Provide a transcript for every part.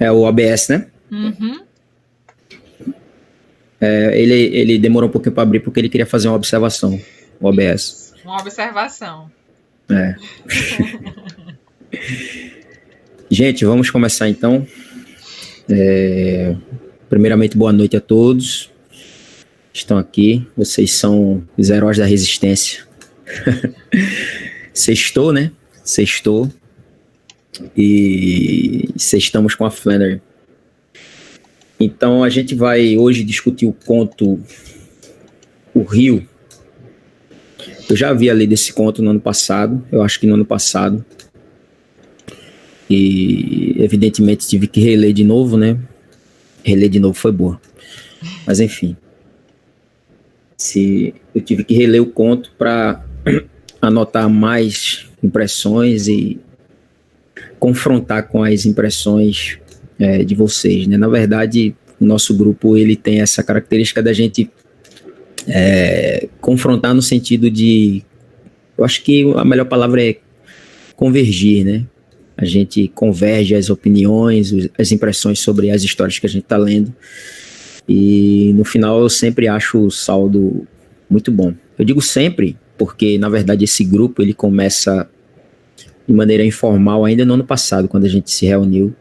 É o OBS, né? Uhum. Ele demorou um pouquinho para abrir porque ele queria fazer uma observação, o OBS. Uma observação. Gente, vamos começar então. Primeiramente, boa noite a todos que estão aqui. Vocês são os heróis da resistência. Sextou, né? Sextou. E sextamos com a Flannery. Então, a gente vai hoje discutir o conto O Rio. Eu já havia lido esse conto no ano passado, eu acho que no ano passado. E, evidentemente, tive que reler de novo, né? Reler de novo foi boa. Mas, enfim. Eu tive que reler o conto para anotar mais impressões e confrontar com as impressões de vocês, né? Na verdade, o nosso grupo ele tem essa característica da gente confrontar no sentido de... Eu acho que a melhor palavra é convergir, né? A gente converge as opiniões, as impressões sobre as histórias que a gente está lendo. E no final eu sempre acho o saldo muito bom. Eu digo sempre porque, na verdade, esse grupo ele começa de maneira informal ainda no ano passado, quando a gente se reuniu,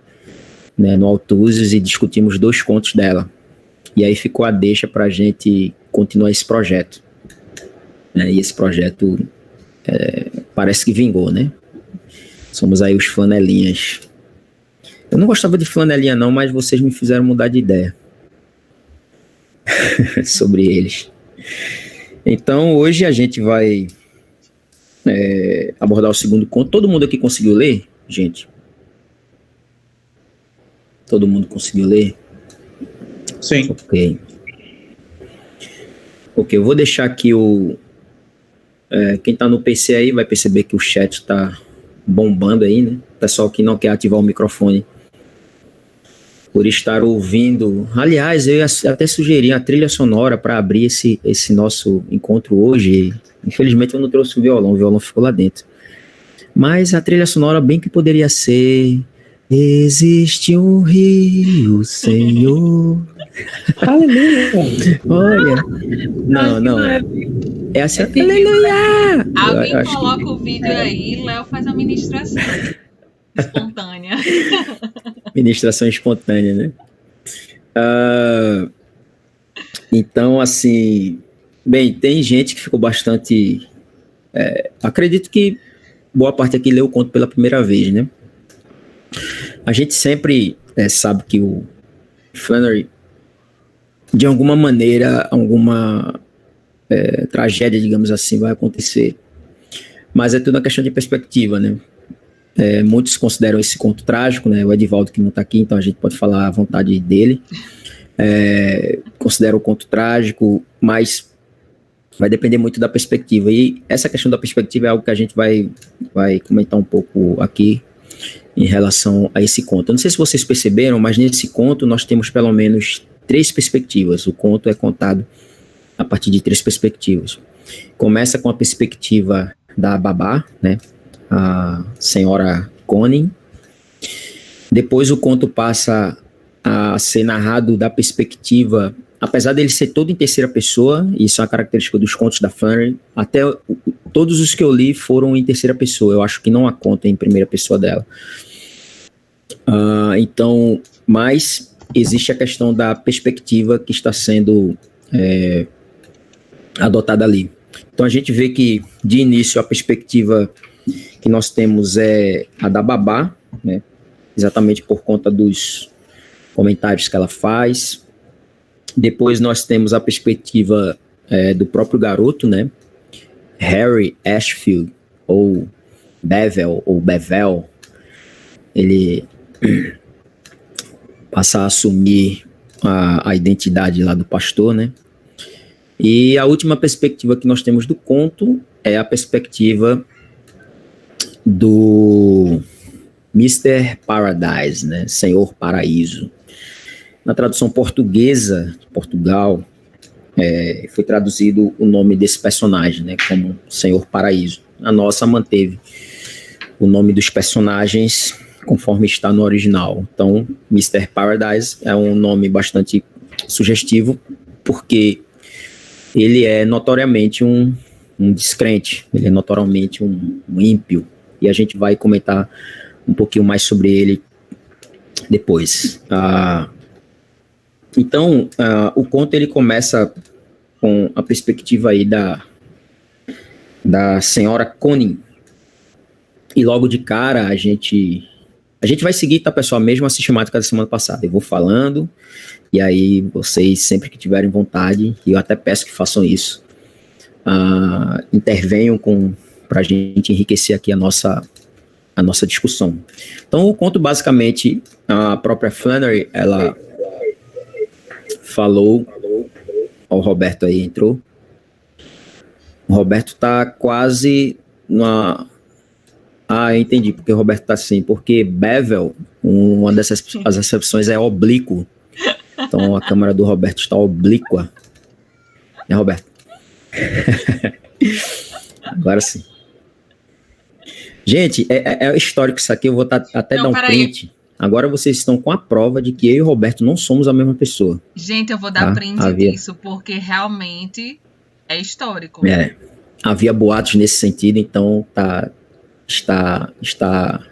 né, no Altuzes e discutimos 2 contos dela. E aí ficou a deixa para a gente continuar esse projeto. E esse projeto parece que vingou, né? Somos aí os flanelinhas. Eu não gostava de flanelinha não, mas vocês me fizeram mudar de ideia sobre eles. Então hoje a gente vai abordar o segundo conto. Todo mundo aqui conseguiu ler, gente? Todo mundo conseguiu ler? Sim. Ok, eu vou deixar aqui quem tá no PC aí vai perceber que o chat tá bombando aí, né? Pessoal que não quer ativar o microfone por estar ouvindo. Aliás, eu ia até sugerir a trilha sonora para abrir esse nosso encontro hoje. Infelizmente eu não trouxe o violão ficou lá dentro. Mas a trilha sonora bem que poderia ser... Existe um rio, Senhor. Aleluia. Olha. Não. É assim. Aleluia. Alguém coloca o vídeo aí e Léo faz a ministração espontânea. Ministração espontânea, né? Então, assim... Bem, tem gente que ficou bastante... acredito que boa parte aqui leu o conto pela primeira vez, né? A gente sempre sabe que o Flannery, de alguma maneira, alguma tragédia, digamos assim, vai acontecer. Mas é tudo uma questão de perspectiva, né? Muitos consideram esse conto trágico, né? O Edivaldo que não está aqui, então a gente pode falar à vontade dele. Considera o conto trágico, mas vai depender muito da perspectiva. E essa questão da perspectiva é algo que a gente vai comentar um pouco aqui em relação a esse conto. Eu não sei se vocês perceberam, mas nesse conto nós temos pelo menos 3 perspectivas. O conto é contado a partir de 3 perspectivas. Começa com a perspectiva da babá, né? A senhora Conning. Depois o conto passa a ser narrado da perspectiva, apesar dele ser todo em terceira pessoa, isso é uma característica dos contos da Flannery, até todos os que eu li foram em terceira pessoa, eu acho que não há conta em primeira pessoa dela. Então, mas existe a questão da perspectiva que está sendo adotada ali. Então a gente vê que, de início, a perspectiva que nós temos é a da babá, né? Exatamente por conta dos comentários que ela faz. Depois nós temos a perspectiva do próprio garoto, né? Harry Ashfield, ou Bevel, ele passa a assumir a identidade lá do pastor, né? E a última perspectiva que nós temos do conto é a perspectiva do Mr. Paradise, né? Senhor Paraíso. Na tradução portuguesa de Portugal, foi traduzido o nome desse personagem, né, como Senhor Paraíso. A nossa manteve o nome dos personagens conforme está no original. Então, Mr. Paradise é um nome bastante sugestivo, porque ele é notoriamente um descrente, ele é notoriamente um ímpio, e a gente vai comentar um pouquinho mais sobre ele depois. Então, o conto ele começa com a perspectiva aí da senhora Connie, e logo de cara a gente vai seguir, tá, pessoal, a mesma sistemática da semana passada. Eu vou falando, e aí vocês, sempre que tiverem vontade, e eu até peço que façam isso, intervenham para a gente enriquecer aqui a nossa discussão. Então, o conto, basicamente, a própria Flannery, ela falou, ó, o Roberto aí entrou, o Roberto tá quase na... eu entendi porque o Roberto tá assim, porque bevel, uma dessas as acepções é oblíquo, então a câmera do Roberto está oblíqua, né, Roberto? Agora sim. Gente, é histórico isso aqui, eu vou até dar um print. Aí. Agora vocês estão com a prova de que eu e o Roberto não somos a mesma pessoa. Gente, eu vou dar print disso, porque realmente é histórico. Havia boatos nesse sentido, então está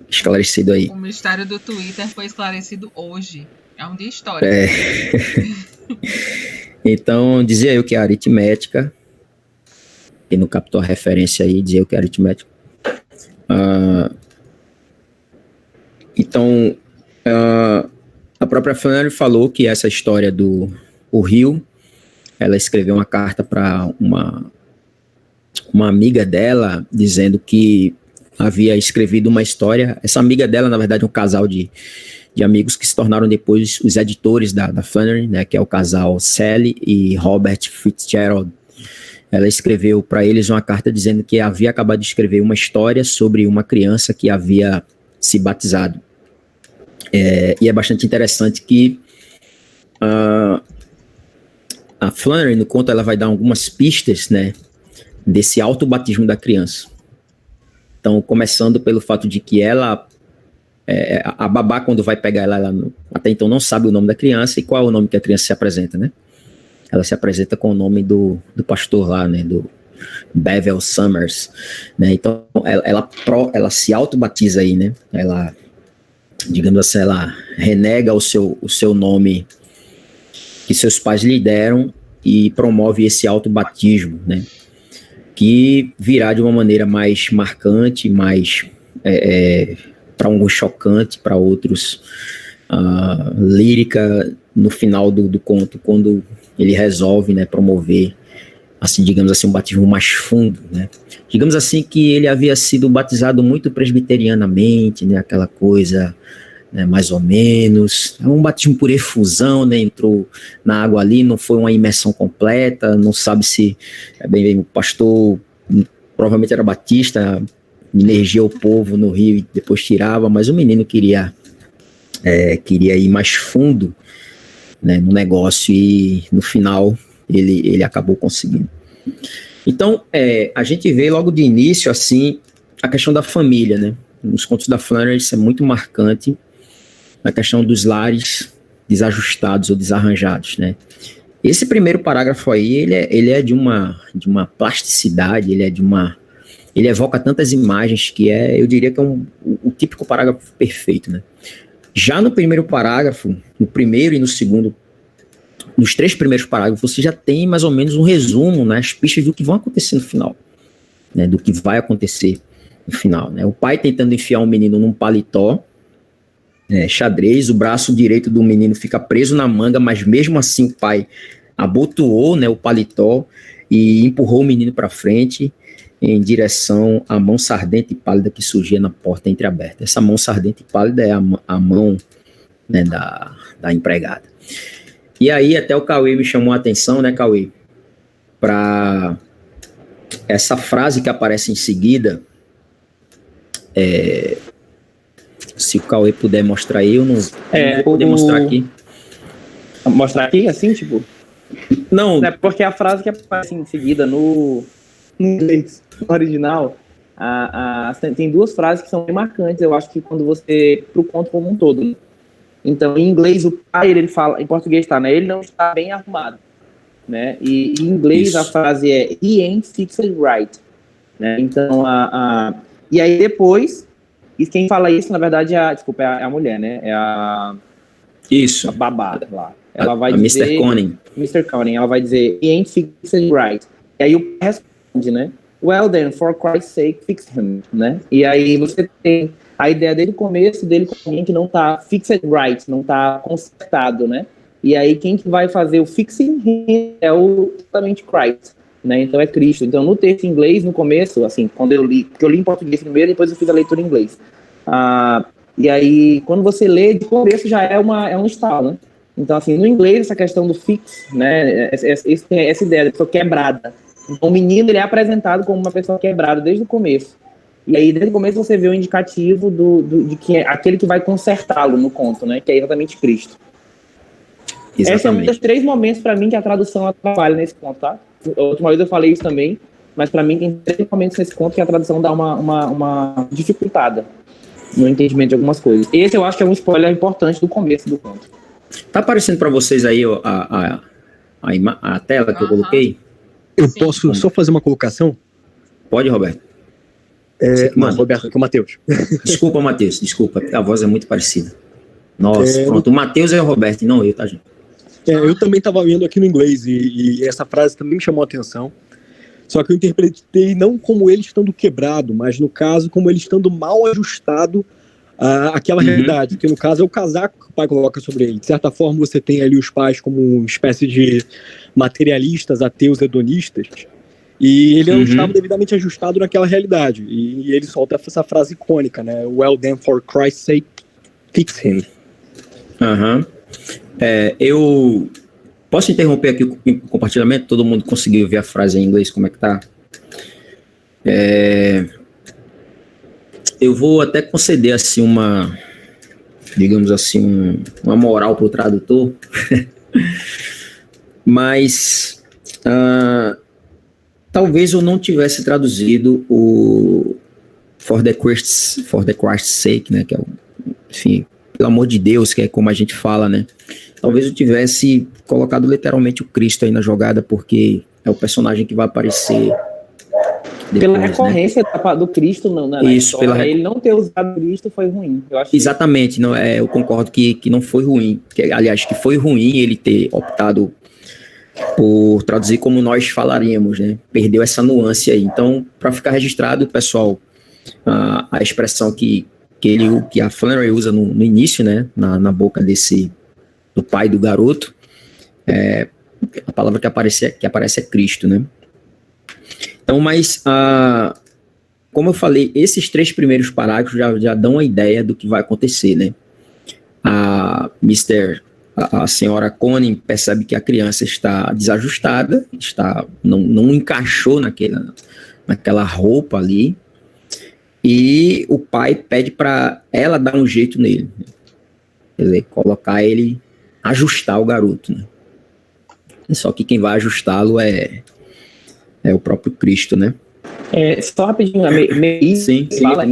esclarecido aí. O mistério do Twitter foi esclarecido hoje. É um dia histórico. Então, dizia eu que é aritmética. Quem não captou a referência aí, dizia eu que é aritmética. Então, a própria Flannery falou que essa história do Rio, ela escreveu uma carta para uma amiga dela, dizendo que havia escrevido uma história. Essa amiga dela, na verdade, é um casal de amigos que se tornaram depois os editores da Flannery, né, que é o casal Sally e Robert Fitzgerald. Ela escreveu para eles uma carta dizendo que havia acabado de escrever uma história sobre uma criança que havia se batizado. E é bastante interessante que a Flannery, no conto, ela vai dar algumas pistas, né, desse autobatismo da criança. Então, começando pelo fato de que ela, a babá, quando vai pegar ela até então não sabe o nome da criança, e qual é o nome que a criança se apresenta, né? Ela se apresenta com o nome do pastor lá, né, do Bevel Summers, né? Então, ela se autobatiza aí, né? Ela, digamos assim, ela renega o seu nome que seus pais lhe deram e promove esse autobatismo, né? Que virá de uma maneira mais marcante, mais para alguns chocante, para outros lírica no final do conto, quando ele resolve, né, promover, assim, digamos assim, um batismo mais fundo, né? Digamos assim que ele havia sido batizado muito presbiterianamente, né, aquela coisa, né, mais ou menos, um batismo por efusão, né, entrou na água ali, não foi uma imersão completa, não sabe se, bem, o pastor provavelmente era batista, energia o povo no rio e depois tirava, mas o menino queria ir mais fundo, né, no negócio, e no final ele acabou conseguindo. Então, a gente vê logo de início, assim, a questão da família, né? Nos contos da Flannery isso é muito marcante, a questão dos lares desajustados ou desarranjados, né? Esse primeiro parágrafo aí, ele é de uma plasticidade, ele evoca tantas imagens que eu diria que é o típico parágrafo perfeito, né? Já no primeiro parágrafo, no primeiro e no segundo, nos 3 primeiros parágrafos, você já tem mais ou menos um resumo, né, as pistas do que vão acontecer no final, né, do que vai acontecer no final, né? O pai tentando enfiar um menino num paletó, xadrez, o braço direito do menino fica preso na manga, mas mesmo assim o pai abotoou, né, o paletó e empurrou o menino para frente em direção à mão sardenta e pálida que surgia na porta entreaberta. Essa mão sardenta e pálida é a mão, né, da empregada. E aí até o Cauê me chamou a atenção, né, Cauê, para essa frase que aparece em seguida. Se o Cauê puder mostrar aí, eu não vou poder mostrar aqui. Mostrar aqui, assim, tipo? Não. É porque a frase que aparece em seguida no inglês original, tem duas frases que são bem marcantes, eu acho que quando você, pro conto como um todo, né? Então, em inglês, o pai, ele fala, em português tá, né? Ele não está bem arrumado, né? E em inglês Isso. a frase é he ain't fixed right, né? Então, e aí depois, e quem fala isso, na verdade, é a mulher, né? É a Isso. babá lá. Ela vai a dizer... Mr. Conan. Mr. Conan, ela vai dizer he ain't fixed right. E aí o pai responde, né? Well then, for Christ's sake, fix him, né? E aí você tem a ideia desde o começo dele com alguém que não tá fixed right, não tá consertado, né? E aí quem que vai fazer o fixing him é justamente Christ, né? Então é Cristo. Então no texto em inglês, no começo, assim, quando eu li, porque eu li em português primeiro, depois eu fiz a leitura em inglês. E aí quando você lê, de começo já é um estalo, né? Então assim, no inglês essa questão do fix, né? Essa ideia da pessoa quebrada. Então, o menino, ele é apresentado como uma pessoa quebrada desde o começo. E aí, desde o começo, você vê o indicativo de que é aquele que vai consertá-lo no conto, né? Que é exatamente Cristo. Exatamente. Esse é um dos 3 momentos, para mim, que a tradução atrapalha nesse conto, tá? A última vez eu falei isso também, mas para mim tem 3 momentos nesse conto que a tradução dá uma dificultada no entendimento de algumas coisas. Esse eu acho que é um spoiler importante do começo do conto. Tá aparecendo para vocês aí ó, a tela que eu coloquei? Eu posso só fazer uma colocação? Pode, Roberto. Roberto, aqui é o Matheus. Desculpa, Matheus, desculpa, a voz é muito parecida. Nossa, pronto, o Matheus é o Roberto e não eu, tá, gente? Eu também estava vendo aqui no inglês e essa frase também me chamou a atenção. Só que eu interpretei não como ele estando quebrado, mas no caso como ele estando mal ajustado àquela realidade, que no caso é o casaco que o pai coloca sobre ele. De certa forma você tem ali os pais como uma espécie de materialistas, ateus, hedonistas, e ele não estava devidamente ajustado naquela realidade, e ele solta essa frase icônica, né? Well then, for Christ's sake, fix him. Eu posso interromper aqui o compartilhamento? Todo mundo conseguiu ver a frase em inglês, como é que tá? Eu vou até conceder assim digamos assim, uma moral para o tradutor, mas talvez eu não tivesse traduzido o for the Christ's sake, né, que é enfim, pelo amor de Deus, que é como a gente fala, né? Talvez eu tivesse colocado literalmente o Cristo aí na jogada, porque é o personagem que vai aparecer depois, pela recorrência, né, do Cristo na isso, história, ele não ter usado Cristo foi ruim. Eu acho exatamente, não, eu concordo que não foi ruim. Aliás, que foi ruim ele ter optado por traduzir como nós falaríamos, né? Perdeu essa nuance aí. Então, para ficar registrado, pessoal, a expressão que a Flannery usa no início, né? Na boca do pai do garoto, a palavra que aparece é Cristo, né? Então, mas, como eu falei, esses 3 primeiros parágrafos já dão uma ideia do que vai acontecer, né? A senhora Conan percebe que a criança está desajustada, não encaixou naquela roupa ali, e o pai pede para ela dar um jeito nele, né? Quer dizer, ajustar o garoto, né? Só que quem vai ajustá-lo é o próprio Cristo, né? Só rapidinho, sim. Fala,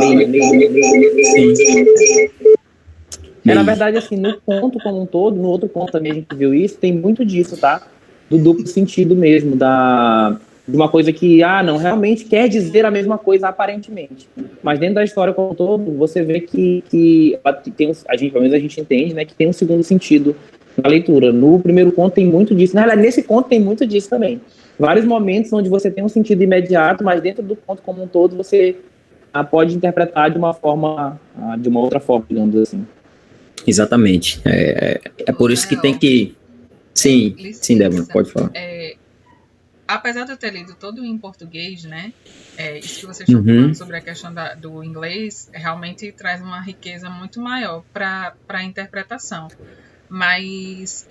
na verdade, assim, no conto como um todo, no outro conto também a gente viu isso, tem muito disso, tá? Do duplo sentido mesmo, de uma coisa que, não, realmente quer dizer a mesma coisa aparentemente. Mas dentro da história como um todo, você vê que tem pelo menos a gente entende, né, que tem um segundo sentido na leitura. No primeiro conto tem muito disso. Na realidade, nesse conto tem muito disso também. Vários momentos onde você tem um sentido imediato, mas dentro do conto como um todo você pode interpretar de uma outra forma, digamos assim. Exatamente. É por isso que tem que... Sim, Débora, pode falar. Apesar de eu ter lido todo em português, né? Isso que vocês estão falando sobre a questão do inglês realmente traz uma riqueza muito maior para a interpretação. Mas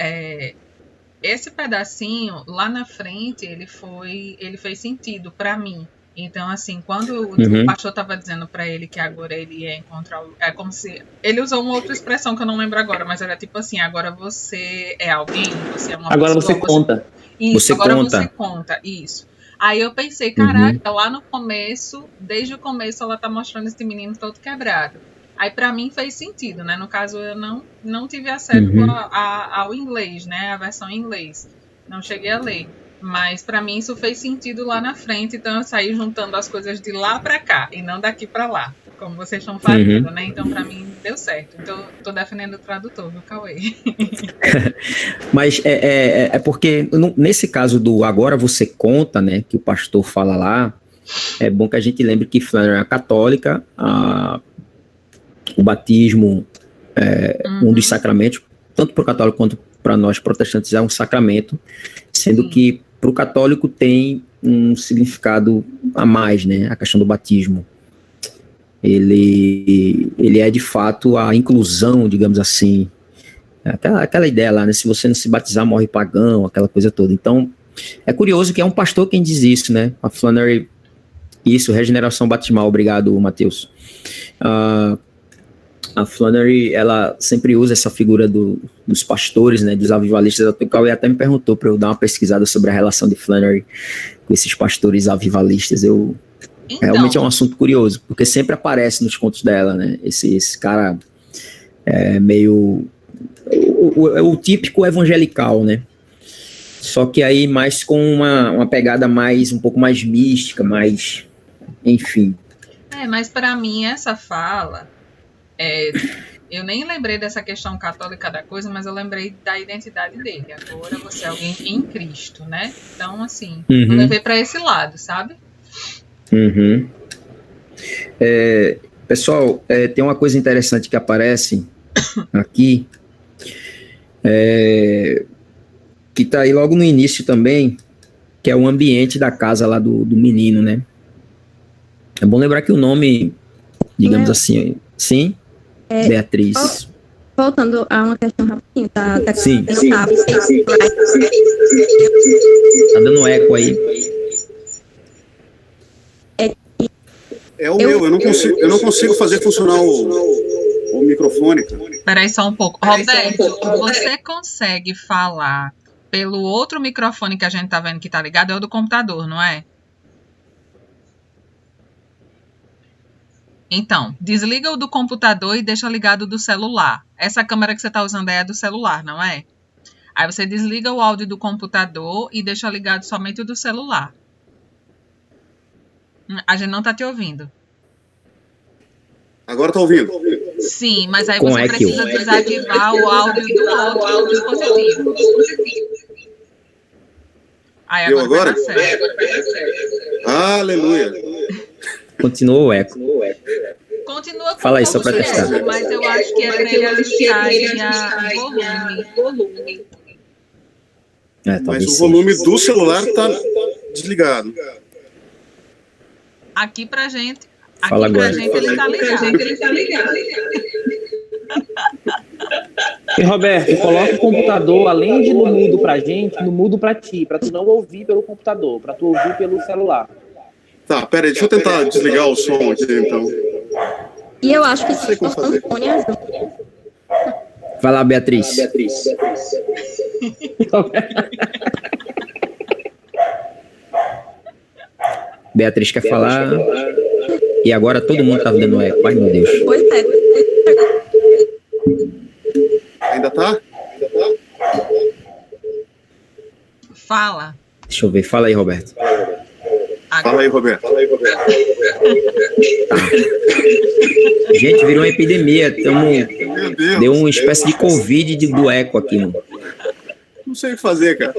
esse pedacinho, lá na frente, ele fez sentido para mim. Então, assim, quando o pastor estava dizendo para ele que agora ele ia encontrar... É como se... Ele usou uma outra expressão que eu não lembro agora, mas era tipo assim, agora você é alguém, você é uma agora pessoa... Você conta. Isso, você agora conta. você conta, isso. Aí eu pensei, caraca, lá no começo, desde o começo ela tá mostrando esse menino todo quebrado. Aí pra mim fez sentido, né? No caso eu não tive acesso ao inglês, né? A versão em inglês. Não cheguei a ler. Mas pra mim isso fez sentido lá na frente, então eu saí juntando as coisas de lá pra cá e não daqui pra lá, como vocês estão fazendo, né? Então pra mim deu certo. Então tô defendendo o tradutor, viu, Cauê? Mas é porque nesse caso do agora você conta, né, que o pastor fala lá, é bom que a gente lembre que Flannery é católica, o batismo é um dos sacramentos, tanto para o católico quanto para nós protestantes é um sacramento, sendo que para o católico tem um significado a mais, né? A questão do batismo. Ele é de fato a inclusão, digamos assim, aquela ideia lá, né? Se você não se batizar, morre pagão, aquela coisa toda. Então, é curioso que é um pastor quem diz isso, né? A Flannery, isso, regeneração batismal, obrigado, Matheus. A Flannery, ela sempre usa essa figura dos pastores, né, dos avivalistas. O Cauê até me perguntou para eu dar uma pesquisada sobre a relação de Flannery com esses pastores avivalistas. Então, realmente é um assunto curioso, porque sempre aparece nos contos dela, né, esse cara meio... o típico evangelical, né, só que aí mais com uma pegada um pouco mais mística, mais... enfim. Mas para mim essa fala... eu nem lembrei dessa questão católica da coisa, mas eu lembrei da identidade dele. Agora você é alguém em Cristo, né? Então, assim, eu levei para esse lado, sabe? Pessoal, tem uma coisa interessante que aparece aqui, que tá aí logo no início também, que é o ambiente da casa lá do menino, né? É bom lembrar que o nome, digamos assim, sim... Beatriz. Voltando a uma questão rapidinho, tá? Sim. Tá dando eco aí. É o meu, eu não consigo fazer funcionar o microfone, cara. Peraí só um pouco. Roberto, você consegue falar pelo outro microfone que a gente tá vendo que tá ligado? É o do computador, não é? Então, desliga o do computador e deixa ligado do celular. Essa câmera que você está usando é a do celular, não é? Aí você desliga o áudio do computador e deixa ligado somente o do celular. A gente não está te ouvindo. Agora tá ouvindo? Sim, mas aí você precisa desativar o áudio do outro dispositivo. Aí agora? Vai dar certo. Aleluia. Continua o eco. Continua com Fala aí, só para testar. Mas eu acho que é para ele ajustar o volume. Mas o volume do celular tá desligado. Aqui pra gente, ele tá ligado. E Roberto, coloca o computador, além de no mudo pra gente, no mudo pra ti, pra tu não ouvir pelo computador, pra tu ouvir pelo celular. Tá, pera aí, deixa eu tentar desligar o som aqui, então. E eu acho que se o fone ajuda. Vai lá, Beatriz. Beatriz quer falar. E agora todo mundo tá dando eco. Ai, meu Deus. Pois é. Ainda tá? Fala. Deixa eu ver. Fala aí, Roberto. Fala aí, Roberto. Gente, virou uma epidemia. Deu uma espécie de Covid do eco aqui, mano. Não sei o que fazer, cara.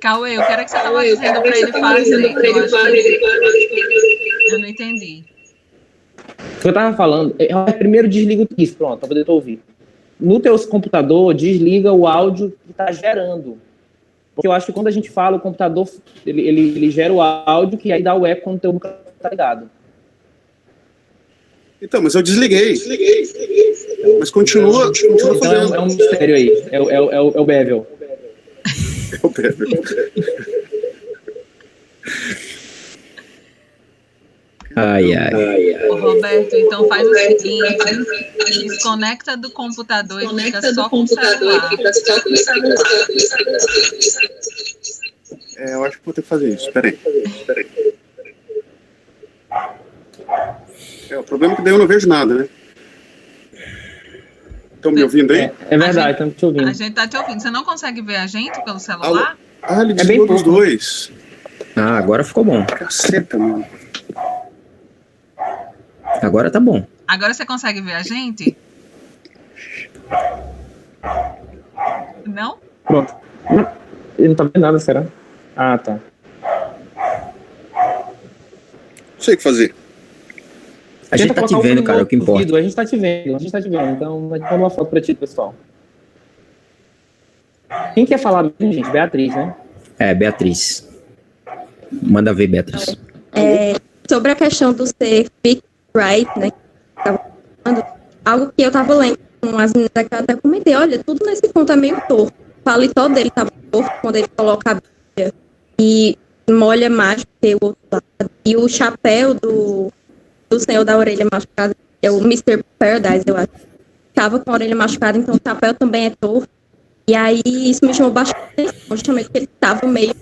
Cauê, eu quero que você tava dizendo pra ele fazer. Eu não entendi. O que eu tava falando, primeiro desliga isso, pronto, pra poder te ouvir. No teu computador, desliga o áudio que tá gerando. Porque eu acho que quando a gente fala, o computador, ele gera o áudio que aí dá o eco quando o teu microfone tá ligado. Então, mas eu desliguei. Mas continua então fazendo. É um mistério aí. É o Bevel. É o Bevel. Ai. Ô, Roberto, então faz o seguinte, desconecta do computador e fica só com o celular. Eu acho que vou ter que fazer isso. Espera aí. O problema é que daí eu não vejo nada, né? Estão me ouvindo aí? É verdade, estamos te ouvindo. A gente tá te ouvindo. Você não consegue ver a gente pelo celular? Ele É bem desligou dos pouco. dois. Ah, agora ficou bom. Caceta, mano. Agora tá bom. Agora você consegue ver a gente? Não? Pronto. Ele não tá vendo nada, será? Ah, tá. Não sei o que fazer. A gente Tenta tá te colocar vendo, no cara, é o que importa. vídeo, a gente tá te vendo. Então, vai dar uma foto pra ti, pessoal. Quem quer falar mesmo, gente? Beatriz, né? Beatriz. Manda ver, Beatriz. Sobre a questão do ser fixed right, né? Que tava falando, algo que eu tava lendo com as meninas que eu até comentei, olha, tudo nesse conto é meio torto. O paletó dele tava torto quando ele coloca a Bíblia e molha mais do que o outro lado. E o chapéu do senhor da orelha machucada, é o Mr. Paradise, eu acho. Tava com a orelha machucada, então o chapéu também é torto. E aí isso me chamou bastante atenção, justamente porque ele tava meio...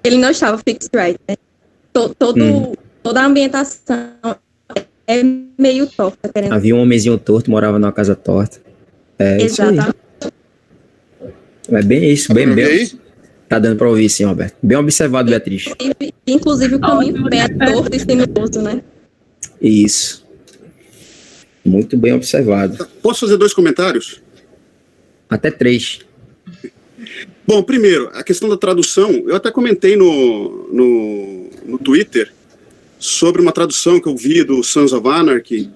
Ele não estava fixed right, né? Toda a ambientação é meio torta, querendo. Havia um homenzinho torto, morava numa casa torta. Isso aí. Exatamente. É bem isso, bem. Aí? Tá dando pra ouvir sim, Roberto. Bem observado, Beatriz. Inclusive o caminho bem é torto e sinuoso, né? Isso. Muito bem observado. Posso fazer 2 comentários? Até 3. Bom, primeiro, a questão da tradução, eu até comentei no Twitter sobre uma tradução que eu vi do Sons of Anarchy,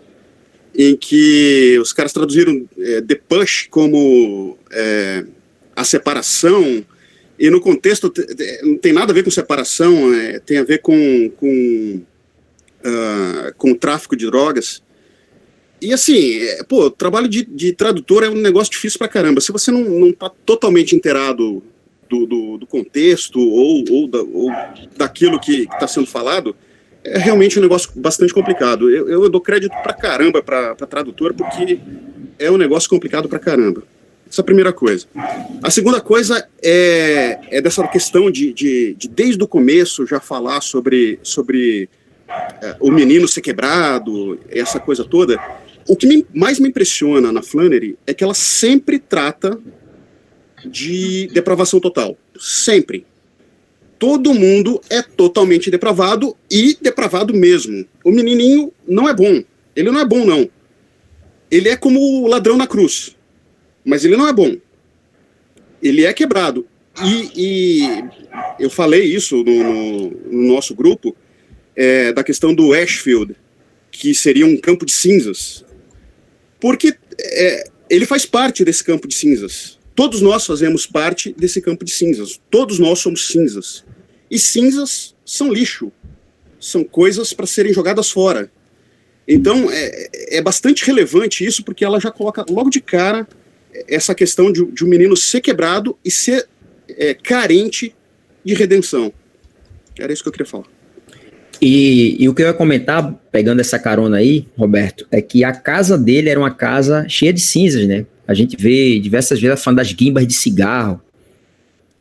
em que os caras traduziram The Push como a separação, e no contexto não tem nada a ver com separação, tem a ver com o tráfico de drogas. E assim, o trabalho de tradutor é um negócio difícil pra caramba. Se você não tá totalmente inteirado do contexto ou daquilo que está sendo falado, é realmente um negócio bastante complicado. Eu dou crédito pra caramba pra tradutor, porque é um negócio complicado pra caramba. Essa é a primeira coisa. A segunda coisa é dessa questão de desde o começo já falar sobre o menino ser quebrado, essa coisa toda. O que mais me impressiona na Flannery é que ela sempre trata de depravação total. Sempre. Todo mundo é totalmente depravado e depravado mesmo. O menininho não é bom. Ele não é bom, não. Ele é como o ladrão na cruz. Mas ele não é bom. Ele é quebrado. E eu falei isso no nosso grupo, da questão do Ashfield, que seria um campo de cinzas. Porque ele faz parte desse campo de cinzas. Todos nós fazemos parte desse campo de cinzas. Todos nós somos cinzas. E cinzas são lixo. São coisas para serem jogadas fora. Então, é bastante relevante isso, porque ela já coloca logo de cara essa questão de um menino ser quebrado e ser carente de redenção. Era isso que eu queria falar. E o que eu ia comentar, pegando essa carona aí, Roberto, é que a casa dele era uma casa cheia de cinzas, né? A gente vê diversas vezes falando das guimbas de cigarro.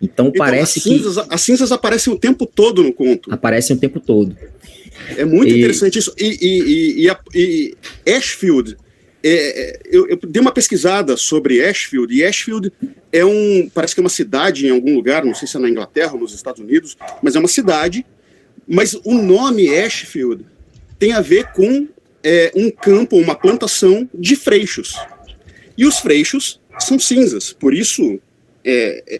Então parece as cinzas aparecem o tempo todo no conto. Aparecem o tempo todo. É muito interessante isso. E Ashfield, eu dei uma pesquisada sobre Ashfield, e Ashfield parece que é uma cidade em algum lugar, não sei se é na Inglaterra ou nos Estados Unidos, mas é uma cidade. Mas o nome Ashfield tem a ver com um campo, uma plantação de freixos. E os freixos são cinzas, por isso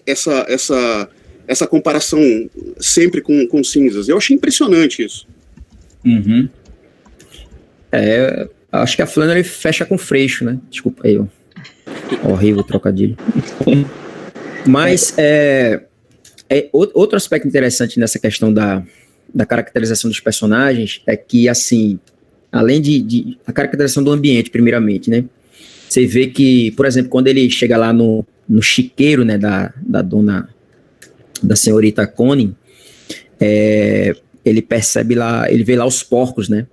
essa comparação sempre com cinzas. Eu achei impressionante isso. Uhum. Acho que a Flannery fecha com freixo, né? Desculpa aí, horrível trocadilho. Mas outro aspecto interessante nessa questão da caracterização dos personagens é que, assim, além de a caracterização do ambiente, primeiramente, né? Você vê que, por exemplo, quando ele chega lá no chiqueiro, né, da senhorita Connie, ele percebe lá, ele vê lá os porcos, né?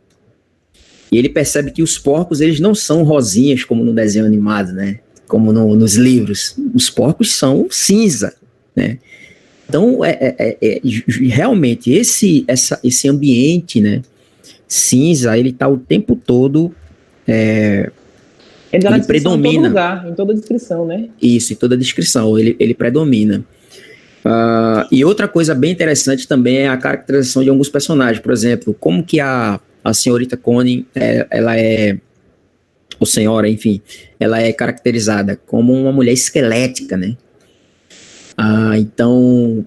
E ele percebe que os porcos, eles não são rosinhas como no desenho animado, né? Como nos livros. Os porcos são cinza, né? Então, realmente, esse ambiente, né, cinza, ele está o tempo todo... Ele predomina. Em todo lugar, em toda descrição, né? Isso, em toda descrição, ele predomina. E outra coisa bem interessante também é a caracterização de alguns personagens. Por exemplo, como que a senhorita Connie, ela é... ou senhora, enfim, ela é caracterizada como uma mulher esquelética, né? Então,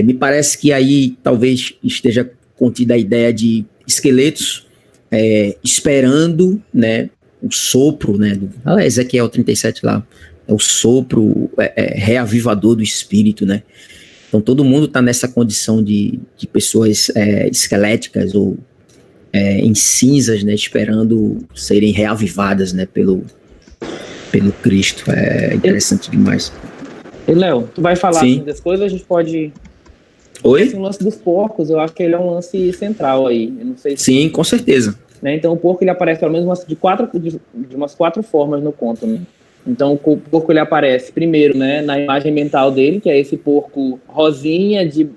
me parece que aí talvez esteja contida a ideia de esqueletos esperando, né, o sopro, né, Ezequiel 37 lá, é o sopro reavivador do espírito, né? Então todo mundo está nessa condição de pessoas esqueléticas ou em cinzas, né, esperando serem reavivadas, né, pelo Cristo. É interessante demais. E Léo, tu vai falar assim, das coisas, a gente pode... Oi? Esse lance dos porcos, eu acho que ele é um lance central aí. Eu não sei se... Sim, com certeza. Né? Então o porco ele aparece pelo menos de umas quatro formas no conto, né? Então o porco ele aparece primeiro, né, na imagem mental dele, que é esse porco rosinha de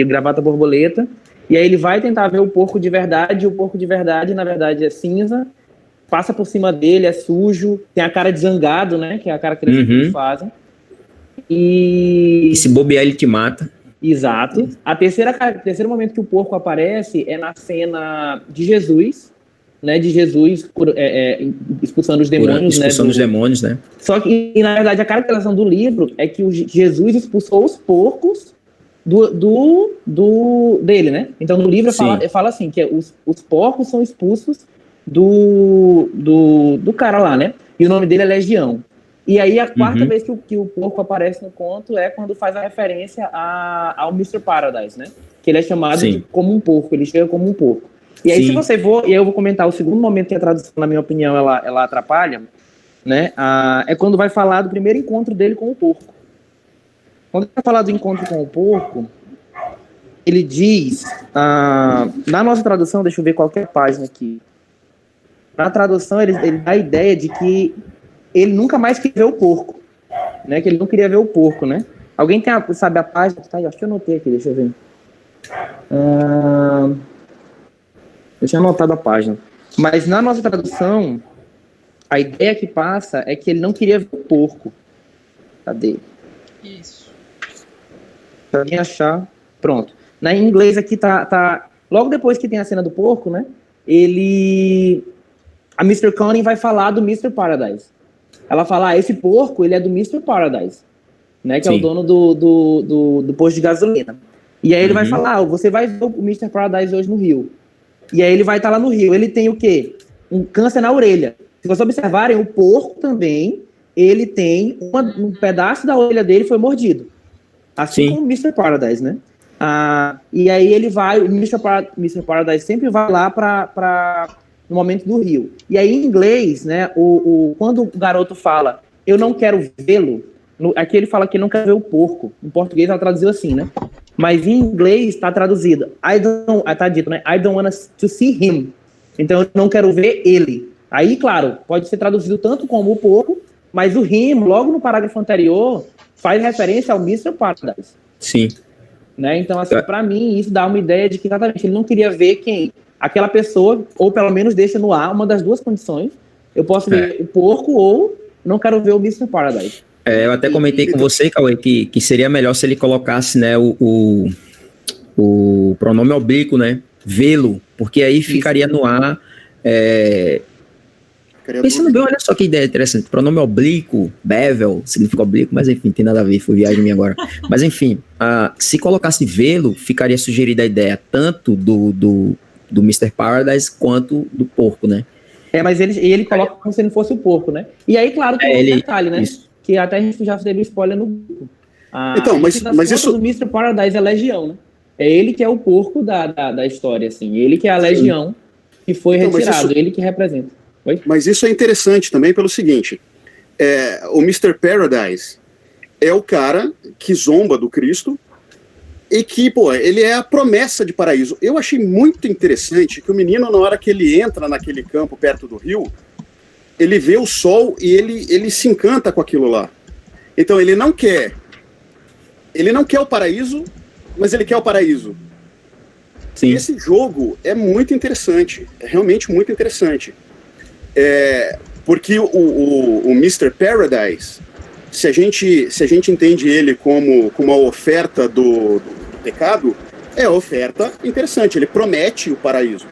gravata borboleta, e aí ele vai tentar ver o porco de verdade, e o porco de verdade na verdade é cinza, passa por cima dele, é sujo, tem a cara de zangado, né, que é a característica que eles fazem. E se bobear ele te mata. Exato. O terceiro momento que o porco aparece é na cena de Jesus, né? De Jesus expulsando os demônios, expulsando os demônios, né? Só que, na verdade, a caracterização do livro é que Jesus expulsou os porcos dele, né? Então, no livro fala assim, que os porcos são expulsos do cara lá, né? E o nome dele é Legião. E aí, a quarta vez que o porco aparece no conto é quando faz a referência ao Mr. Paradise, né? Que ele é chamado como um porco, ele chega como um porco. E aí, se você for, e aí eu vou comentar o segundo momento que a tradução, na minha opinião, ela atrapalha, né? É quando vai falar do primeiro encontro dele com o porco. Quando ele vai falar do encontro com o porco, ele diz, na nossa tradução, deixa eu ver qual que é a página aqui. Na tradução, ele dá a ideia de que ele nunca mais queria ver o porco, né? Que ele não queria ver o porco, né? Alguém sabe a página? Tá aí, acho que eu anotei aqui, deixa eu ver. Eu tinha anotado a página. Mas na nossa tradução, a ideia que passa é que ele não queria ver o porco. Cadê? Isso. Se alguém achar, pronto. Na inglês aqui tá... Logo depois que tem a cena do porco, né? A Mr. Connie vai falar do Mr. Paradise. Ela fala, esse porco, ele é do Mr. Paradise, né? Que é o dono do posto de gasolina. E aí ele vai falar, você vai ver o Mr. Paradise hoje no Rio. E aí ele vai estar lá no Rio. Ele tem o quê? Um câncer na orelha. Se vocês observarem, o porco também, ele tem um pedaço da orelha dele foi mordido. Assim como o Mr. Paradise, né? E aí ele vai, o Mr. Paradise sempre vai lá no momento do Rio. E aí, em inglês, né, quando o garoto fala, eu não quero vê-lo, aqui ele fala que não quer ver o porco. Em português ela traduziu assim, né? Mas em inglês está traduzido, tá dito, né? I don't want to see him. Então, eu não quero ver ele. Aí, claro, pode ser traduzido tanto como o porco, mas o him, logo no parágrafo anterior, faz referência ao Mr. Paradise. Sim. Né? Então, assim, para mim, isso dá uma ideia de que exatamente ele não queria ver quem... Aquela pessoa, ou pelo menos deixa no ar, uma das duas condições. Eu posso ver o porco ou não quero ver o Mr. Paradise. Eu até comentei com você, Cauê, que seria melhor se ele colocasse, né, o pronome oblíquo, né, vê-lo, porque aí ficaria no ar. Pensando bem, olha só que ideia interessante. Pronome oblíquo, bevel, significa oblíquo, mas enfim, tem nada a ver, foi viagem minha agora. Mas enfim, se colocasse vê-lo, ficaria sugerida a ideia tanto do Mr. Paradise quanto do porco, né? Mas ele coloca como se ele fosse o porco, né? E aí, claro, tem um detalhe, né? Isso. Que até a gente já teve spoiler no grupo. Então, mas isso... O Mr. Paradise é Legião, né? É ele que é o porco da história, assim. Ele que é a Legião que foi retirado, ele que representa. Oi? Mas isso é interessante também pelo seguinte, o Mr. Paradise é o cara que zomba do Cristo e que, ele é a promessa de paraíso. Eu achei muito interessante que o menino, na hora que ele entra naquele campo perto do rio, ele vê o sol e ele se encanta com aquilo lá. Então ele não quer ele não quer o paraíso, mas ele quer o paraíso. Sim. Esse jogo é muito interessante, é realmente muito interessante. Porque o Mr. Paradise, se a gente entende ele como uma oferta do pecado, é a oferta interessante, ele promete o paraíso.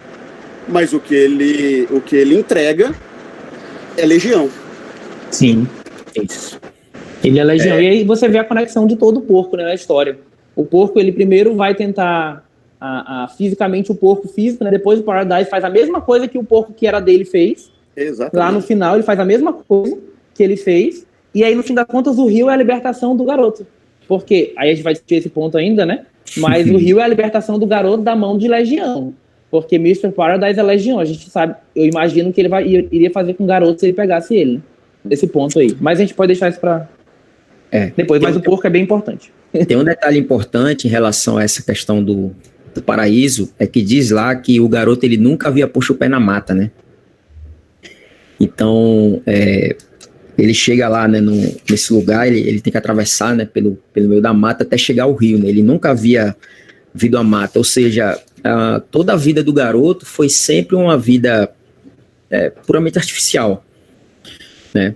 Mas o que ele entrega é legião. Sim. Isso. Ele é legião. E aí você vê a conexão de todo o porco, né, na história. O porco, ele primeiro vai tentar fisicamente o porco físico, né? Depois o Paradise faz a mesma coisa que o porco que era dele fez. Exatamente. Lá no final ele faz a mesma coisa que ele fez. E aí, no fim das contas, o rio é a libertação do garoto. Porque, aí a gente vai discutir esse ponto ainda, né? Mas o rio é a libertação do garoto da mão de legião. Porque Mr. Paradise é legião. A gente sabe, eu imagino que ele iria fazer com o garoto se ele pegasse ele. Nesse ponto aí. Mas a gente pode deixar isso pra depois. Mas o porco é bem importante. Tem um detalhe importante em relação a essa questão do paraíso, é que diz lá que o garoto ele nunca havia posto o pé na mata, né? Então, ele chega lá, né, nesse lugar, ele tem que atravessar, né, pelo meio da mata até chegar ao rio, né? Ele nunca havia visto a mata, ou seja, toda a vida do garoto foi sempre uma vida puramente artificial, né?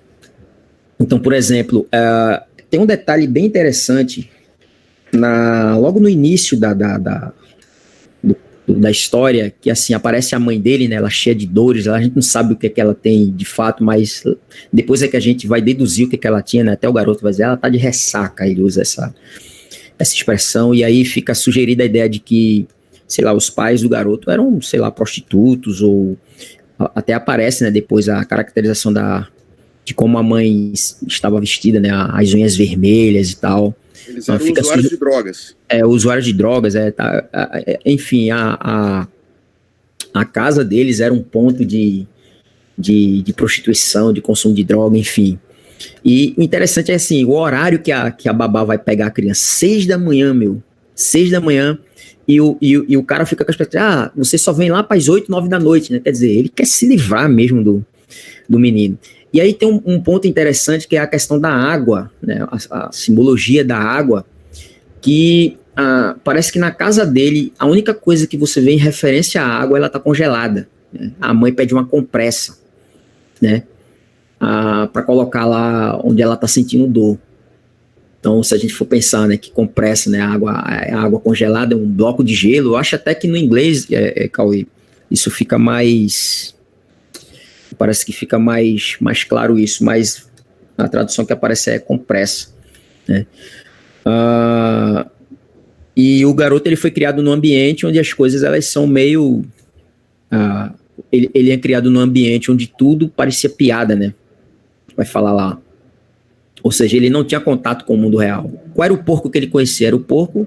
Então, por exemplo, tem um detalhe bem interessante logo no início da história, que assim, aparece a mãe dele, né, ela cheia de dores, a gente não sabe o que é que ela tem de fato, mas depois é que a gente vai deduzir o que é que ela tinha, né, até o garoto vai dizer, ela tá de ressaca, ele usa essa expressão, e aí fica sugerida a ideia de que, sei lá, os pais do garoto eram, sei lá, prostitutos, ou até aparece, né, depois a caracterização de como a mãe estava vestida, né, as unhas vermelhas e tal. Eles eram usuários de drogas. Usuários de drogas, enfim, a casa deles era um ponto de prostituição, de consumo de droga, enfim. E o interessante é assim, o horário que a babá vai pegar a criança, 6 da manhã, 6 da manhã, e o cara fica com a expectativa, você só vem lá para as 8, 9 da noite, né? Quer dizer, ele quer se livrar mesmo do menino. E aí tem um ponto interessante que é a questão da água, né? A simbologia da água, que parece que na casa dele, a única coisa que você vê em referência à água, ela está congelada, né? A mãe pede uma compressa, né? Para colocar lá onde ela está sentindo dor. Então, se a gente for pensar, né, que compressa, né, a água congelada é um bloco de gelo, eu acho até que no inglês, Cauê, isso fica mais... Parece que fica mais claro isso, mas a tradução que aparece é compressa, né? E o garoto ele foi criado num ambiente onde as coisas elas são meio... ele é criado num ambiente onde tudo parecia piada, né? Vai falar lá. Ou seja, ele não tinha contato com o mundo real. Qual era o porco que ele conhecia? Era o porco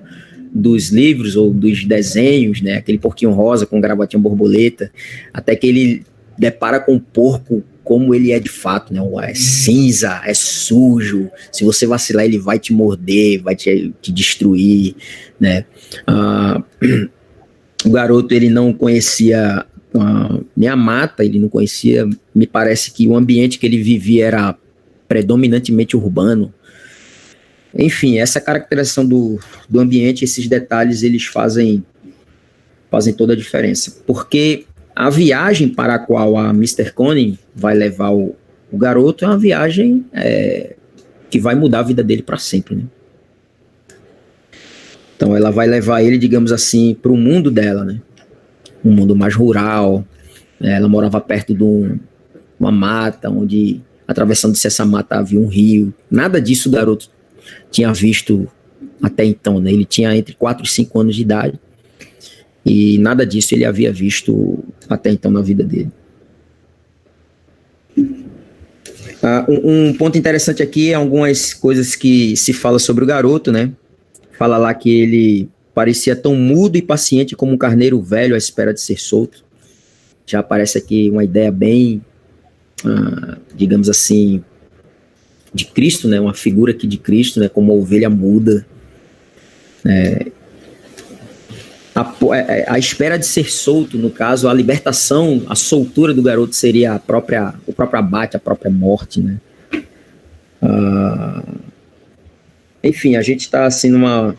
dos livros ou dos desenhos, né? Aquele porquinho rosa com gravatinha borboleta, até que ele depara com o porco como ele é de fato, né? É cinza, é sujo, se você vacilar ele vai te morder, vai te destruir, né? O garoto ele não conhecia nem a mata, ele não conhecia, me parece que o ambiente que ele vivia era predominantemente urbano. Enfim, essa caracterização do ambiente, esses detalhes, eles fazem toda a diferença, porque a viagem para a qual a Mr. Conan vai levar o garoto é uma viagem que vai mudar a vida dele para sempre, né? Então ela vai levar ele, digamos assim, para o mundo dela, né? Um mundo mais rural, né? Ela morava perto de uma mata, onde atravessando-se essa mata havia um rio. Nada disso o garoto tinha visto até então, né? Ele tinha entre 4 e 5 anos de idade. E nada disso ele havia visto até então na vida dele. Um ponto interessante aqui é algumas coisas que se fala sobre o garoto, né? Fala lá que ele parecia tão mudo e paciente como um carneiro velho à espera de ser solto. Já aparece aqui uma ideia bem, digamos assim, de Cristo, né? Uma figura aqui de Cristo, né? Como uma ovelha muda, né? A espera de ser solto, no caso, a libertação, a soltura do garoto seria o próprio abate, a própria morte, né? Enfim, a gente está assim numa...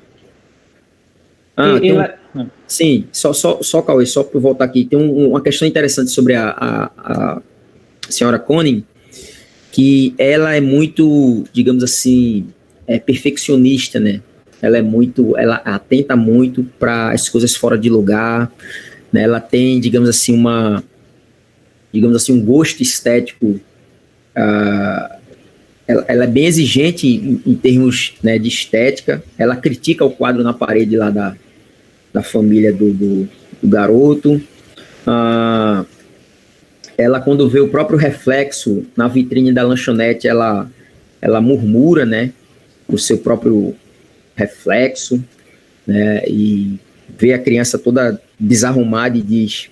Sim, só Cauê, só para voltar aqui, tem uma questão interessante sobre a senhora Conning, que ela é muito, digamos assim, perfeccionista, né? Ela atenta muito para as coisas fora de lugar, né? Ela tem, digamos assim, um gosto estético. Ela é bem exigente em termos, né, de estética. Ela critica o quadro na parede lá da família do garoto. Ela, quando vê o próprio reflexo na vitrine da lanchonete, ela murmura, né, o seu próprio reflexo, né, e vê a criança toda desarrumada e diz: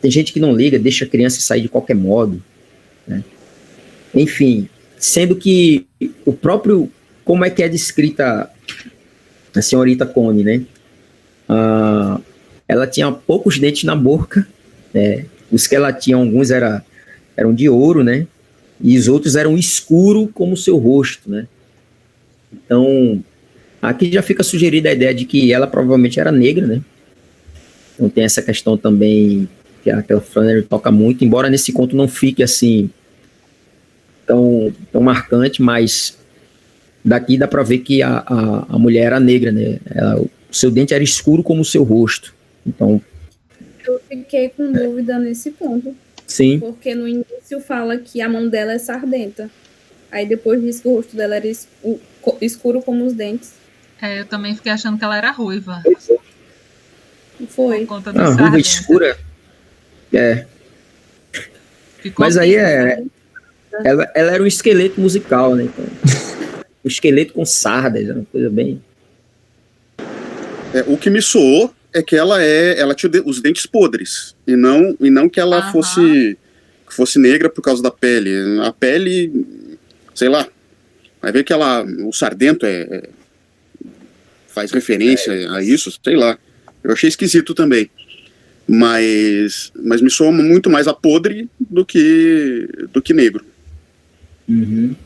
tem gente que não liga, deixa a criança sair de qualquer modo, né? Enfim, sendo que o próprio, como é que é descrita a senhorita Connie, né? Ela tinha poucos dentes na boca, né? Os que ela tinha, alguns eram de ouro, né? E os outros eram escuros como o seu rosto, né? Então, aqui já fica sugerida a ideia de que ela provavelmente era negra, né? Então tem essa questão também que aquela Flannery toca muito, embora nesse conto não fique assim tão marcante, mas daqui dá para ver que a mulher era negra, né? O seu dente era escuro como o seu rosto. Então, eu fiquei com dúvida nesse ponto. Sim. Porque no início fala que a mão dela é sardenta. Aí depois diz que o rosto dela era escuro como os dentes. Eu também fiquei achando que ela era ruiva. Foi. Por conta do sardenta. Ruiva escura. Mas aí ela era um esqueleto musical, né? Então, um esqueleto com sardas, uma coisa bem... O que me soou é que ela tinha os dentes podres, e não que ela fosse negra por causa da pele. A pele, sei lá, vai ver que o sardento faz referência a isso, sei lá. Eu achei esquisito também. Mas me soa muito mais a podre do que negro. Uhum.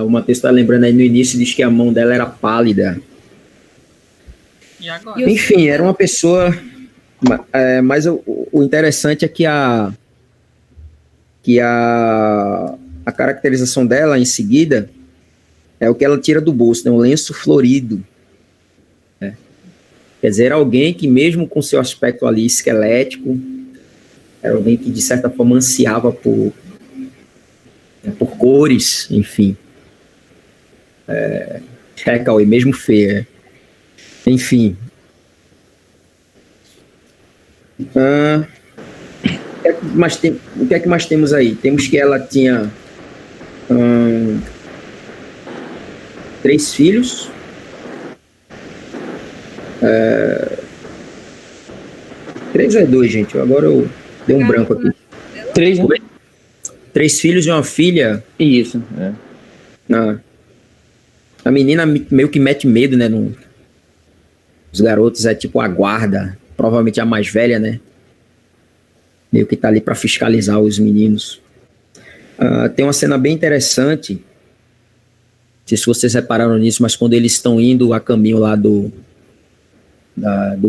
O Matheus está lembrando aí, no início diz que a mão dela era pálida. E agora? Enfim, era uma pessoa... mas o interessante é que a caracterização dela em seguida é o que ela tira do bolso, né? Um lenço florido. Quer dizer, era alguém que, mesmo com seu aspecto ali esquelético, era alguém que, de certa forma, ansiava por cores, enfim. Cauê, mesmo feia. Enfim. O que é que mais temos aí? Temos que ela tinha 3 filhos. 3 ou é 2, gente? Agora eu dei um branco aqui. 3, né? 3 filhos e uma filha. Isso. A menina meio que mete medo, né? Os garotos é tipo a guarda, provavelmente a mais velha, né? Meio que tá ali para fiscalizar os meninos. Tem uma cena bem interessante. Não sei se vocês repararam nisso, mas quando eles estão indo a caminho lá do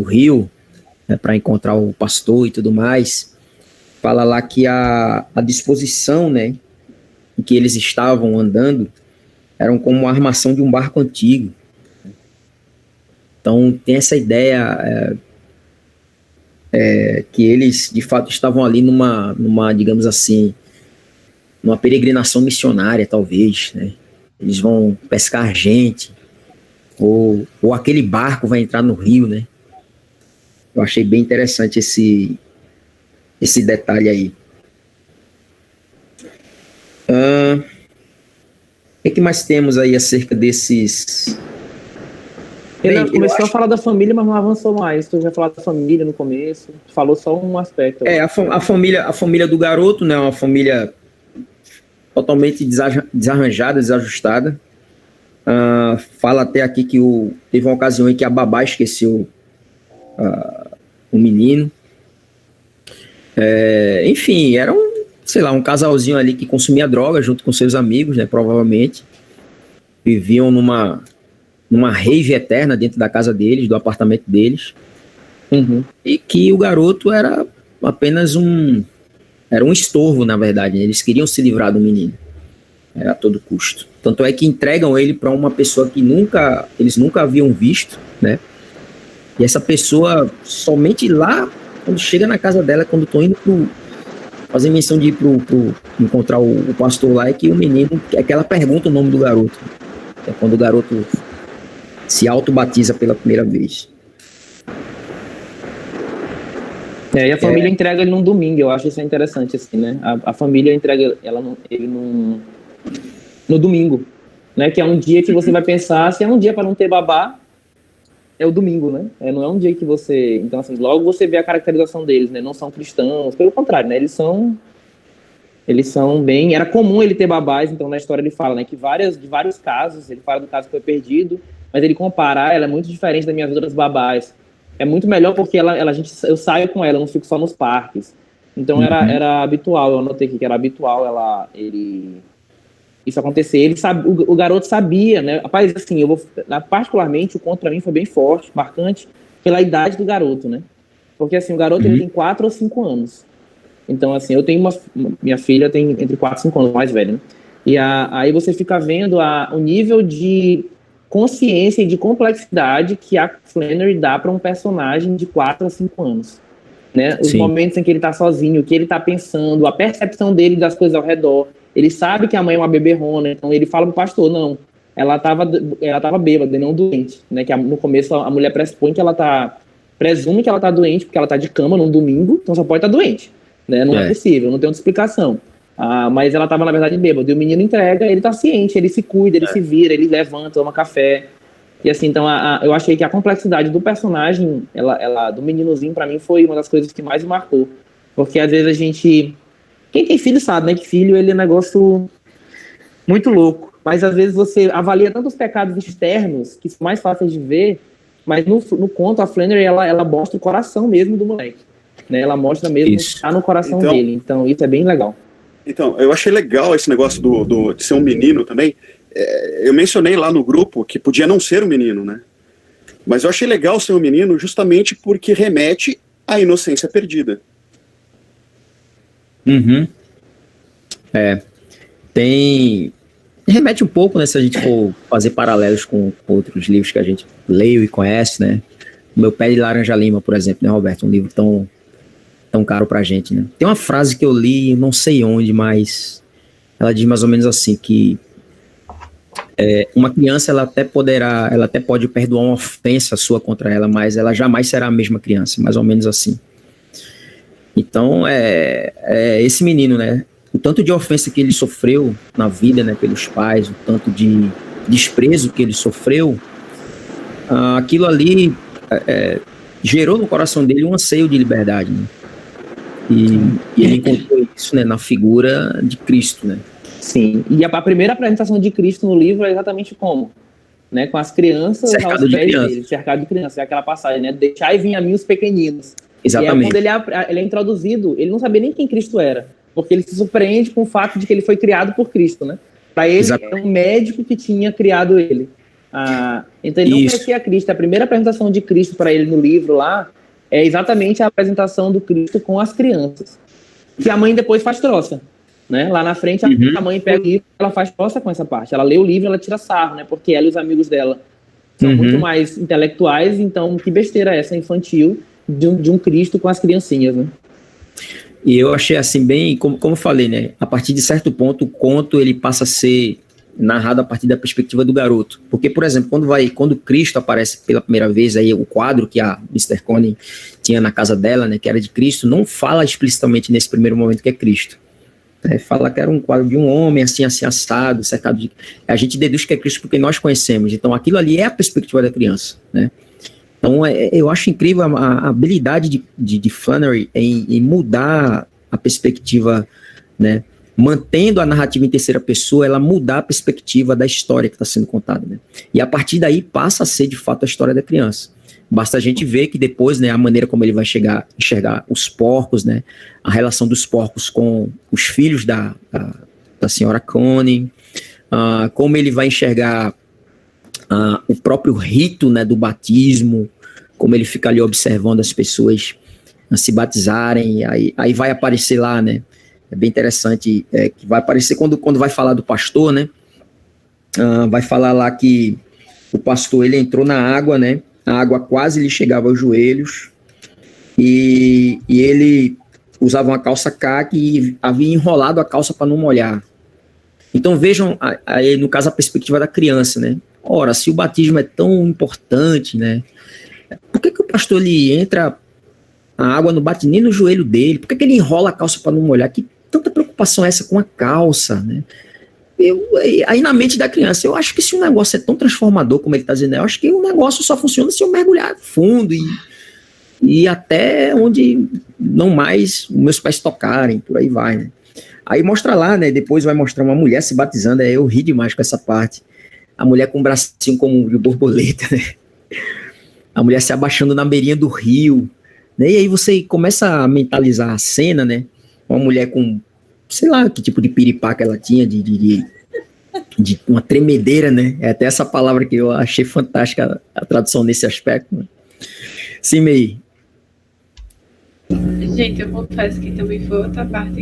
rio, né, para encontrar o pastor e tudo mais, fala lá que a disposição, né, em que eles estavam andando eram como uma armação de um barco antigo. Então tem essa ideia que eles de fato estavam ali numa digamos assim, numa peregrinação missionária, talvez, né? Eles vão pescar gente, ou aquele barco vai entrar no rio, né? Eu achei bem interessante esse detalhe aí. O que mais temos aí acerca desses... Ele começou a falar da família, mas não avançou mais. Tu já falou da família no começo, falou só um aspecto. A família do garoto, né? Uma família totalmente desarranjada, desajustada. Fala até aqui que teve uma ocasião em que a babá esqueceu o menino. Enfim, era um casalzinho ali que consumia droga junto com seus amigos, né? Provavelmente. viviam numa rave eterna dentro da casa deles, do apartamento deles, e que o garoto era apenas um estorvo, na verdade. Eles queriam se livrar do menino a todo custo. Tanto é que entregam ele para uma pessoa que eles nunca haviam visto, né? E essa pessoa, somente lá, quando chega na casa dela, quando estão indo fazer menção de ir pro encontrar o pastor lá, é que o menino, é que ela pergunta o nome do garoto. É quando o garoto se auto-batiza pela primeira vez. E a família entrega ele num domingo, eu acho isso interessante, assim, né? A família entrega ele no domingo, né? Que é um dia que você vai pensar, se é um dia para não ter babá, é o domingo, né? Não é um dia que você... Então, assim, logo você vê a caracterização deles, né? Não são cristãos, pelo contrário, né? Eles são bem... Era comum ele ter babás, então na história ele fala, né? Que de vários casos, ele fala do caso que foi perdido, mas ele compara, ela é muito diferente das minhas outras babás. É muito melhor porque eu saio com ela, eu não fico só nos parques. Então era habitual, eu anotei aqui que era habitual isso acontecer. Ele sabe, o garoto sabia, né? Rapaz, assim, particularmente, o conto pra mim foi bem forte, marcante, pela idade do garoto, né? Porque, assim, o garoto ele tem 4 ou 5 anos. Então, assim, eu tenho minha filha tem entre 4 e 5 anos, mais velha, né? E aí você fica vendo o nível de consciência e de complexidade que a Flannery dá para um personagem de 4 a 5 anos. Né? Os momentos em que ele tá sozinho, o que ele tá pensando, a percepção dele das coisas ao redor. Ele sabe que a mãe é uma beberrona, então ele fala pro pastor, não, ela tava bêbada e não doente, né? Que no começo a mulher presume que ela tá doente porque ela tá de cama num domingo, então só pode estar doente, né? Não é possível, não tem outra explicação. Mas ela tava, na verdade, bêbada. E o menino entrega, ele tá ciente, ele se cuida, ele se vira, ele levanta, toma café. E assim, então, eu achei que a complexidade do personagem, do meninozinho, pra mim, foi uma das coisas que mais me marcou. Porque, às vezes, quem tem filho sabe, né? Que filho, ele é um negócio muito louco. Mas, às vezes, você avalia tanto os pecados externos, que são mais fáceis de ver, mas no conto, a Flannery, ela mostra o coração mesmo do moleque. Né? Ela mostra mesmo que tá no coração dele. Então, isso é bem legal. Então, eu achei legal esse negócio de ser um menino também. Eu mencionei lá no grupo que podia não ser um menino, né? Mas eu achei legal ser um menino justamente porque remete à inocência perdida. Remete um pouco, né? Se a gente for fazer paralelos com outros livros que a gente leu e conhece, né? O Meu Pé de Laranja Lima, por exemplo, né, Roberto? Um livro tão caro pra gente, né? Tem uma frase que eu li, não sei onde, mas ela diz mais ou menos assim, que uma criança, ela até pode perdoar uma ofensa sua contra ela, mas ela jamais será a mesma criança, mais ou menos assim. Então, esse menino, né? O tanto de ofensa que ele sofreu na vida, né, pelos pais, o tanto de desprezo que ele sofreu, aquilo ali gerou no coração dele um anseio de liberdade, né? E ele encontrou isso, né, na figura de Cristo, né? Sim, e a primeira apresentação de Cristo no livro é exatamente como? Né, com as crianças cercado aos pés criança. dele, cercado de crianças, é aquela passagem, né? Deixai vir a mim os pequeninos. Exatamente. E aí, quando ele é introduzido, ele não sabia nem quem Cristo era, porque ele se surpreende com o fato de que ele foi criado por Cristo, né? Para ele, é um médico que tinha criado ele. Então ele não conhecia Cristo. A primeira apresentação de Cristo para ele no livro lá é exatamente a apresentação do Cristo com as crianças, que a mãe depois faz troça. Né? Lá na frente, a mãe pega o livro, ela faz troça com essa parte. Ela lê o livro, ela tira sarro, né? Porque ela e os amigos dela são muito mais intelectuais, então que besteira é essa infantil de um Cristo com as criancinhas, né? E eu achei assim bem, como eu falei, né? A partir de certo ponto, o conto ele passa a ser narrado a partir da perspectiva do garoto. Porque, por exemplo, quando Cristo aparece pela primeira vez, aí o quadro que a Mr. Connie tinha na casa dela, né, que era de Cristo, não fala explicitamente nesse primeiro momento que é Cristo. Fala que era um quadro de um homem assim assado, cercado de... A gente deduz que é Cristo porque nós conhecemos. Então aquilo ali é a perspectiva da criança, né? Então eu acho incrível a habilidade de Flannery em mudar a perspectiva, né? Mantendo a narrativa em terceira pessoa, ela mudar a perspectiva da história que está sendo contada, né? E a partir daí passa a ser de fato a história da criança. Basta a gente ver que depois, né, a maneira como ele vai enxergar os porcos, né, a relação dos porcos com os filhos da senhora Connie, como ele vai enxergar o próprio rito, né, do batismo, como ele fica ali observando as pessoas se batizarem, aí vai aparecer lá, né, é bem interessante, que vai aparecer quando vai falar do pastor, né, vai falar lá que o pastor, ele entrou na água, né, a água quase lhe chegava aos joelhos, e ele usava uma calça caque e havia enrolado a calça para não molhar. Então vejam, aí, no caso, a perspectiva da criança, né? Ora, se o batismo é tão importante, né? Por que o pastor, ele entra, a água não bate nem no joelho dele? Por que ele enrola a calça para não molhar? Que tanta preocupação é essa com a calça, né? Aí na mente da criança, eu acho que se o negócio é tão transformador como ele está dizendo, eu acho que o negócio só funciona se eu mergulhar fundo e até onde não mais meus pés tocarem, por aí vai, né? Aí mostra lá, né? Depois vai mostrar uma mulher se batizando. Eu ri demais com essa parte. A mulher com um bracinho como de borboleta, né? A mulher se abaixando na beirinha do rio, né? E aí você começa a mentalizar a cena, né? Uma mulher com, sei lá, que tipo de piripá que ela tinha, de uma tremedeira, né? É até essa palavra que eu achei fantástica, a tradução nesse aspecto, né? Sim, Mei. Gente, eu confesso que também foi outra parte,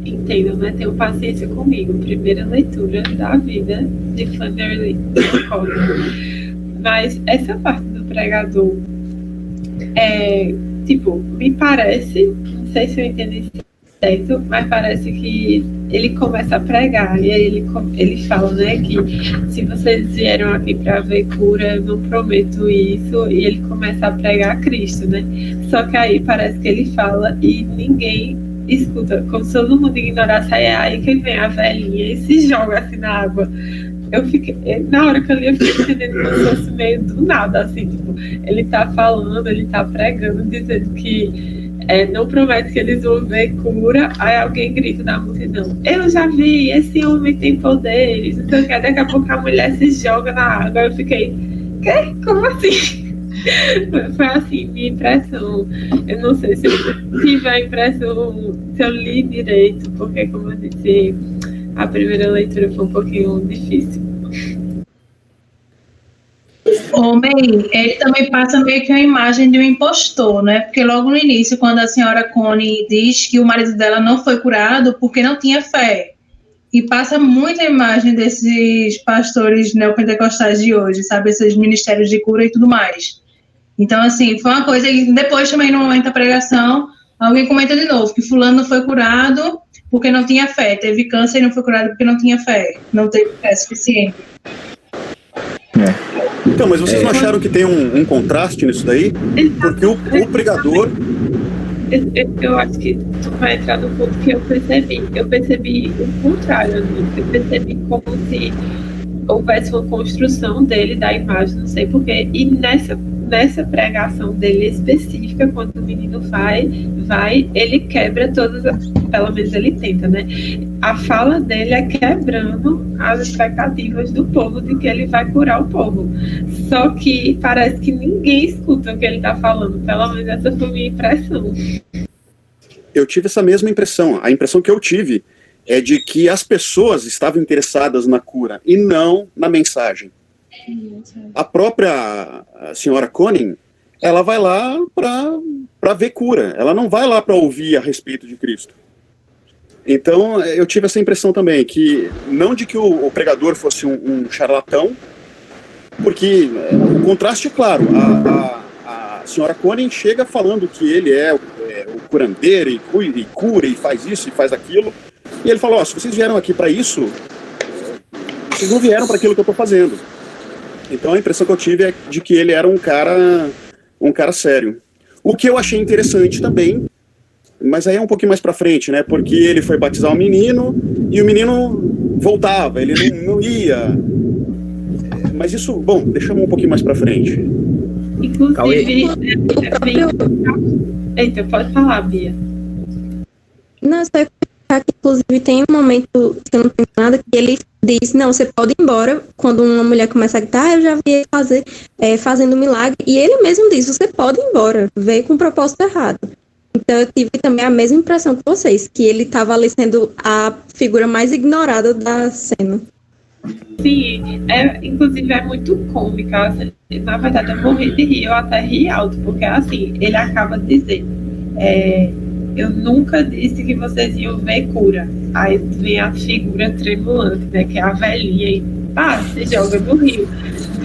entendam, né? Tenham paciência comigo. Primeira leitura da vida de Flannery O'Connor. Mas essa parte do pregador, me parece, não sei se eu entendi certo, mas parece que ele começa a pregar, e aí ele fala, né, que se vocês vieram aqui para ver cura, eu não prometo isso, e ele começa a pregar a Cristo, né? Só que aí parece que ele fala e ninguém escuta, como se todo mundo ignorasse, aí que vem a velhinha e se joga assim na água. Eu fiquei, na hora que eu li, eu fiquei entendendo como se fosse meio do nada, assim, tipo, ele tá falando, ele tá pregando, dizendo que não promete que eles vão ver cura, aí alguém grita da multidão, eu já vi, esse homem tem poderes, então daqui a pouco a mulher se joga na água. Eu fiquei, quê? Como assim? Foi assim, minha impressão. Eu não sei se eu tive a impressão, se eu li direito, porque, como eu disse, a primeira leitura foi um pouquinho difícil. Homem, ele também passa meio que uma imagem de um impostor, né? Porque logo no início, quando a senhora Connie diz que o marido dela não foi curado porque não tinha fé, e passa muita imagem desses pastores neopentecostais de hoje, sabe? Esses ministérios de cura e tudo mais. Então, assim, foi uma coisa, e depois também no momento da pregação, alguém comenta de novo que fulano não foi curado porque não tinha fé, teve câncer e não foi curado porque não tinha fé, não teve fé suficiente. Então, mas vocês não acharam que tem um contraste nisso daí? Porque o pregador... Eu acho que tu vai entrar no ponto que eu percebi. Eu percebi o contrário. Eu percebi como se houvesse uma construção dele, da imagem, não sei porquê. E nessa pregação dele específica, quando o menino vai, ele quebra todas as... Pelo menos ele tenta, né? A fala dele é quebrando as expectativas do povo de que ele vai curar o povo. Só que parece que ninguém escuta o que ele está falando. Pelo menos essa foi a minha impressão. Eu tive essa mesma impressão. A impressão que eu tive é de que as pessoas estavam interessadas na cura e não na mensagem. A própria senhora Conning, ela vai lá para ver cura. Ela não vai lá para ouvir a respeito de Cristo. Então, eu tive essa impressão também, que não de que o pregador fosse um charlatão, porque o contraste é claro. A senhora Conning chega falando que ele é o curandeiro e cura e faz isso e faz aquilo. E ele fala, se vocês vieram aqui para isso, vocês não vieram para aquilo que eu estou fazendo. Então a impressão que eu tive é de que ele era um cara sério. O que eu achei interessante também, mas aí é um pouquinho mais para frente, né? Porque ele foi batizar o menino e o menino voltava, ele não ia. Mas isso, bom, deixamos um pouquinho mais para frente. Inclusive, Eita, pode falar, Bia. Não, só que inclusive tem um momento, se eu não tenho nada, que ele diz, não, você pode ir embora, quando uma mulher começa a gritar, eu já vi ele fazendo milagre, e ele mesmo diz, você pode ir embora, veio com um propósito errado. Então eu tive também a mesma impressão que vocês, que ele estava ali sendo a figura mais ignorada da cena. Sim, inclusive é muito cômica. Assim, na verdade, eu morri de rir, eu até ri alto, porque assim, ele acaba dizendo, eu nunca disse que vocês iam ver cura. Aí vem a figura tremulante, né, que é a velhinha, e se joga no rio.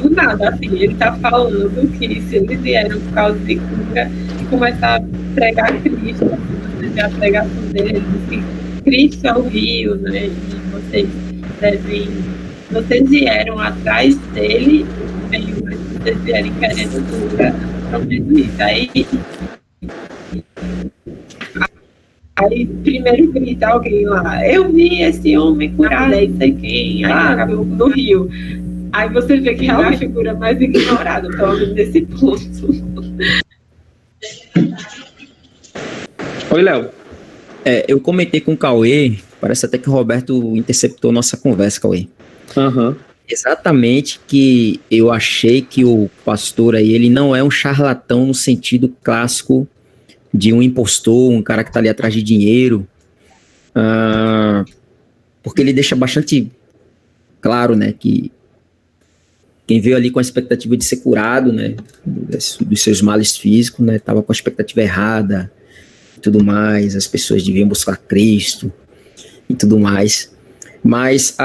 Do nada, assim, ele tá falando que se eles vieram por causa de cura e começar a pregar Cristo, você vê a pregação dele, ele diz que Cristo é o rio, né, e vocês vieram atrás dele, mas vocês vieram querendo cura, prometo isso. Aí primeiro grita alguém lá, eu vi esse homem curar não sei quem, no rio. Aí você vê que realmente é a figura mais ignorada, pelo menos nesse ponto. Oi, Léo. Eu comentei com o Cauê, parece até que o Roberto interceptou nossa conversa, Cauê. Uhum. Exatamente, que eu achei que o pastor aí, ele não é um charlatão no sentido clássico de um impostor, um cara que tá ali atrás de dinheiro, porque ele deixa bastante claro, né, que quem veio ali com a expectativa de ser curado, né, dos seus males físicos, né, tava com a expectativa errada e tudo mais, as pessoas deviam buscar Cristo e tudo mais. Mas,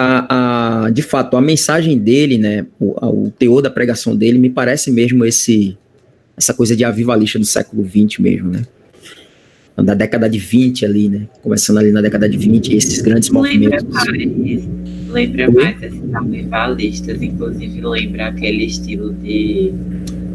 de fato, a mensagem dele, né, o teor da pregação dele, me parece mesmo essa coisa de avivalista do século XX mesmo, né? Da década de 20 ali, né? Começando ali na década de 20, esses grandes movimentos. Lembra mais esses avivalistas, inclusive lembra aquele estilo de...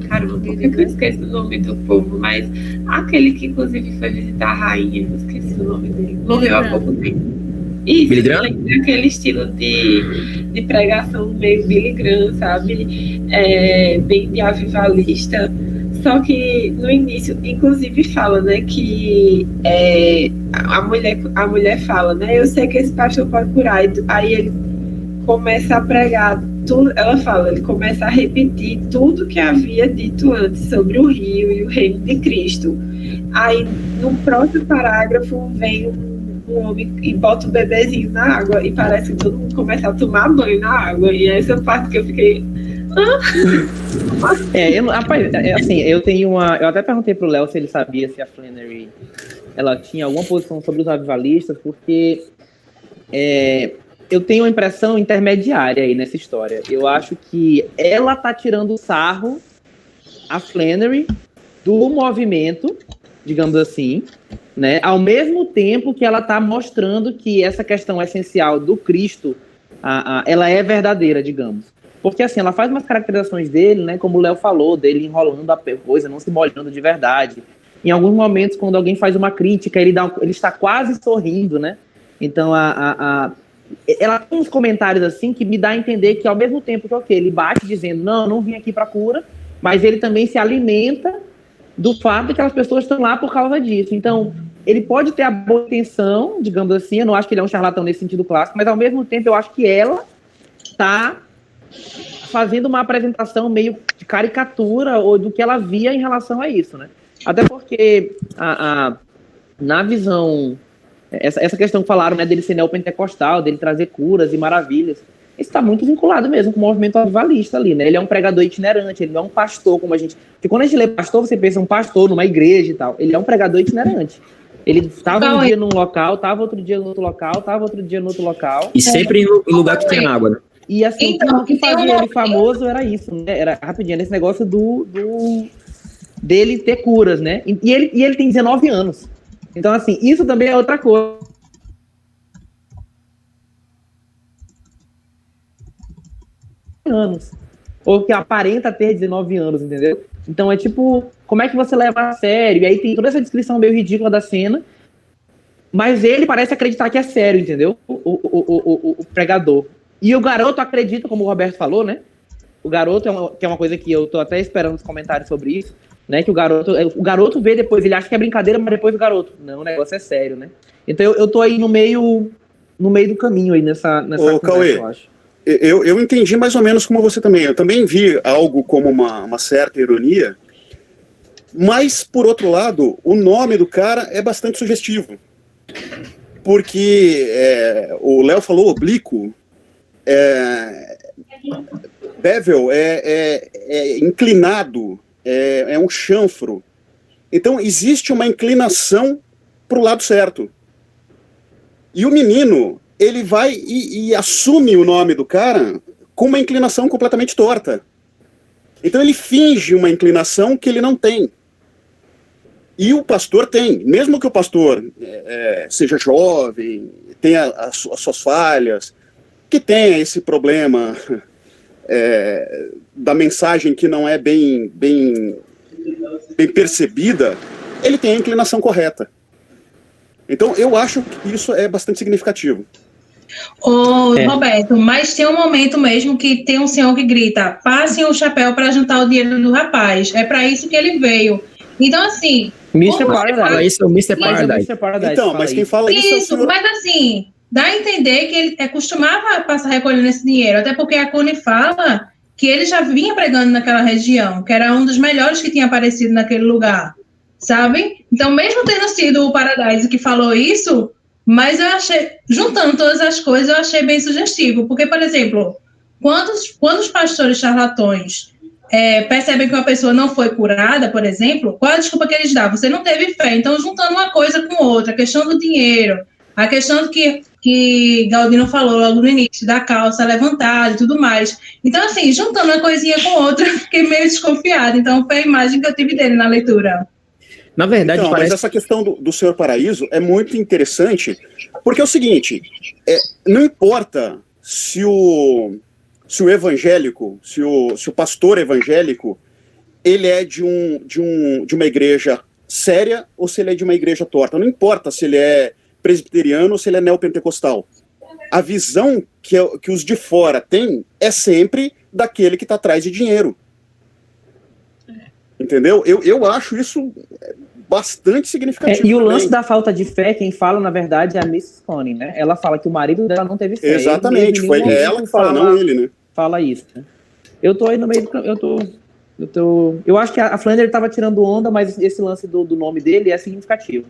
Caramba, por que eu esqueço o nome do povo? Mas aquele que, inclusive, foi visitar a rainha, eu esqueci o nome dele. Morreu há pouco tempo. Isso, lembra aquele estilo de pregação meio Billy Graham, sabe? Bem de avivalista. Só que no início, inclusive, fala, né, que a mulher fala, né, eu sei que esse pastor pode curar. Aí ele começa a pregar tudo, ela fala, ele começa a repetir tudo que havia dito antes sobre o rio e o reino de Cristo. Aí no próximo parágrafo vem um homem e bota o bebezinho na água e parece que todo mundo começa a tomar banho na água. E essa parte que eu fiquei... eu tenho eu até perguntei pro Léo se ele sabia se a Flannery ela tinha alguma posição sobre os avivalistas, porque eu tenho uma impressão intermediária aí nessa história. Eu acho que ela tá tirando sarro, a Flannery, do movimento, digamos assim, né? Ao mesmo tempo que ela tá mostrando que essa questão essencial do Cristo, ela é verdadeira, digamos. Porque assim, ela faz umas caracterizações dele, né? Como o Léo falou, dele enrolando a coisa, não se molhando de verdade. Em alguns momentos, quando alguém faz uma crítica, ele está quase sorrindo, né? Então, ela tem uns comentários assim que me dá a entender que ao mesmo tempo que ele bate dizendo, não vim aqui para cura, mas ele também se alimenta do fato de que as pessoas estão lá por causa disso. Então, ele pode ter a boa intenção, digamos assim, eu não acho que ele é um charlatão nesse sentido clássico, mas ao mesmo tempo eu acho que ela está fazendo uma apresentação meio de caricatura ou do que ela via em relação a isso, né? Até porque na visão, essa questão que falaram, né, dele ser neopentecostal, dele trazer curas e maravilhas, isso está muito vinculado mesmo com o movimento avivalista ali, né? Ele é um pregador itinerante, ele não é um pastor como a gente... Porque quando a gente lê pastor, você pensa um pastor numa igreja e tal. Ele é um pregador itinerante. Ele estava um dia num local, estava outro dia no outro local, estava outro dia no outro local. E sempre em lugar que tem água, né? E assim, então, o que fazia ele famoso era isso, né? Era rapidinho, esse negócio dele ter curas, né? E ele tem 19 anos. Então, assim, isso também é outra coisa. Anos. Ou que aparenta ter 19 anos, entendeu? Então é tipo, como é que você leva a sério? E aí tem toda essa descrição meio ridícula da cena, mas ele parece acreditar que é sério, entendeu? O pregador. E o garoto acredita, como o Roberto falou, né? O garoto que é uma coisa que eu tô até esperando os comentários sobre isso, né? Que o garoto vê depois, ele acha que é brincadeira, mas depois o garoto, não, o negócio é sério, né? Então eu tô aí no meio do caminho aí nessa conversa, Cauê, eu acho. Eu entendi mais ou menos como você também. Eu também vi algo como uma certa ironia, mas, por outro lado, o nome do cara é bastante sugestivo. Porque o Léo falou oblíquo, bevel é inclinado, é um chanfro. Então, existe uma inclinação para o lado certo. E o menino, ele vai e assume o nome do cara com uma inclinação completamente torta. Então, ele finge uma inclinação que ele não tem. E o pastor tem. Mesmo que o pastor seja jovem, tenha as suas falhas, que tenha esse problema da mensagem que não é bem percebida, ele tem a inclinação correta. Então, eu acho que isso é bastante significativo. Roberto, mas tem um momento mesmo que tem um senhor que grita: passem o chapéu para juntar o dinheiro do rapaz. É para isso que ele veio. Então, assim... Mr. Paradise. Isso é o Mr. Paradise. Então, mas quem fala isso é o senhor... Mas assim, dá a entender que ele costumava passar recolhendo esse dinheiro, até porque a Connie fala que ele já vinha pregando naquela região, que era um dos melhores que tinha aparecido naquele lugar, sabe? Então, mesmo tendo sido o Paradise que falou isso, mas eu achei, juntando todas as coisas, eu achei bem sugestivo, porque, por exemplo, quando os pastores charlatões percebem que uma pessoa não foi curada, por exemplo, qual a desculpa que eles dão? Você não teve fé. Então, juntando uma coisa com outra, a questão do dinheiro, a questão do que Galdino falou logo no início, da calça levantada e tudo mais. Então, assim, juntando uma coisinha com outra, fiquei meio desconfiada. Então, foi a imagem que eu tive dele na leitura. Na verdade, então, parece... mas essa questão do Senhor Paraíso é muito interessante, porque é o seguinte, não importa se o evangélico, se o pastor evangélico, ele é de uma igreja séria ou se ele é de uma igreja torta. Não importa se ele é presbiteriano ou se ele é neopentecostal. A visão que os de fora têm é sempre daquele que está atrás de dinheiro. Entendeu? Eu acho isso bastante significativo. E o lance da falta de fé, quem fala, na verdade, é a Mrs. Connie, né? Ela fala que o marido dela não teve fé. Exatamente, foi ela que fala, não ele, né? Fala isso, né? Eu tô aí no meio do... Eu acho que a Flanders estava tirando onda, mas esse lance do nome dele é significativo.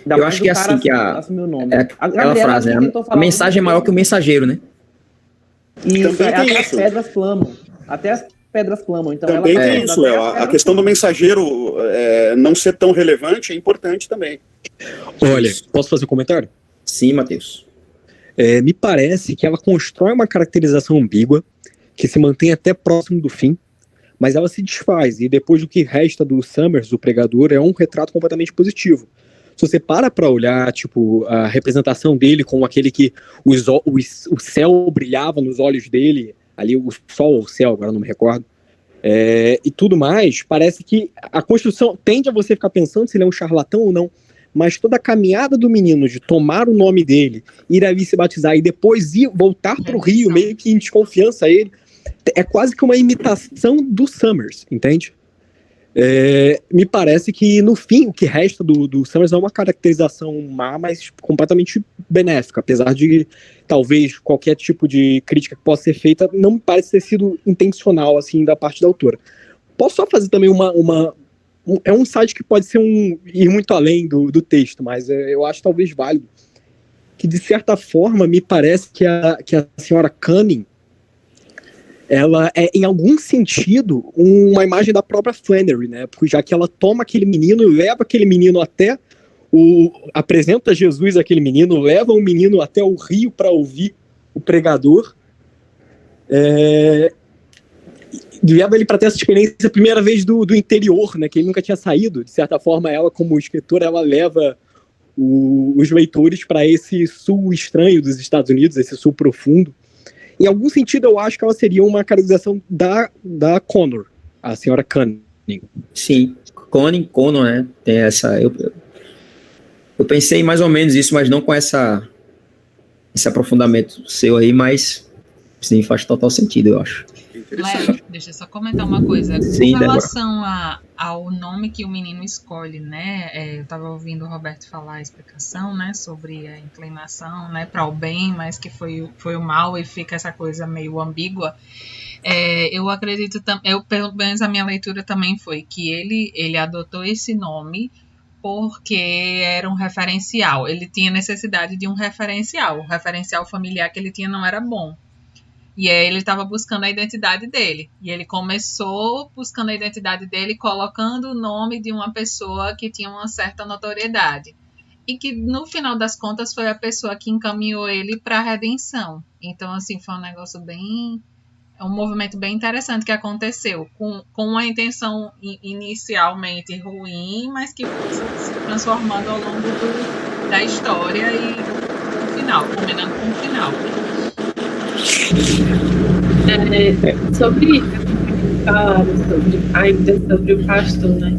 Eu acho que é assim que assumiu o nome. Aquela frase, né? A mensagem é maior que o mensageiro, né? Isso, até as pedras clamam. Até as pedras clamam. Então também tem isso, Léo. A questão do mensageiro não ser tão relevante é importante também. Olha, posso fazer um comentário? Sim, Matheus. Me parece que ela constrói uma caracterização ambígua que se mantém até próximo do fim, mas ela se desfaz, e depois do que resta do Summers, o pregador, é um retrato completamente positivo. Se você para olhar, tipo, a representação dele como aquele que o céu brilhava nos olhos dele, ali o sol ou o céu, agora não me recordo, e tudo mais, parece que a construção tende a você ficar pensando se ele é um charlatão ou não, mas toda a caminhada do menino de tomar o nome dele, ir ali se batizar e depois voltar para o Rio, meio que em desconfiança a ele, é quase que uma imitação do Summers, entende? Me parece que no fim o que resta do Summers é uma caracterização má, mas completamente benéfica, apesar de talvez qualquer tipo de crítica que possa ser feita não me parece ter sido intencional assim da parte da autora. Posso só fazer também é um site que pode ser ir muito além do texto, mas eu acho talvez válido, que de certa forma me parece que a senhora Cunning, ela é, em algum sentido, uma imagem da própria Flannery, né? Porque já que ela toma aquele menino e leva aquele menino até apresenta Jesus àquele menino, leva o menino até o rio para ouvir o pregador, leva ele para ter essa experiência a primeira vez do interior, né? Que ele nunca tinha saído. De certa forma, ela, como escritora, ela leva os leitores para esse sul estranho dos Estados Unidos, esse sul profundo. Em algum sentido, eu acho que ela seria uma caracterização da Connor, a senhora Cunning. Sim, Connor, né? Tem essa... Eu pensei mais ou menos isso, mas não com esse aprofundamento seu aí, mas sim, faz total sentido, eu acho. Léo, deixa eu só comentar uma coisa. Sim, com relação ao nome que o menino escolhe, né? Eu estava ouvindo o Roberto falar a explicação, né? Sobre a inclinação, né? Para o bem, mas que foi o mal e fica essa coisa meio ambígua. Eu acredito, pelo menos a minha leitura também foi que ele adotou esse nome porque era um referencial. Ele tinha necessidade de um referencial. O referencial familiar que ele tinha não era bom. E aí ele estava buscando a identidade dele. E ele começou buscando a identidade dele, colocando o nome de uma pessoa que tinha uma certa notoriedade. E que, no final das contas, foi a pessoa que encaminhou ele para a redenção. Então, assim, foi um negócio bem... É um movimento bem interessante que aconteceu, com uma intenção inicialmente ruim, mas que foi se transformando ao longo da história e no final, combinando com o final. Sobre isso, falaram ainda sobre o pastor, né?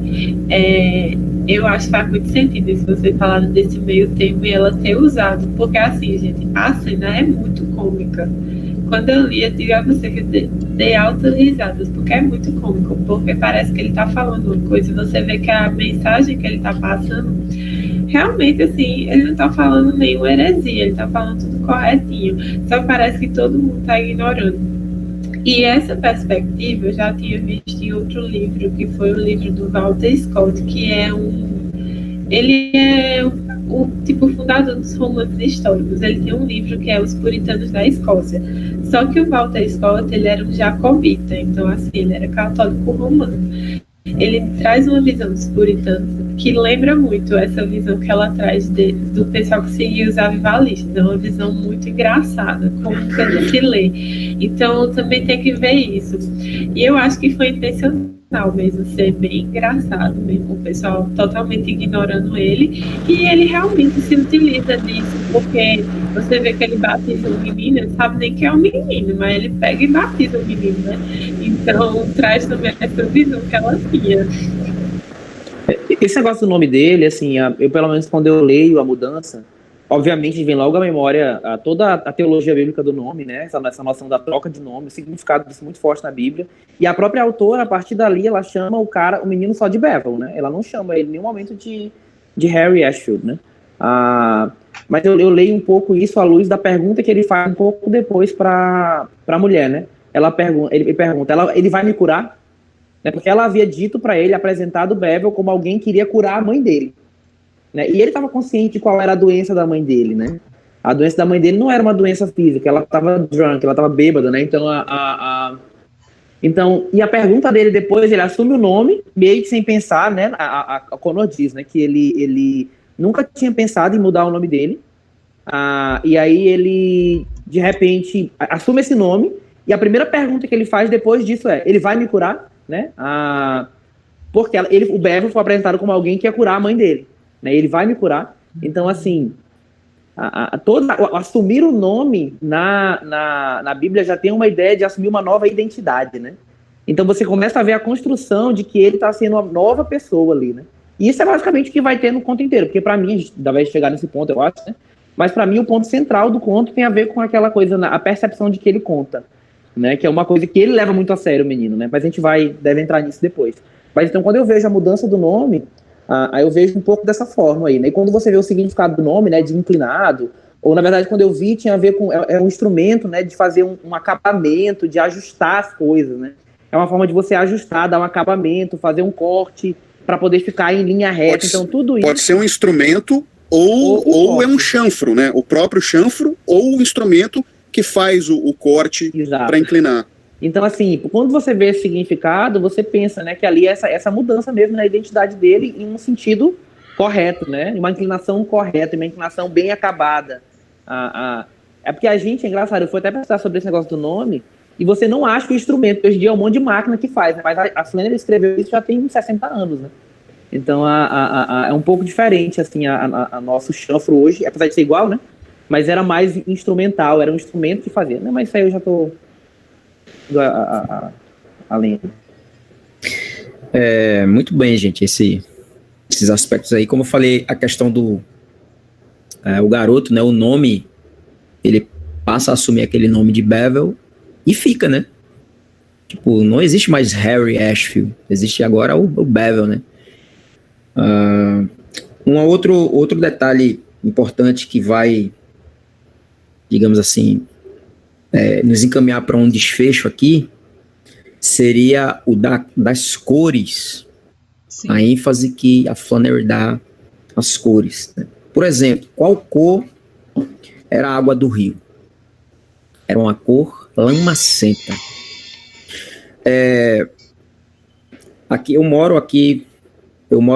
Eu acho que faz muito sentido isso, você falar desse meio tempo e ela ter usado, porque assim, gente, a cena é muito cômica. Quando eu li, eu digo a você que eu dei altas risadas, porque é muito cômico, porque parece que ele tá falando uma coisa e você vê que a mensagem que ele tá passando, realmente, assim, ele não tá falando nenhuma heresia, ele tá falando tudo corretinho, só parece que todo mundo tá ignorando. E essa perspectiva eu já tinha visto em outro livro, que foi o livro do Walter Scott, que é ele é o tipo fundador dos romances históricos. Ele tem um livro que é Os Puritanos da Escócia. Só que o Walter Scott, ele era um jacobita, então assim, ele era católico romano. Ele traz uma visão dos puritanos que lembra muito essa visão que ela traz do pessoal que seguia os avivalistas. É uma visão muito engraçada, cômica de se ler. Então também tem que ver isso. E eu acho que foi intencional mesmo, ser bem engraçado mesmo, o pessoal totalmente ignorando ele, e ele realmente se utiliza disso, porque você vê que ele batiza o menino, ele sabe nem que é um menino, mas ele pega e batiza o menino, né? Então traz também essa visão que ela tinha. Esse negócio do nome dele, assim, eu pelo menos quando eu leio A Mudança, obviamente vem logo à memória toda a teologia bíblica do nome, né? Essa noção da troca de nome, o significado disso muito forte na Bíblia. E a própria autora, a partir dali, ela chama o menino só de Bevel, né? Ela não chama ele em nenhum momento de Harry Ashfield, né? Mas eu leio um pouco isso à luz da pergunta que ele faz um pouco depois para a mulher, né? Ele pergunta, ele vai me curar? Né? Porque ela havia dito para ele, apresentado Bevel como alguém que iria curar a mãe dele. Né? E ele estava consciente de qual era a doença da mãe dele, né? A doença da mãe dele não era uma doença física, ela estava drunk, ela estava bêbada, né? Então, e a pergunta dele depois, ele assume o nome, meio que sem pensar, né? A Connor diz, né? Que ele nunca tinha pensado em mudar o nome dele. E aí ele, de repente, assume esse nome, e a primeira pergunta que ele faz depois disso é, ele vai me curar? Né? Porque o Bevel foi apresentado como alguém que ia curar a mãe dele. Né? Ele vai me curar. Então, assim, assumir o nome na Bíblia já tem uma ideia de assumir uma nova identidade, né? Então você começa a ver a construção de que ele está sendo uma nova pessoa ali, né? E isso é basicamente o que vai ter no conto inteiro, porque para mim, a gente vai chegar nesse ponto, eu acho, né? Mas para mim o ponto central do conto tem a ver com aquela coisa, a percepção de que ele conta, né? Que é uma coisa que ele leva muito a sério, o menino, né? Mas a gente deve entrar nisso depois. Mas então quando eu vejo a mudança do nome, aí eu vejo um pouco dessa forma aí, né? E quando você vê o significado do nome, né, de inclinado, ou na verdade quando eu vi, tinha a ver com, um instrumento, né, de fazer um acabamento, de ajustar as coisas, né? É uma forma de você ajustar, dar um acabamento, fazer um corte, para poder ficar em linha reta, então tudo isso... Pode ser um instrumento ou é um chanfro, né? O próprio chanfro ou o instrumento que faz o corte para inclinar. Então, assim, quando você vê esse significado, você pensa, né, que ali é essa mudança mesmo na identidade dele em um sentido correto, né? Uma inclinação correta, uma inclinação bem acabada. É porque a gente, é engraçado, eu fui até pensar sobre esse negócio do nome, e você não acha que o instrumento, hoje em dia é um monte de máquina que faz, né? Mas a Flannery escreveu isso já tem 60 anos, né? Então, é um pouco diferente, assim, a nosso chanfro hoje, apesar de ser igual, né? Mas era mais instrumental, era um instrumento que fazia. Não, mas isso aí eu já tô... além. Muito bem, gente, esses aspectos aí, como eu falei, a questão do o garoto, né, o nome, ele passa a assumir aquele nome de Bevel e fica, né, tipo, não existe mais Harry Ashfield, existe agora o Bevel, né. Outro detalhe importante que vai, digamos assim, nos encaminhar para um desfecho aqui, seria o das cores. Sim. A ênfase que a Flannery dá às cores, né? Por exemplo, qual cor era a água do rio? Era uma cor lamacenta. Aqui eu moro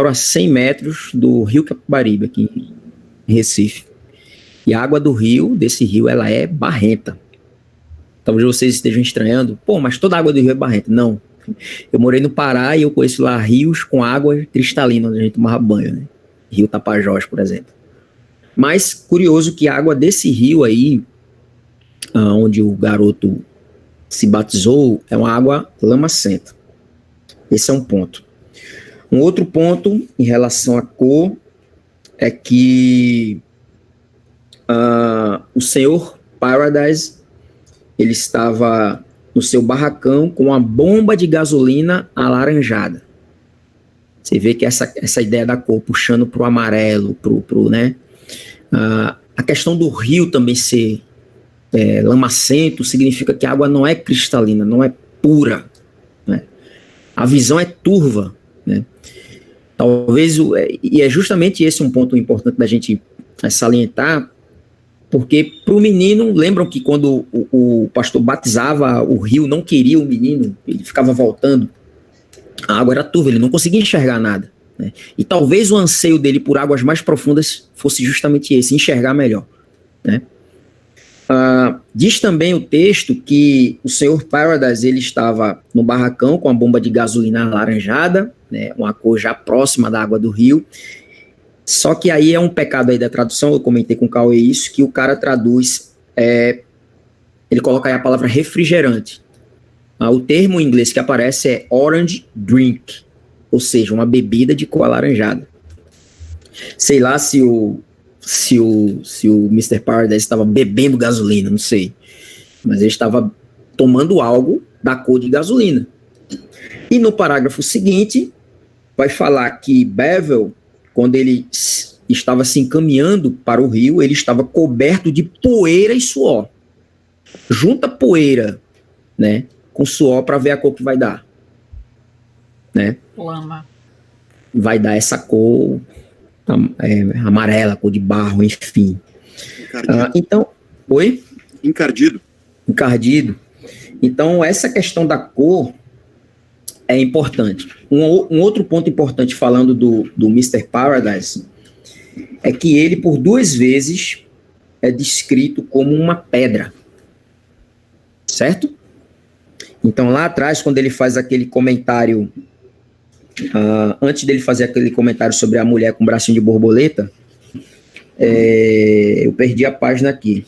a 100 metros do Rio Capibaribe, aqui em Recife. E a água desse rio, ela é barrenta. Talvez vocês estejam estranhando. Pô, mas toda a água do rio é barrenta. Não. Eu morei no Pará e eu conheço lá rios com água cristalina, onde a gente tomava banho, né? Rio Tapajós, por exemplo. Mas, curioso que a água desse rio aí, onde o garoto se batizou, é uma água lamacenta. Esse é um ponto. Um outro ponto em relação à cor é que o senhor Paradise, ele estava no seu barracão com uma bomba de gasolina alaranjada. Você vê que essa ideia da cor puxando para o amarelo, né? A questão do rio também ser lamacento significa que a água não é cristalina, não é pura, né? A visão é turva, né? Talvez, e é justamente esse um ponto importante da gente salientar, porque para o menino, lembram que quando o pastor batizava o rio, não queria o menino, ele ficava voltando, a água era turva, ele não conseguia enxergar nada, né? E talvez o anseio dele por águas mais profundas fosse justamente esse, enxergar melhor, né? Diz também o texto que o senhor Paradise, ele estava no barracão com a bomba de gasolina alaranjada, né, uma cor já próxima da água do rio. Só que aí é um pecado aí da tradução, eu comentei com o Cauê isso, que o cara traduz, ele coloca aí a palavra refrigerante. O termo em inglês que aparece é orange drink, ou seja, uma bebida de cor alaranjada. Sei lá se o Mr. Paradise estava bebendo gasolina, não sei. Mas ele estava tomando algo da cor de gasolina. E no parágrafo seguinte, vai falar que Bevel, quando ele estava se encaminhando para o rio, ele estava coberto de poeira e suor. Junta poeira, né, com suor para ver a cor que vai dar. Né? Lama. Vai dar essa cor amarela, cor de barro, enfim. Então, oi? Encardido. Então, essa questão da cor é importante. Um outro ponto importante falando do Mr. Paradise é que ele, por 2 vezes, é descrito como uma pedra. Certo? Então, lá atrás, quando ele faz aquele comentário, antes dele fazer aquele comentário sobre a mulher com bracinho de borboleta, eu perdi a página aqui.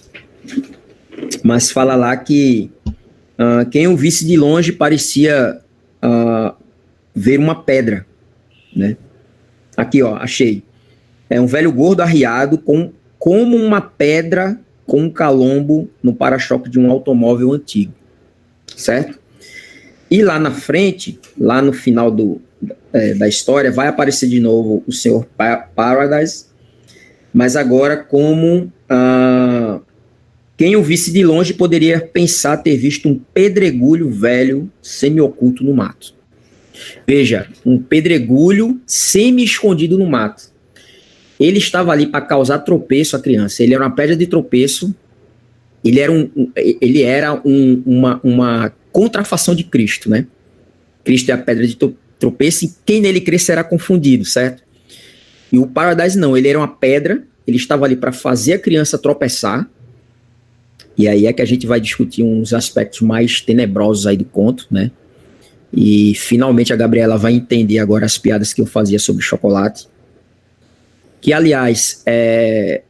Mas fala lá que quem o visse de longe parecia ver uma pedra, né? Aqui, ó, achei. É um velho gordo arriado como uma pedra com um calombo no para-choque de um automóvel antigo, certo? E lá na frente, lá no final da história, vai aparecer de novo o Sr. Paradise, mas agora como quem o visse de longe poderia pensar ter visto um pedregulho velho semi-oculto no mato. Veja, um pedregulho semi-escondido no mato. Ele estava ali para causar tropeço à criança. Ele era uma pedra de tropeço. Ele era uma contrafação de Cristo, né? Cristo é a pedra de tropeço e quem nele crer será confundido, certo? E o Paradise não, ele era uma pedra, ele estava ali para fazer a criança tropeçar. E aí é que a gente vai discutir uns aspectos mais tenebrosos aí do conto, né? E finalmente a Gabriela vai entender agora as piadas que eu fazia sobre chocolate. Que, aliás, é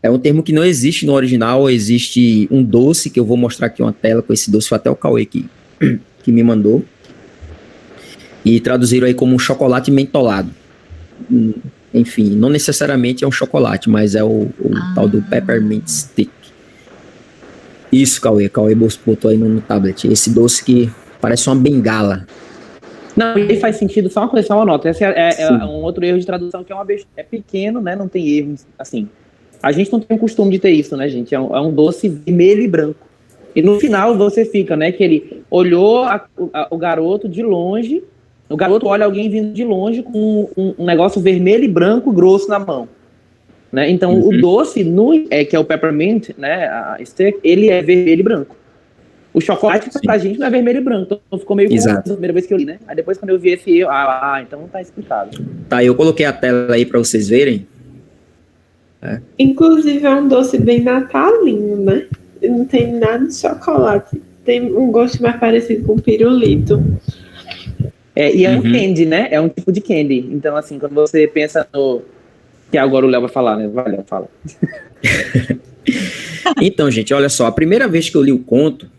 um termo que não existe no original. Existe um doce, que eu vou mostrar aqui uma tela com esse doce, foi até o Cauê que me mandou. E traduziram aí como um chocolate mentolado. Enfim, não necessariamente é um chocolate, mas é o tal do peppermint stick. Isso, Cauê botou aí no tablet. Esse doce que parece uma bengala. Não, e faz sentido, só uma coisa, só uma nota. Esse é um outro erro de tradução que é pequeno, né? Não tem erro, assim. A gente não tem o costume de ter isso, né, gente? É um doce vermelho e branco. E no final você fica, né, que ele olhou o garoto de longe, o garoto olha alguém vindo de longe com um negócio vermelho e branco grosso na mão. Né? Então, o doce, que é o peppermint, né, a stick, ele é vermelho e branco. O chocolate pra gente não é vermelho e branco, então ficou meio confuso a primeira vez que eu li, né? Aí depois quando eu vi esse, então tá explicado. Tá, eu coloquei a tela aí pra vocês verem. Inclusive é um doce bem natalino, né? Não tem nada de chocolate. Tem um gosto mais parecido com pirulito. E é um candy, né? É um tipo de candy. Então, assim, quando você pensa no... Que agora o Léo vai falar, né? Vai, Léo, fala. Então, gente, olha só. A primeira vez que eu li o conto,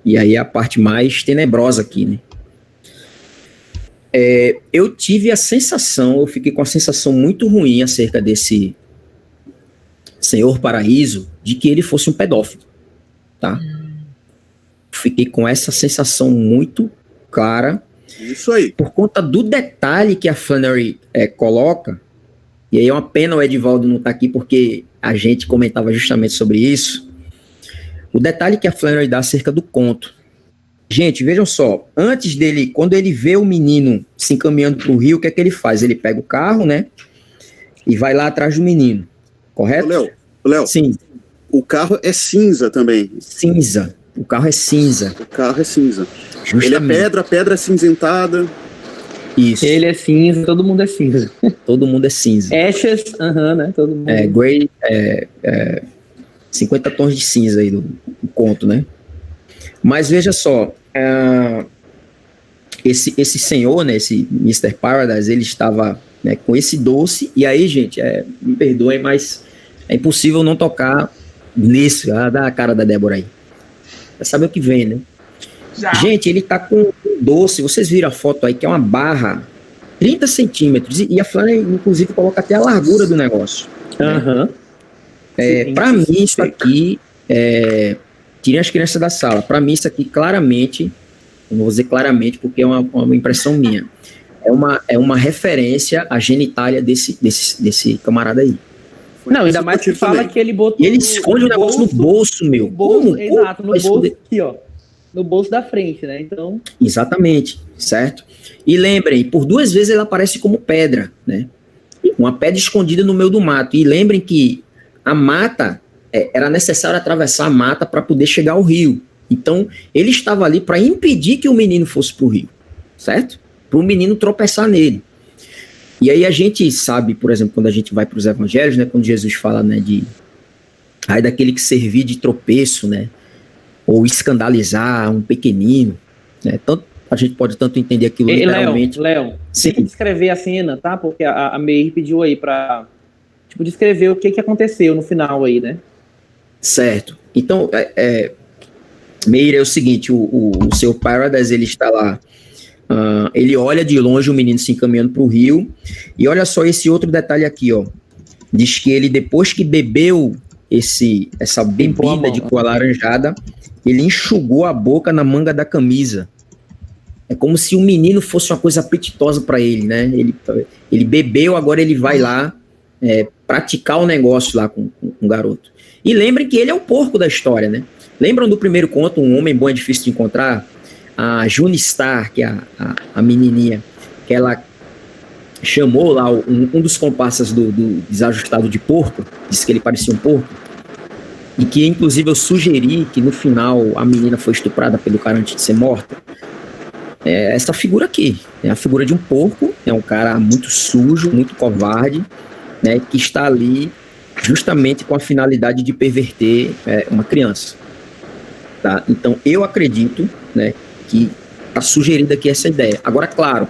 e aí é a parte mais tenebrosa aqui, né? Eu tive a sensação, eu fiquei com a sensação muito ruim acerca desse Senhor Paraíso, de que ele fosse um pedófilo, tá? Fiquei com essa sensação muito clara. Isso aí. Por conta do detalhe que a Flannery coloca, e aí é uma pena o Edivaldo não estar aqui, porque a gente comentava justamente sobre isso, o detalhe que a Flannery dá acerca do conto. Gente, vejam só, antes dele, quando ele vê o menino se encaminhando para o rio, o que é que ele faz? Ele pega o carro, né, e vai lá atrás do menino, correto? Léo, sim. O carro é cinza também. Cinza. O carro é cinza. O carro é cinza. Justamente. Ele é pedra, pedra cinzentada. Isso. Ele é cinza, todo mundo é cinza. Todo mundo é cinza. Ashes, né? Todo mundo. Grey, 50 tons de cinza aí do conto, né? Mas veja só, esse senhor, né, esse Mr. Paradise, ele estava, né, com esse doce, e aí, gente, me perdoem, mas é impossível não tocar nisso, dá a cara da Débora aí. Já sabe o que vem, né? Já. Gente, ele tá com um doce, vocês viram a foto aí, que é uma barra, 30 centímetros, e a Flannery, inclusive, coloca até a largura do negócio. Para mim, isso aqui, tirem as crianças da sala, para mim, isso aqui claramente, eu não vou dizer claramente, porque é uma impressão minha, é uma referência à genitália desse camarada aí. Não, ainda mais que fala que ele botou... E ele esconde o negócio no bolso, meu. Exato, no bolso aqui, ó. No bolso da frente, né? Então... Exatamente, certo? E lembrem, por 2 vezes ele aparece como pedra, né? Uma pedra escondida no meio do mato. E lembrem que a mata, era necessário atravessar a mata para poder chegar ao rio. Então, ele estava ali para impedir que o menino fosse para o rio, certo? Para o menino tropeçar nele. E aí a gente sabe, por exemplo, quando a gente vai para os evangelhos, né, quando Jesus fala, né, daquele que servir de tropeço, né, ou escandalizar um pequenino, né, a gente pode tanto entender aquilo literalmente. Léo, tem que descrever a cena, tá? Porque a Meir pediu aí para descrever o que aconteceu no final aí, né? Certo. Então, Meir, é o seguinte, o seu Paradise, ele está lá, ele olha de longe o menino se encaminhando para o rio, e olha só esse outro detalhe aqui, ó. Diz que ele, depois que bebeu essa bebida de cor alaranjada, ele enxugou a boca na manga da camisa. É como se o menino fosse uma coisa apetitosa para ele, né? Ele bebeu, agora ele vai lá praticar o negócio lá com o garoto. E lembrem que ele é o porco da história, né? Lembram do primeiro conto, Um Homem Bom é Difícil de Encontrar? A June Star, que é a menininha, que ela chamou lá um dos comparsas do Desajustado de porco, disse que ele parecia um porco, e que inclusive eu sugeri que no final a menina foi estuprada pelo cara antes de ser morta. Essa figura aqui, é a figura de um porco, é um cara muito sujo, muito covarde, né, que está ali justamente com a finalidade de perverter uma criança. Tá? Então eu acredito, né, que está sugerida aqui essa ideia. Agora, claro,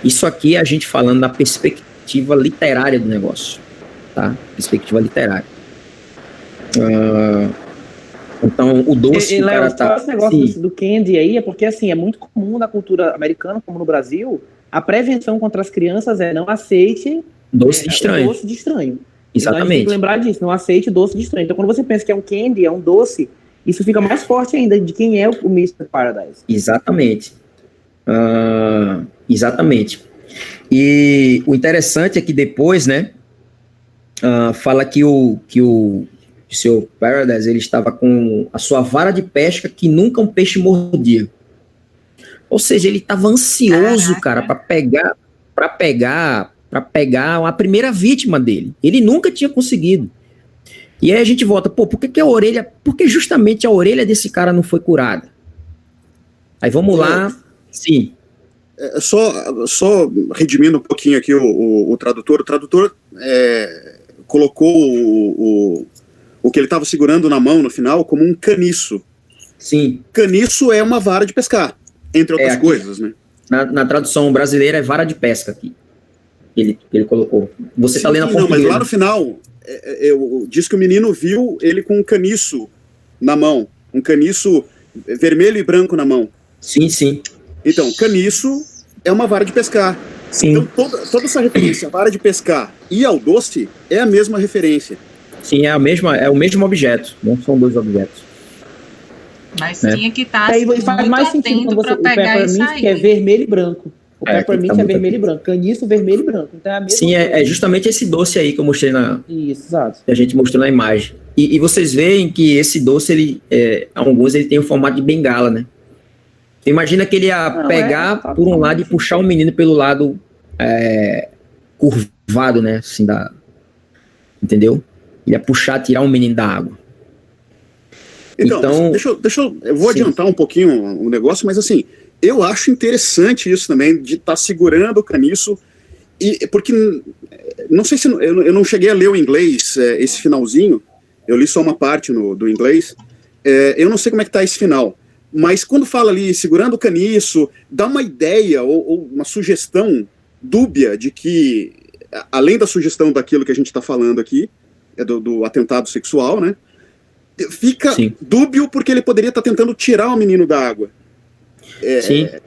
isso aqui é a gente falando da perspectiva literária do negócio, tá? Perspectiva literária. Então, o doce... Léo, esse negócio do candy aí é porque, assim, é muito comum na cultura americana, como no Brasil, a prevenção contra as crianças é não aceite doce de estranho. Doce de estranho. Exatamente. Então, a gente tem que lembrar disso, não aceite doce de estranho. Então, quando você pensa que é um candy, é um doce, isso fica mais forte ainda de quem é o Mr. Paradise. Exatamente. Exatamente. E o interessante é que depois, né, fala que o seu Paradise, ele estava com a sua vara de pesca que nunca um peixe mordia. Ou seja, ele estava ansioso, cara, para pegar a primeira vítima dele. Ele nunca tinha conseguido. E aí a gente volta, por que a orelha, porque justamente a orelha desse cara não foi curada? Aí vamos lá, sim. Só redimindo um pouquinho aqui o tradutor. O tradutor colocou o que ele estava segurando na mão no final como um caniço. Sim. Caniço é uma vara de pescar, entre outras coisas, né? Na tradução brasileira é vara de pesca aqui. Ele colocou. Você está lendo a portuguesa. Não, mas lá no final, diz que o menino viu ele com um caniço na mão. Um caniço vermelho e branco na mão. Sim, sim. Então, caniço é uma vara de pescar. Sim. Então, toda essa referência, vara de pescar e ao doce, é a mesma referência. Sim, é o mesmo objeto, não são dois objetos. Mas tinha que estar faz mais sentido quando o peppermint, que é vermelho e branco. O peppermint é vermelho e branco, caniço vermelho e branco. Então é a mesma coisa. É justamente esse doce aí que eu mostrei Isso, exato. Que a gente mostrou na imagem. E vocês veem que esse doce, alguns ele tem o formato de bengala, né? Você imagina que ele ia pegar por um lado e puxar o menino pelo lado curvado, né? Assim, entendeu? Ele ia puxar, tirar o menino da água. Então eu vou adiantar um pouquinho o negócio, mas assim, eu acho interessante isso também, de estar segurando o caniço, porque, não sei se, eu não cheguei a ler o inglês, esse finalzinho, eu li só uma parte do inglês, eu não sei como é que tá esse final, mas quando fala ali, segurando o caniço, dá uma ideia, ou uma sugestão dúbia de que, além da sugestão daquilo que a gente está falando aqui, do atentado sexual, né, fica dúbio porque ele poderia estar tentando tirar o menino da água.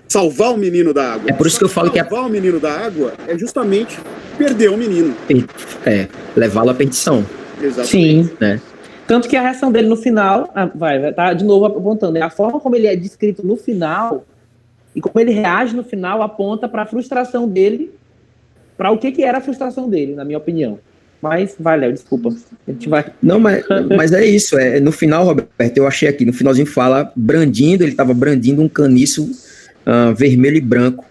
Salvar o menino da água. É por isso que eu falo que salvar o menino da água é justamente perder o menino. Levá-lo à perdição. Exatamente. Sim. Né? Tanto que a reação dele no final, vai tá de novo apontando, a forma como ele é descrito no final e como ele reage no final aponta para a frustração dele, para o que era a frustração dele, na minha opinião. Mas vai, Léo, desculpa. A gente vai. Não, mas é isso. No final, Roberto, eu achei aqui, no finalzinho fala, ele estava brandindo um caniço vermelho e branco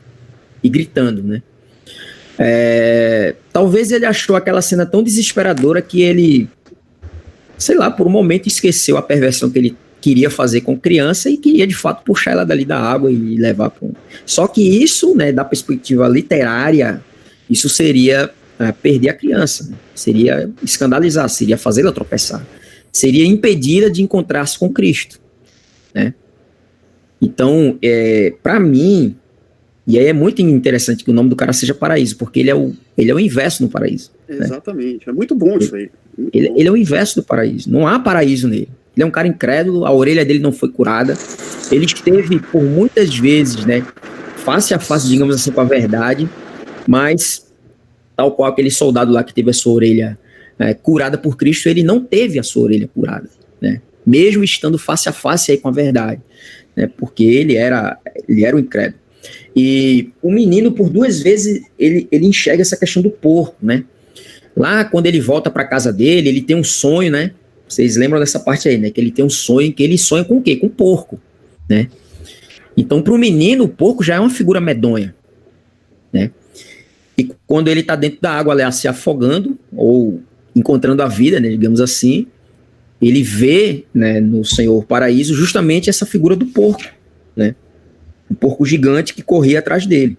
e gritando, né? Talvez ele achou aquela cena tão desesperadora que ele, sei lá, por um momento esqueceu a perversão que ele queria fazer com criança e queria, de fato, puxar ela dali da água e levar para Só que isso, né, da perspectiva literária, isso seria perder a criança, né? Seria escandalizar, seria fazê-la tropeçar, seria impedi-la de encontrar-se com Cristo, né? Então, para mim, e aí é muito interessante que o nome do cara seja Paraíso, porque ele é o inverso do paraíso. Exatamente, né? É muito bom isso aí. Ele é o inverso do paraíso, não há paraíso nele. Ele é um cara incrédulo, a orelha dele não foi curada, ele esteve por muitas vezes, né, face a face, digamos assim, com a verdade, mas tal qual aquele soldado lá que teve a sua orelha curada por Cristo, ele não teve a sua orelha curada, né? Mesmo estando face a face aí com a verdade, né? Porque ele era o incrédulo. E o menino, por duas vezes, ele enxerga essa questão do porco, né? Lá, quando ele volta para casa dele, ele tem um sonho, né? Vocês lembram dessa parte aí, né? Que ele tem um sonho, que ele sonha com o quê? Com o porco, né? Então, para o menino, o porco já é uma figura medonha, né? E quando ele está dentro da água, aliás, se afogando, ou encontrando a vida, né, digamos assim, ele vê, né, no Senhor Paraíso justamente essa figura do porco, né? Um porco gigante que corria atrás dele.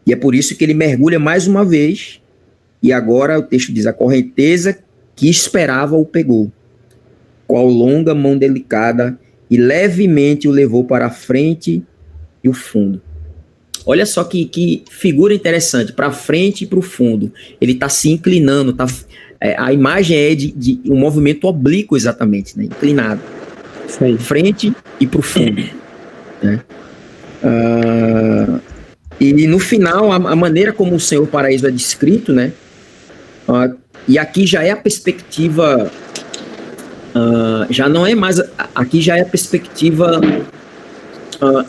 E é por isso que ele mergulha mais uma vez, e agora o texto diz, a correnteza que esperava o pegou, qual longa mão delicada, e levemente o levou para a frente e o fundo. Olha só que figura interessante, para frente e para o fundo. Ele está se inclinando, a imagem é de um movimento oblíquo exatamente, né? Inclinado. Frente e para o fundo. Né? E no final, a maneira como o Senhor Paraíso é descrito, né? E aqui já é a perspectiva, já não é mais, aqui já é a perspectiva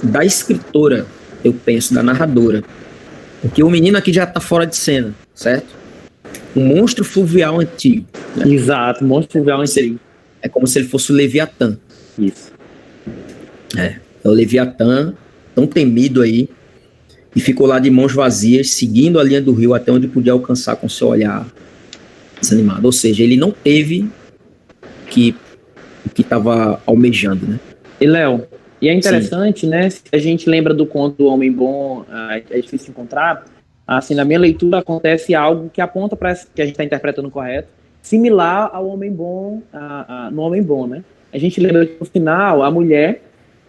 da escritora, eu penso, da narradora. Porque o menino aqui já está fora de cena, certo? Um monstro fluvial antigo. Né? Exato, monstro fluvial antigo. É como se ele fosse o Leviatã. Isso. É o Leviatã, tão temido aí, e ficou lá de mãos vazias, seguindo a linha do rio até onde podia alcançar com seu olhar desanimado. Ou seja, ele não teve que estava almejando, né? E, Léo, e é interessante, né? Se a gente lembra do conto do Homem Bom, é difícil encontrar. Assim, na minha leitura acontece algo que aponta para que a gente está interpretando correto, similar ao Homem Bom, no Homem Bom, né? A gente lembra que no final a mulher,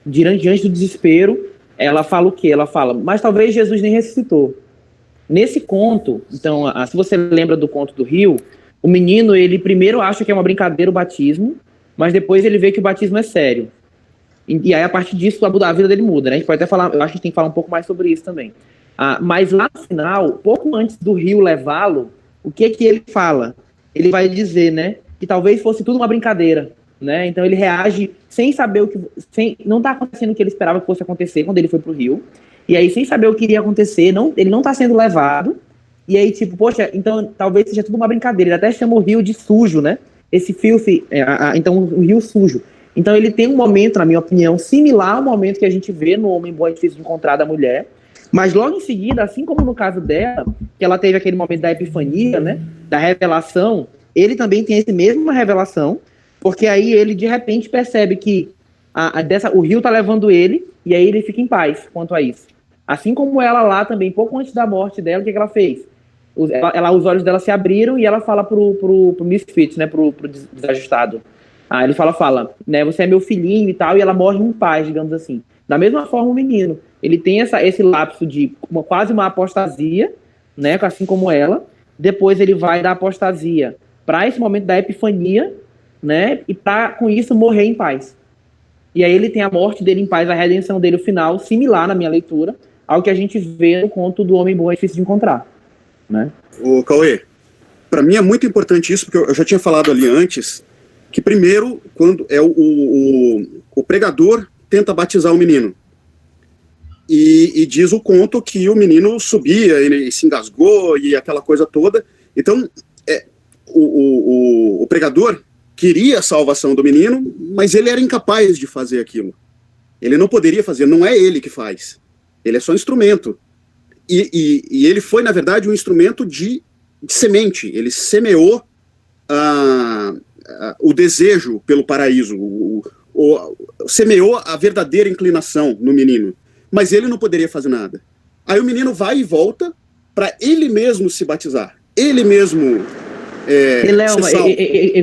diante do desespero, ela fala o quê? Ela fala, mas talvez Jesus nem ressuscitou. Nesse conto, então, se você lembra do conto do rio, o menino, ele primeiro acha que é uma brincadeira o batismo, mas depois ele vê que o batismo é sério. E aí, a partir disso, a vida dele muda, né? A gente pode até falar, eu acho que a gente tem que falar um pouco mais sobre isso também. Mas lá no final, pouco antes do rio levá-lo, o que ele fala? Ele vai dizer, né, que talvez fosse tudo uma brincadeira, né? Então ele reage sem saber não está acontecendo o que ele esperava que fosse acontecer quando ele foi pro rio. E aí, sem saber o que iria acontecer, ele não está sendo levado. E aí, tipo, poxa, então talvez seja tudo uma brincadeira. Ele até chama o rio de sujo, né? Esse filthy, então o rio sujo. Então ele tem um momento, na minha opinião, similar ao momento que a gente vê no Homem Bom, difícil de encontrar da mulher. Mas logo em seguida, assim como no caso dela, que ela teve aquele momento da epifania, né? Da revelação, ele também tem essa mesma revelação, porque aí ele de repente percebe que o rio tá levando ele, e aí ele fica em paz quanto a isso. Assim como ela lá também, pouco antes da morte dela, o que ela fez? Os olhos dela se abriram e ela fala pro misfit, né? Pro desajustado. Ele fala, né? Você é meu filhinho e tal, e ela morre em paz, digamos assim. Da mesma forma, o menino, ele tem esse lapso de quase uma apostasia, né? Assim como ela. Depois ele vai da apostasia para esse momento da epifania, né? E para, com isso, morrer em paz. E aí ele tem a morte dele em paz, a redenção dele, o final, similar na minha leitura, ao que a gente vê no conto do Homem Bom, é difícil de encontrar, né? Ô, Cauê, para mim é muito importante isso, porque eu já tinha falado ali antes, que primeiro, quando o pregador tenta batizar o menino, e diz o conto que o menino subia, ele se engasgou e aquela coisa toda. Então, o pregador queria a salvação do menino, mas ele era incapaz de fazer aquilo. Ele não poderia fazer, não é ele que faz. Ele é só instrumento. E ele foi, na verdade, um instrumento de semente. Ele semeou o desejo pelo paraíso, semeou a verdadeira inclinação no menino. Mas ele não poderia fazer nada. Aí o menino vai e volta para ele mesmo se batizar. Ele mesmo Léo,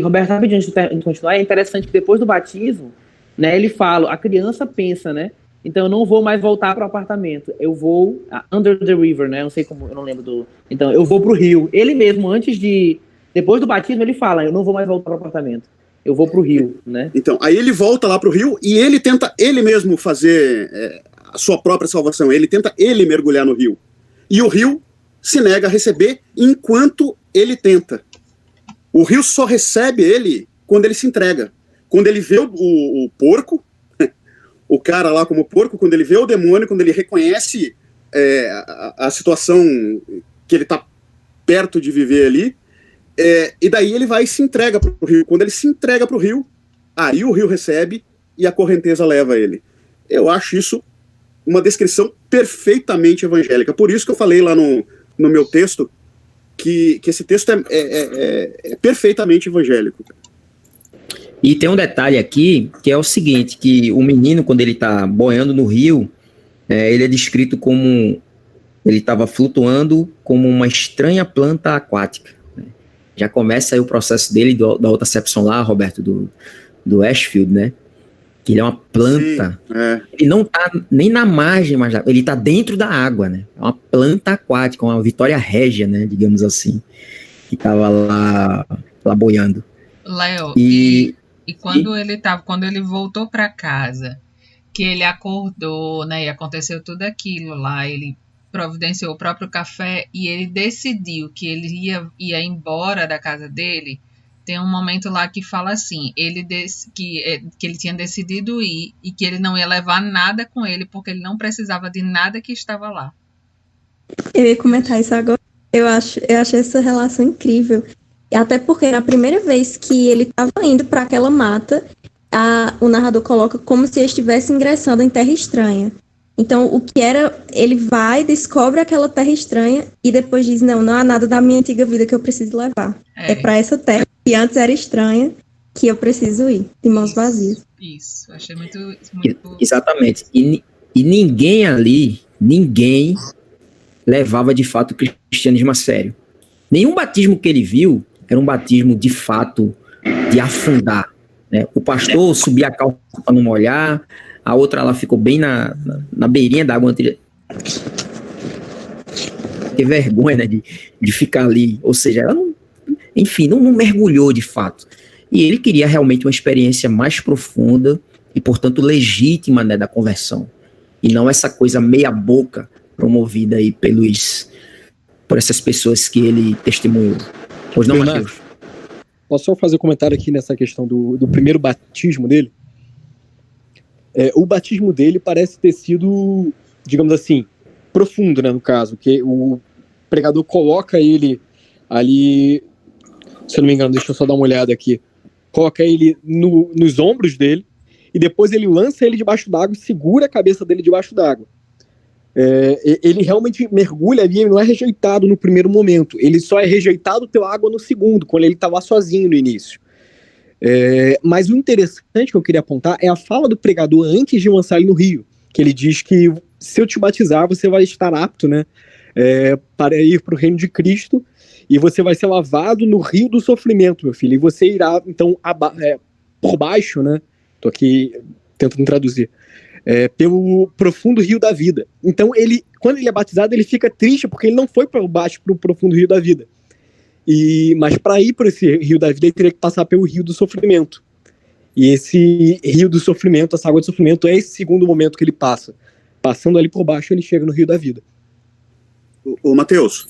Roberto, rapidinho, antes de continuar, é interessante que depois do batismo, né, ele fala, a criança pensa, né? Então eu não vou mais voltar para o apartamento. Eu vou under the river, né? Não sei como, eu não lembro do. Então eu vou para o rio. Ele mesmo, depois do batismo, ele fala, eu não vou mais voltar para o apartamento. Eu vou para o rio, né? Então, aí ele volta lá para o rio e ele tenta ele mesmo fazer a sua própria salvação. Ele tenta ele mergulhar no rio. E o rio se nega a receber enquanto ele tenta. O rio só recebe ele quando ele se entrega. Quando ele vê o porco, o cara lá como porco, quando ele vê o demônio, quando ele reconhece a situação que ele está perto de viver ali, e daí ele vai e se entrega para o rio. Quando ele se entrega para o rio, aí o rio recebe e a correnteza leva ele. Eu acho isso uma descrição perfeitamente evangélica. Por isso que eu falei lá no meu texto que esse texto é perfeitamente evangélico. E tem um detalhe aqui, que é o seguinte, que o menino, quando ele está boiando no rio, ele é descrito como, ele estava flutuando como uma estranha planta aquática. Né? Já começa aí o processo dele, da outra acepção lá, Roberto, do Ashfield, né? Que ele é uma planta. Sim, ele não está nem na margem, mas ele está dentro da água, né? É uma planta aquática, uma Vitória Régia, né? Digamos assim, que estava lá boiando. Léo, e quando ele voltou para casa, que ele acordou, né, e aconteceu tudo aquilo lá, ele providenciou o próprio café e ele decidiu que ele ia embora da casa dele. Tem um momento lá que fala assim, que ele tinha decidido ir e que ele não ia levar nada com ele porque ele não precisava de nada que estava lá. Eu ia comentar isso agora. Eu acho essa relação incrível. Até porque na primeira vez que ele estava indo para aquela mata, o narrador coloca como se ele estivesse ingressando em terra estranha. Então, o que era, ele vai, descobre aquela terra estranha e depois diz, não há nada da minha antiga vida que eu preciso levar. É para essa terra que antes era estranha que eu preciso ir, de mãos vazias. Isso, achei muito... Exatamente. E ninguém ali, levava de fato o cristianismo a sério. Nenhum batismo que ele viu era um batismo de fato de afundar, né? O pastor subia a calça para não molhar, a outra lá ficou bem na beirinha da água. Que vergonha, né, de ficar ali. Ou seja, ela não mergulhou de fato. E ele queria realmente uma experiência mais profunda e, portanto, legítima, né, da conversão. E não essa coisa meia boca promovida aí por essas pessoas que ele testemunhou. Pois não, Matheus? Posso só fazer um comentário aqui nessa questão do primeiro batismo dele? O batismo dele parece ter sido, digamos assim, profundo, né, no caso, que o pregador coloca ele ali, se eu não me engano, deixa eu só dar uma olhada aqui, coloca ele nos ombros dele, e depois ele lança ele debaixo d'água e segura a cabeça dele debaixo d'água. Ele realmente mergulha ali, ele não é rejeitado no primeiro momento, ele só é rejeitado pela água no segundo, quando ele estava sozinho no início. Mas o interessante que eu queria apontar é a fala do pregador antes de lançar ele no rio, que ele diz que se eu te batizar, você vai estar apto, né, para ir para o reino de Cristo, e você vai ser lavado no rio do sofrimento, meu filho, e você irá, então, por baixo, né, estou aqui tentando traduzir, pelo profundo rio da vida. Então, quando ele é batizado, ele fica triste, porque ele não foi por baixo para o profundo rio da vida. Mas para ir por esse rio da vida, ele teria que passar pelo rio do sofrimento. E esse rio do sofrimento, essa água do sofrimento, é esse segundo momento que ele passa. Passando ali por baixo, ele chega no rio da vida. Ô Matheus,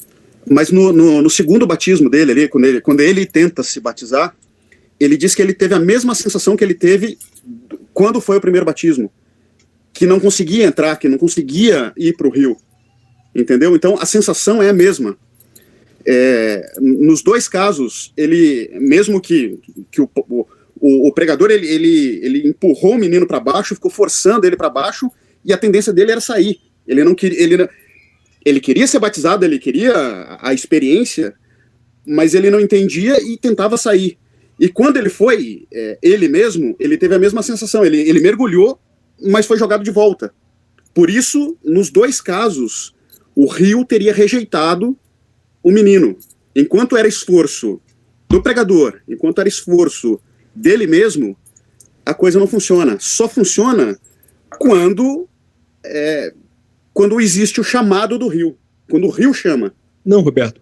mas no segundo batismo dele ali, quando ele tenta se batizar, ele diz que ele teve a mesma sensação que ele teve quando foi o primeiro batismo, que não conseguia entrar, que não conseguia ir para o rio, entendeu? Então a sensação é a mesma. Nos dois casos, ele, mesmo que o pregador ele empurrou o menino para baixo, ficou forçando ele para baixo, e a tendência dele era sair. Ele queria ser batizado, ele queria a experiência, mas ele não entendia e tentava sair. E quando ele foi, ele mesmo, ele teve a mesma sensação, ele mergulhou, mas foi jogado de volta. Por isso, nos dois casos, o rio teria rejeitado o menino. Enquanto era esforço do pregador, enquanto era esforço dele mesmo, a coisa não funciona. Só funciona quando existe o chamado do rio, quando o rio chama. Não, Roberto,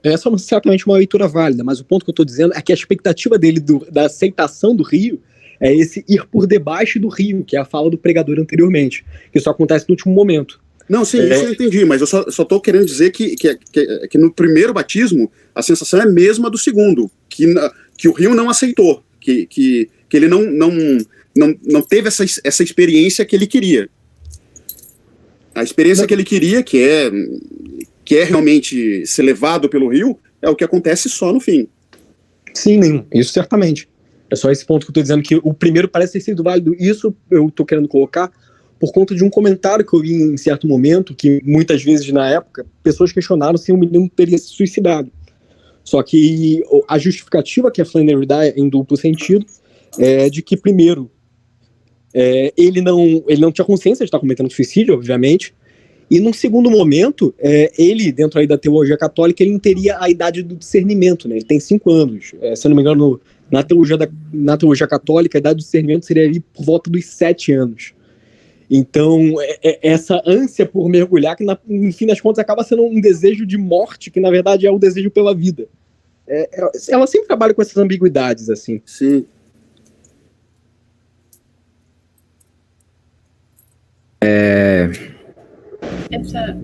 essa é certamente uma leitura válida, mas o ponto que eu estou dizendo é que a expectativa dele da aceitação do rio é esse ir por debaixo do rio, que é a fala do pregador anteriormente, que isso acontece no último momento. Não, sim, isso eu entendi, mas eu só estou querendo dizer que no primeiro batismo a sensação é a mesma do segundo, que o rio não aceitou, que ele não teve essa experiência que ele queria. A experiência que ele queria, que é realmente ser levado pelo rio, é o que acontece só no fim. Sim, isso certamente. É só esse ponto que eu estou dizendo, que o primeiro parece ter sido válido. Isso eu estou querendo colocar por conta de um comentário que eu vi em certo momento, que muitas vezes na época, pessoas questionaram se o menino teria se suicidado. Só que a justificativa que a Flannery dá em duplo sentido é de que, primeiro, ele não tinha consciência de estar cometendo suicídio, obviamente, e num segundo momento, ele, dentro aí da teologia católica, ele não teria a idade do discernimento, né? Ele tem 5 anos. Se eu não me engano, na teologia católica, a idade do discernimento seria ali por volta dos 7 anos. Então, essa ânsia por mergulhar, que no fim das contas acaba sendo um desejo de morte, que na verdade é o desejo pela vida. Ela sempre trabalha com essas ambiguidades, assim. Sim. Essa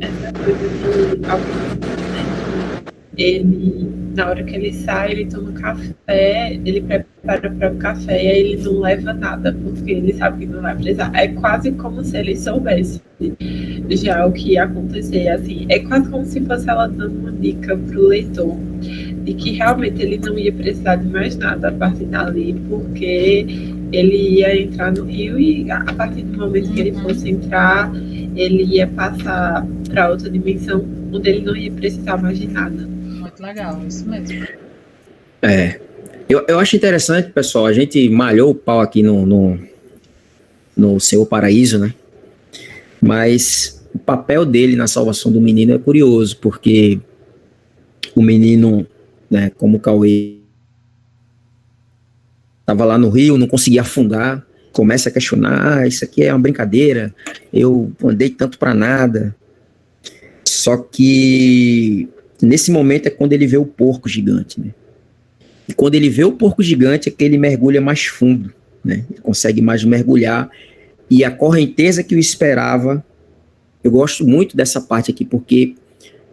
coisa de ele, na hora que ele sai, ele toma café, ele prepara o próprio café e aí ele não leva nada, porque ele sabe que não vai precisar. É quase como se ele soubesse já o que ia acontecer, assim. É quase como se fosse ela dando uma dica pro leitor de que realmente ele não ia precisar de mais nada a partir dali, porque ele ia entrar no rio e a partir do momento que ele fosse entrar, ele ia passar para outra dimensão onde ele não ia precisar mais de nada. Muito legal, isso mesmo. Eu acho interessante, pessoal, a gente malhou o pau aqui no Senhor Paraíso, né? Mas o papel dele na salvação do menino é curioso, porque o menino, né, como o Cauê, estava lá no rio, não conseguia afundar, começa a questionar, isso aqui é uma brincadeira, eu andei tanto para nada. Só que nesse momento é quando ele vê o porco gigante, né? E quando ele vê o porco gigante é que ele mergulha mais fundo, né? Ele consegue mais mergulhar, e a correnteza que o esperava, eu gosto muito dessa parte aqui, porque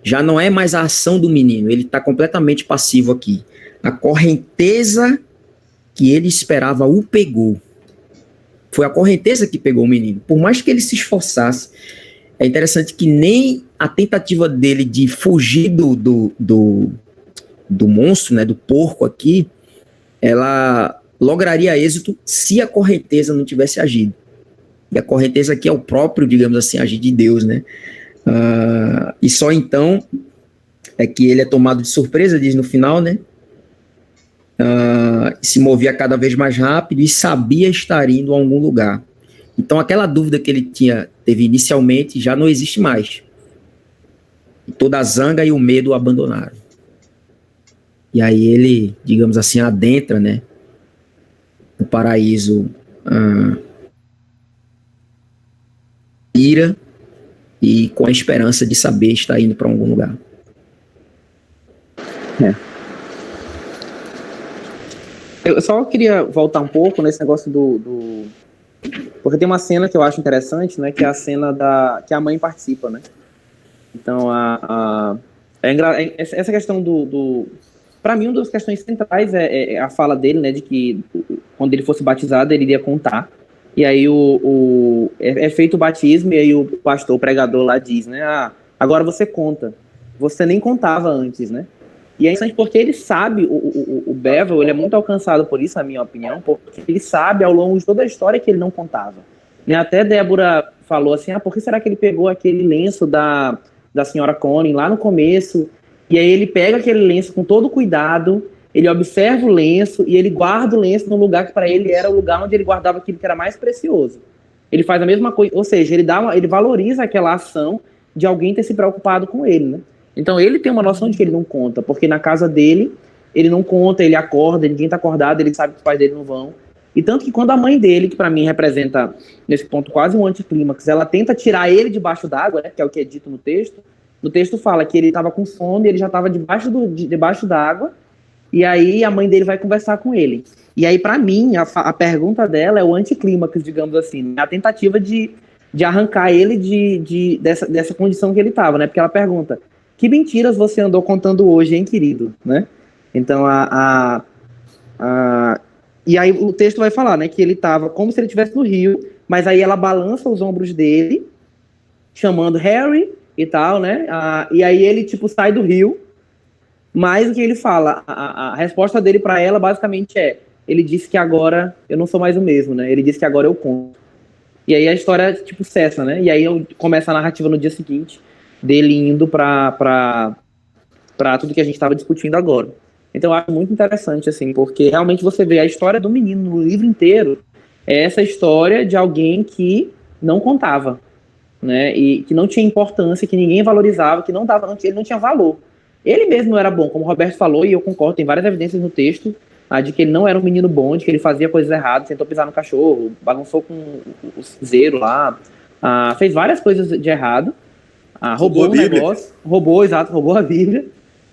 já não é mais a ação do menino, ele está completamente passivo aqui. A correnteza que ele esperava o pegou. Foi a correnteza que pegou o menino. Por mais que ele se esforçasse, é interessante que nem a tentativa dele de fugir do monstro, né, do porco aqui, ela lograria êxito se a correnteza não tivesse agido. E a correnteza aqui é o próprio, digamos assim, agir de Deus, né? E só então é que ele é tomado de surpresa, diz no final, né? Se movia cada vez mais rápido e sabia estar indo a algum lugar. Então aquela dúvida que ele teve inicialmente já não existe mais. E toda a zanga e o medo o abandonaram. E aí ele, digamos assim, adentra, né, no paraíso, ira e com a esperança de saber estar indo para algum lugar. Eu só queria voltar um pouco nesse negócio porque tem uma cena que eu acho interessante, né, que é a cena que a mãe participa, né? Então, essa questão para mim, uma das questões centrais é a fala dele, né, de que quando ele fosse batizado, ele iria contar. E aí é feito o batismo, e aí o pastor, o pregador lá diz, né, agora você conta. Você nem contava antes, né? E é interessante porque ele sabe, o Bevel, ele é muito alcançado por isso, na minha opinião, porque ele sabe ao longo de toda a história que ele não contava. Né? Até Débora falou assim, por que será que ele pegou aquele lenço da senhora Connie lá no começo? E aí ele pega aquele lenço com todo cuidado, ele observa o lenço e ele guarda o lenço no lugar que para ele era o lugar onde ele guardava aquilo que era mais precioso. Ele faz a mesma coisa, ou seja, ele valoriza aquela ação de alguém ter se preocupado com ele, né? Então ele tem uma noção de que ele não conta, porque na casa dele, ele não conta, ele acorda, ninguém tá acordado, ele sabe que os pais dele não vão. E tanto que quando a mãe dele, que para mim representa, nesse ponto, quase um anticlímax, ela tenta tirar ele debaixo d'água, né, que é o que é dito no texto fala que ele estava com sono e ele já estava debaixo d'água, e aí a mãe dele vai conversar com ele. E aí, para mim, a pergunta dela é o anticlímax, digamos assim, né, a tentativa de arrancar ele dessa condição que ele estava, né, porque ela pergunta: que mentiras você andou contando hoje, hein, querido? Né? Então, e aí o texto vai falar, né, que ele estava como se ele estivesse no rio, mas aí ela balança os ombros dele, chamando Harry e tal, né? E aí ele, tipo, sai do rio, mas o que ele fala? A resposta dele para ela, basicamente, ele disse que agora eu não sou mais o mesmo, né? Ele disse que agora eu conto. E aí a história, tipo, cessa, né? E aí começa a narrativa no dia seguinte, dele indo para tudo que a gente estava discutindo agora. Então eu acho muito interessante, assim, porque realmente você vê a história do menino no livro inteiro, é essa história de alguém que não contava, né, e que não tinha importância, que ninguém valorizava, que ele não tinha valor. Ele mesmo não era bom, como o Roberto falou, e eu concordo, tem várias evidências no texto, de que ele não era um menino bom, de que ele fazia coisas erradas, tentou pisar no cachorro, bagunçou com o cinzeiro lá, fez várias coisas de errado, roubou um negócio, roubou a Bíblia,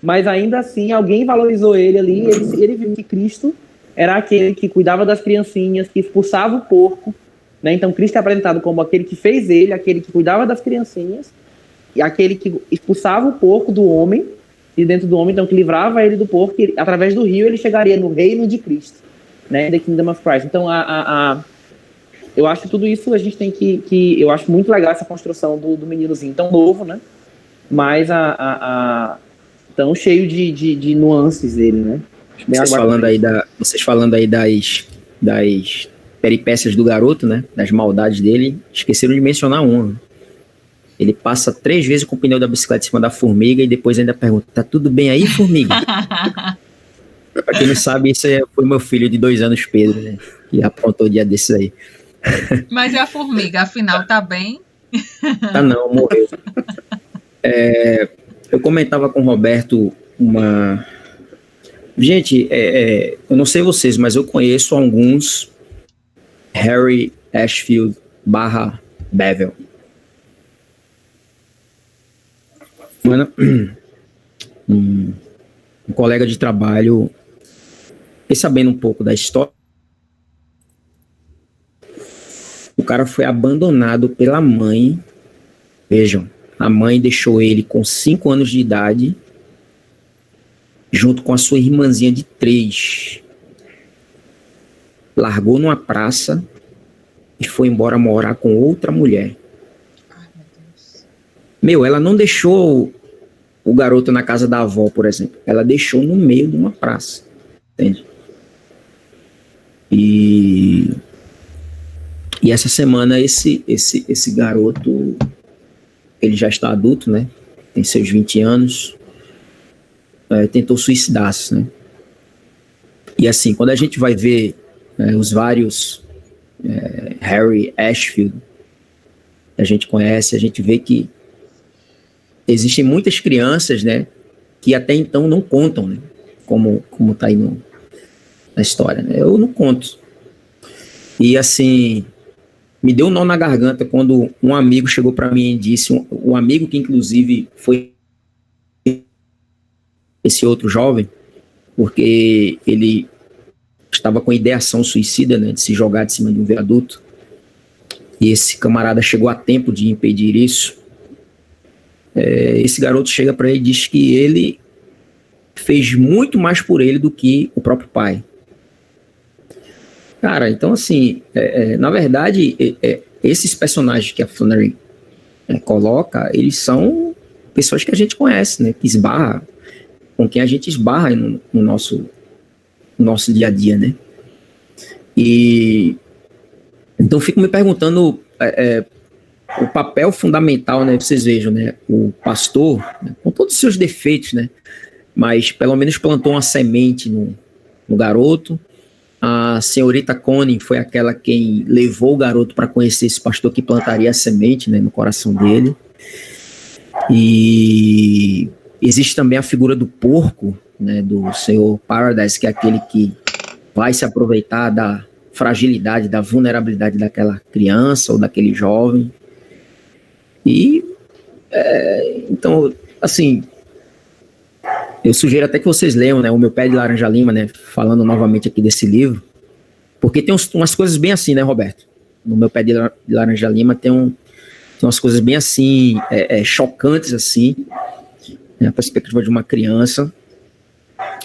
mas ainda assim alguém valorizou ele ali, ele viu que Cristo era aquele que cuidava das criancinhas, que expulsava o porco, né? Então Cristo é apresentado como aquele que fez ele, aquele que cuidava das criancinhas, e aquele que expulsava o porco do homem, e dentro do homem, então, que livrava ele do porco, e através do rio ele chegaria no reino de Cristo, né? The Kingdom of Christ. Então, eu acho que tudo isso a gente tem que eu acho muito legal essa construção do meninozinho tão novo, né? Mas tão cheio de nuances dele, né? Vocês falando aí das peripécias do garoto, né? Das maldades dele, esqueceram de mencionar uma. Ele passa 3 vezes com o pneu da bicicleta em cima da formiga e depois ainda pergunta: tá tudo bem aí, formiga? Pra quem não sabe, foi meu filho de 2 anos, Pedro, né? Que aprontou o dia desses aí. Mas e a formiga, afinal, tá bem? Tá não, morreu. Eu comentava com o Roberto uma... Gente, eu não sei vocês, mas eu conheço alguns Harry Ashfield / Bevel. Mano, um colega de trabalho, fiquei sabendo um pouco da história. O cara foi abandonado pela mãe. Vejam, a mãe deixou ele com 5 anos de idade, junto com a sua irmãzinha de 3. Largou numa praça e foi embora morar com outra mulher. Ela não deixou o garoto na casa da avó, por exemplo. Ela deixou no meio de uma praça. Entende? E essa semana esse garoto, ele já está adulto, né? Tem seus 20 anos. Tentou suicidar-se, né? E assim, quando a gente vai ver os vários Harry Ashfield, a gente conhece, a gente vê que existem muitas crianças, né, que até então não contam, né, como tá aí na história, né? Eu não conto. E assim, me deu um nó na garganta quando um amigo chegou para mim e disse, um amigo que inclusive foi esse outro jovem, porque ele estava com ideação suicida, né, de se jogar de cima de um viaduto, e esse camarada chegou a tempo de impedir isso. Esse garoto chega para ele e diz que ele fez muito mais por ele do que o próprio pai. Cara, então assim, na verdade, esses personagens que a Flannery coloca, eles são pessoas que a gente conhece, né, que esbarra, com quem a gente esbarra no nosso dia a dia, né? E então fico me perguntando o papel fundamental, né? Vocês vejam, né? O pastor, né, com todos os seus defeitos, né? Mas pelo menos plantou uma semente no garoto. A senhorita Connie foi aquela quem levou o garoto para conhecer esse pastor que plantaria a semente, né, no coração dele. E existe também a figura do porco, né, do Senhor Paradise, que é aquele que vai se aproveitar da fragilidade, da vulnerabilidade daquela criança ou daquele jovem. E então, assim, eu sugiro até que vocês leiam, né, O Meu Pé de Laranja Lima, né, falando novamente aqui desse livro, porque tem umas coisas bem assim, né, Roberto? No Meu Pé de Laranja Lima tem umas coisas bem assim, chocantes assim, né, a perspectiva de uma criança,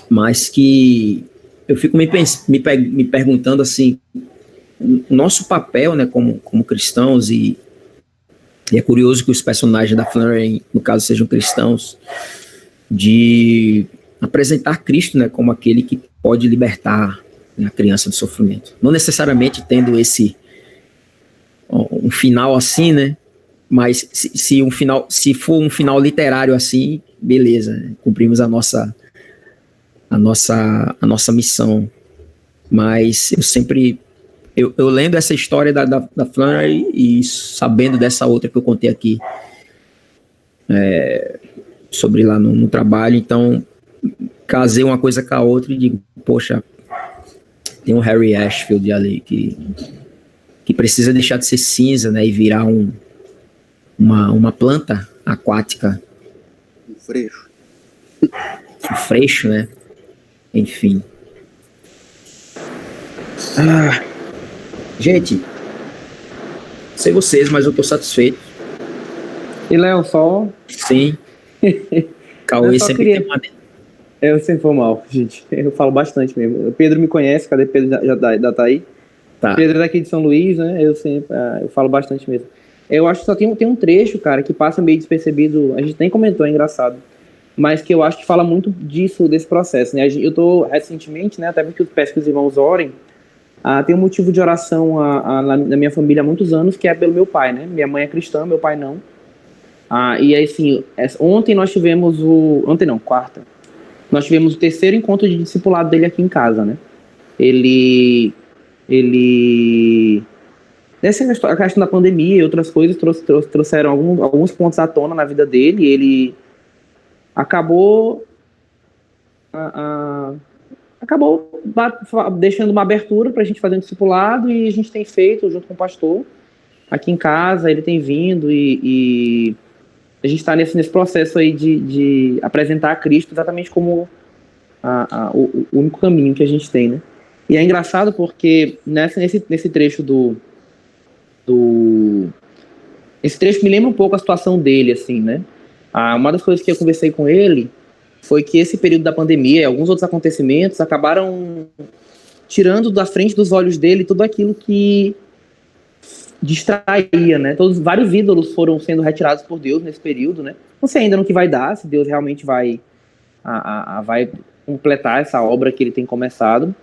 mas que eu fico me perguntando assim, o nosso papel, né, como cristãos, e é curioso que os personagens da Flannery, no caso, sejam cristãos, de apresentar Cristo, né, como aquele que pode libertar, né, a criança do sofrimento. Não necessariamente tendo um final assim, né, mas se for um final literário assim, beleza, né, cumprimos a nossa missão. Mas eu lendo essa história da Flannery e sabendo dessa outra que eu contei aqui, sobre lá no trabalho, então casei uma coisa com a outra e digo, poxa, tem um Harry Ashfield ali que precisa deixar de ser cinza, né, e virar uma planta aquática. Um freixo. Um freixo, né? Enfim. Gente, não sei vocês, mas eu tô satisfeito. E Léo, só... Sim. Cauê sempre tem uma... Eu sempre vou mal, gente. Eu falo bastante mesmo. O Pedro me conhece, cadê Pedro? Já tá aí? Tá. Pedro é daqui de São Luís, né? Eu falo bastante mesmo. Eu acho que só tem um trecho, cara, que passa meio despercebido. A gente nem comentou, é engraçado. Mas que eu acho que fala muito desse processo, né? Eu tô recentemente, né? Até porque eu peço que os irmãos orem. Tem um motivo de oração na minha família há muitos anos, que é pelo meu pai, né? Minha mãe é cristã, meu pai não. E aí, assim, ontem nós tivemos quarta. nós tivemos o 3º encontro de discipulado dele aqui em casa, né? Ele a questão da pandemia e outras coisas trouxeram alguns pontos à tona na vida dele, e ele acabou deixando uma abertura para a gente fazer um discipulado, e a gente tem feito junto com o pastor aqui em casa. Ele tem vindo e a gente está nesse processo aí de apresentar a Cristo exatamente como o único caminho que a gente tem, né? E é engraçado porque nesse trecho esse trecho me lembra um pouco a situação dele, assim, né? Uma das coisas que eu conversei com ele foi que esse período da pandemia e alguns outros acontecimentos acabaram tirando da frente dos olhos dele tudo aquilo que distraía, né? Vários ídolos foram sendo retirados por Deus nesse período, né? Não sei ainda no que vai dar, se Deus realmente vai completar essa obra que ele tem começado.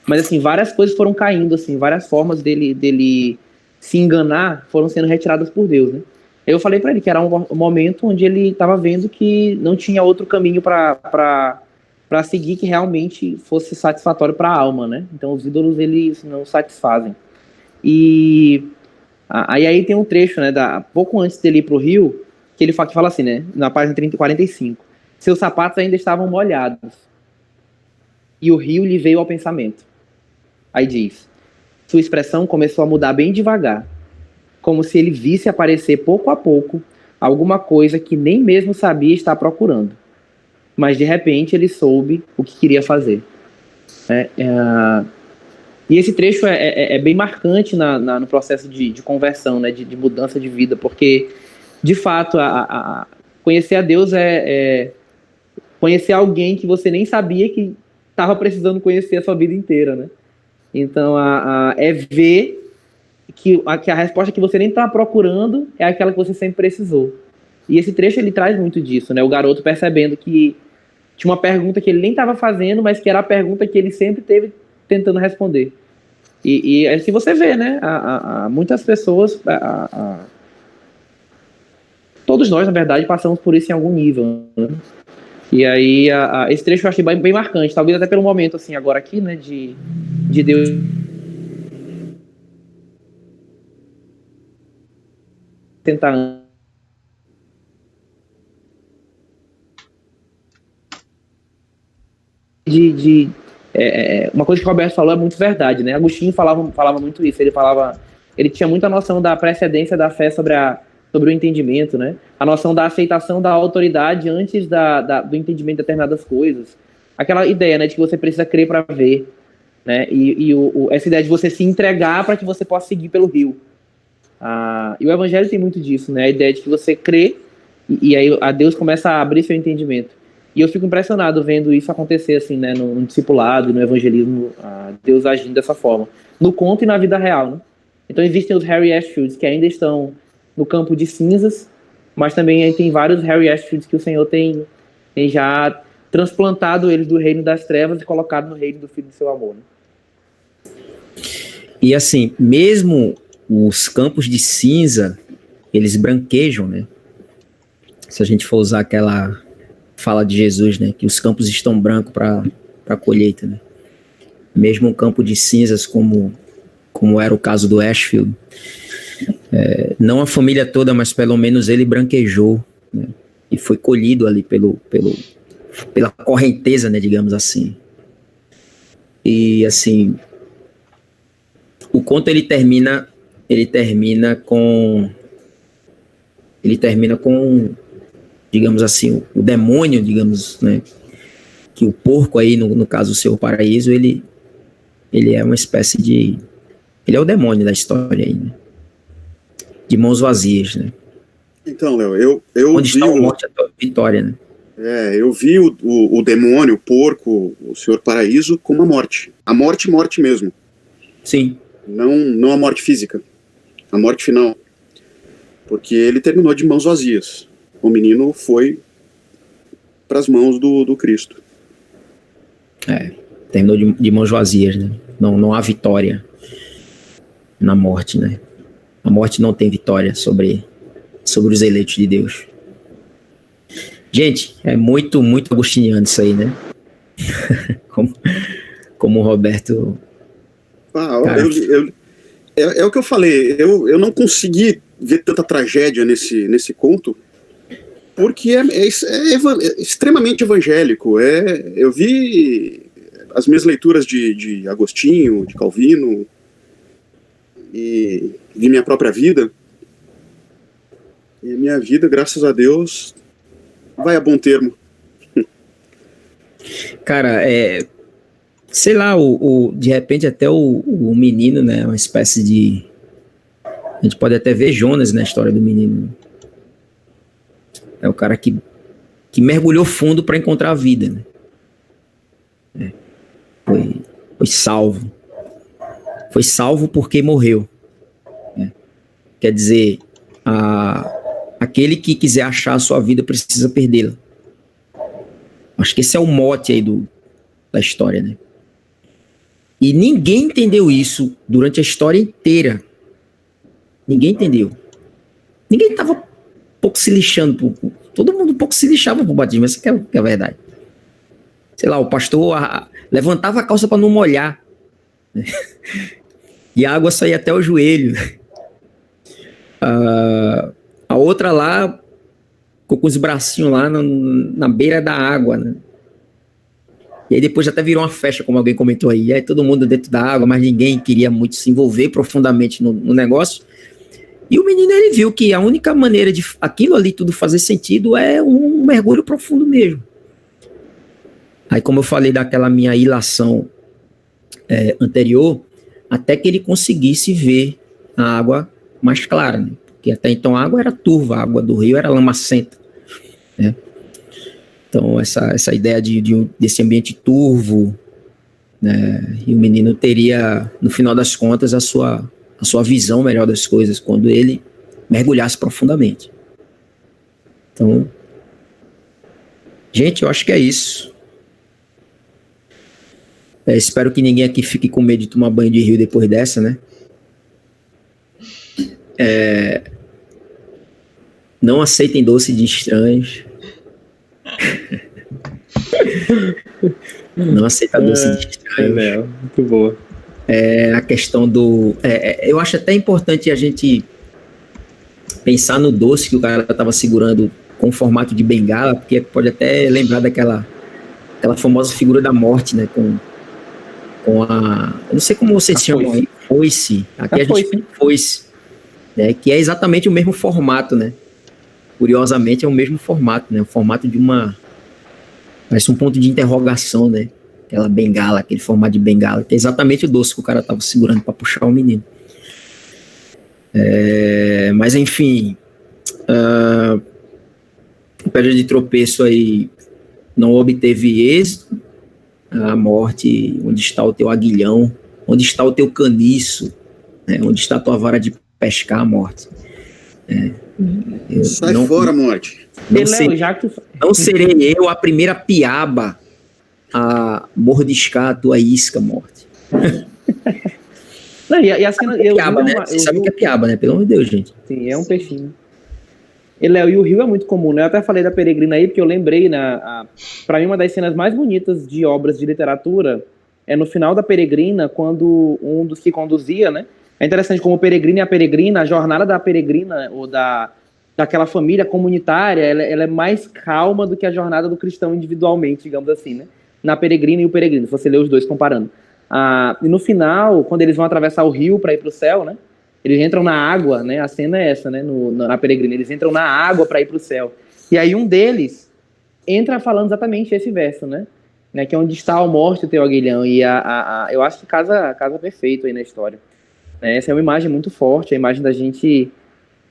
Mas, assim, várias coisas foram caindo, assim, várias formas dele se enganar foram sendo retiradas por Deus, né? Eu falei para ele que era um momento onde ele estava vendo que não tinha outro caminho para seguir que realmente fosse satisfatório para a alma, né? Então, os ídolos, eles não satisfazem. E aí tem um trecho, né, pouco antes dele ir para o rio, que fala assim, né, na página 45, seus sapatos ainda estavam molhados, e o rio lhe veio ao pensamento. Aí diz, sua expressão começou a mudar bem devagar, como se ele visse aparecer pouco a pouco alguma coisa que nem mesmo sabia estar procurando. Mas de repente ele soube o que queria fazer. E esse trecho é bem marcante no processo de conversão, né, de mudança de vida, porque de fato conhecer a Deus é conhecer alguém que você nem sabia que estava precisando conhecer a sua vida inteira, né? Então é ver que a resposta que você nem está procurando é aquela que você sempre precisou. E esse trecho ele traz muito disso, né? O garoto percebendo que tinha uma pergunta que ele nem estava fazendo, mas que era a pergunta que ele sempre teve tentando responder. E assim você vê, né? Muitas pessoas, todos nós, na verdade, passamos por isso em algum nível, né? E aí esse trecho eu achei bem marcante, talvez até pelo momento, assim, agora aqui, né? De Deus tentar uma coisa que o Roberto falou é muito verdade, né? Agostinho falava muito isso. Ele tinha muita noção da precedência da fé sobre o entendimento, né? A noção da aceitação da autoridade antes do entendimento de determinadas coisas. Aquela ideia, né, de que você precisa crer para ver, né? E essa ideia de você se entregar para que você possa seguir pelo rio. E o evangelho tem muito disso, né? A ideia de que você crê e aí a Deus começa a abrir seu entendimento. E eu fico impressionado vendo isso acontecer, assim, né, no discipulado, no evangelismo, Deus agindo dessa forma, no conto e na vida real, né? Então existem os Harry Ashfields que ainda estão no campo de cinzas, mas também tem vários Harry Ashfields que o Senhor tem já transplantado eles do reino das trevas e colocado no reino do Filho do seu amor, né? E assim, mesmo os campos de cinza, eles branquejam, né? Se a gente for usar aquela fala de Jesus, né, que os campos estão brancos para a colheita, né? Mesmo um campo de cinzas como era o caso do Ashfield, não a família toda, mas pelo menos ele branquejou, né, e foi colhido ali pela correnteza, né, digamos assim. E assim, o conto ele termina com digamos assim, o demônio, digamos, né, que o porco aí, no caso o Senhor Paraíso, ele é uma espécie de... Ele é o demônio da história aí, né? De mãos vazias, né? Então, Léo, eu onde está a morte, a vitória, né? Eu vi o demônio, o porco, o Senhor Paraíso como a morte. A morte mesmo. Sim. Não a morte física. A morte final. Porque ele terminou de mãos vazias. O menino foi para as mãos do Cristo. Terminou de mãos vazias, né? Não há vitória na morte, né? A morte não tem vitória sobre os eleitos de Deus. Gente, é muito, muito agostiniano isso aí, né? como o Roberto... Cara, é o que eu falei, eu não consegui ver tanta tragédia nesse conto, porque é extremamente evangélico. Eu vi as minhas leituras de Agostinho, de Calvino, e vi minha própria vida, e a minha vida, graças a Deus, vai a bom termo. Cara, sei lá, de repente até o menino, né, uma espécie de... A gente pode até ver Jonas na história do menino. É o cara que mergulhou fundo para encontrar a vida, né? Foi salvo. Foi salvo porque morreu, né? Quer dizer, aquele que quiser achar a sua vida precisa perdê-la. Acho que esse é o mote aí da história, né? E ninguém entendeu isso durante a história inteira. Ninguém entendeu. Ninguém estava um pouco se lixando. Todo mundo um pouco se lixava pro batismo. Essa que é a verdade. Sei lá, o pastor levantava a calça para não molhar. Né? E a água saía até o joelho. A outra lá ficou com os bracinhos lá na beira da água, né? E aí depois até virou uma festa, como alguém comentou aí. E aí todo mundo dentro da água, mas ninguém queria muito se envolver profundamente no negócio. E o menino, ele viu que a única maneira de aquilo ali tudo fazer sentido é um mergulho profundo mesmo. Aí, como eu falei daquela minha ilação anterior, até que ele conseguisse ver a água mais clara, né? Porque até então a água era turva, a água do rio era lamacenta, né? Então, essa ideia desse ambiente turvo, né? E o menino teria, no final das contas, a sua visão melhor das coisas quando ele mergulhasse profundamente. Então, gente, eu acho que é isso. Espero que ninguém aqui fique com medo de tomar banho de rio depois dessa, né? Não aceitem doce de estranhos. Não aceita doce de estranhos. Muito boa. A questão do... eu acho até importante a gente pensar no doce que o cara estava segurando com o formato de bengala, porque pode até lembrar daquela famosa figura da morte, né? Com a... Eu não sei como vocês chamam aí. Foice. Aqui a gente chama de foice. Né? Que é exatamente o mesmo formato, né? Curiosamente é o mesmo formato, né? O formato de uma... Parece um ponto de interrogação, né? Aquela bengala, aquele formato de bengala, que é exatamente o doce que o cara estava segurando para puxar o menino. Mas enfim, a pedra de tropeço aí não obteve êxito. A morte, onde está o teu aguilhão, onde está o teu caniço, né? Onde está a tua vara de pescar, a morte. Sai fora, morte. Não serei eu a primeira piaba a mordiscar a tua isca, morte. Não, e a cena, piaba, né? Você sabe que é piaba, né? Pelo amor de Deus, gente. Sim, é um peixinho. E, Léo, e o rio é muito comum, né? Eu até falei da Peregrina aí, porque eu lembrei, pra mim, uma das cenas mais bonitas de obras de literatura é no final da Peregrina, quando um dos que conduzia, né? É interessante como o Peregrino e a Peregrina, a jornada da Peregrina, ou daquela família comunitária, ela é mais calma do que a jornada do cristão individualmente, digamos assim, né? Na Peregrina e o Peregrino, se você ler os dois comparando. E no final, quando eles vão atravessar o rio para ir para o céu, né? Eles entram na água, né? A cena é essa, né? Na Peregrina, eles entram na água para ir para o céu. E aí um deles entra falando exatamente esse verso, né? Que é onde está a morte o teu aguilhão. E eu acho que casa perfeito aí na história. Essa é uma imagem muito forte, a imagem da gente...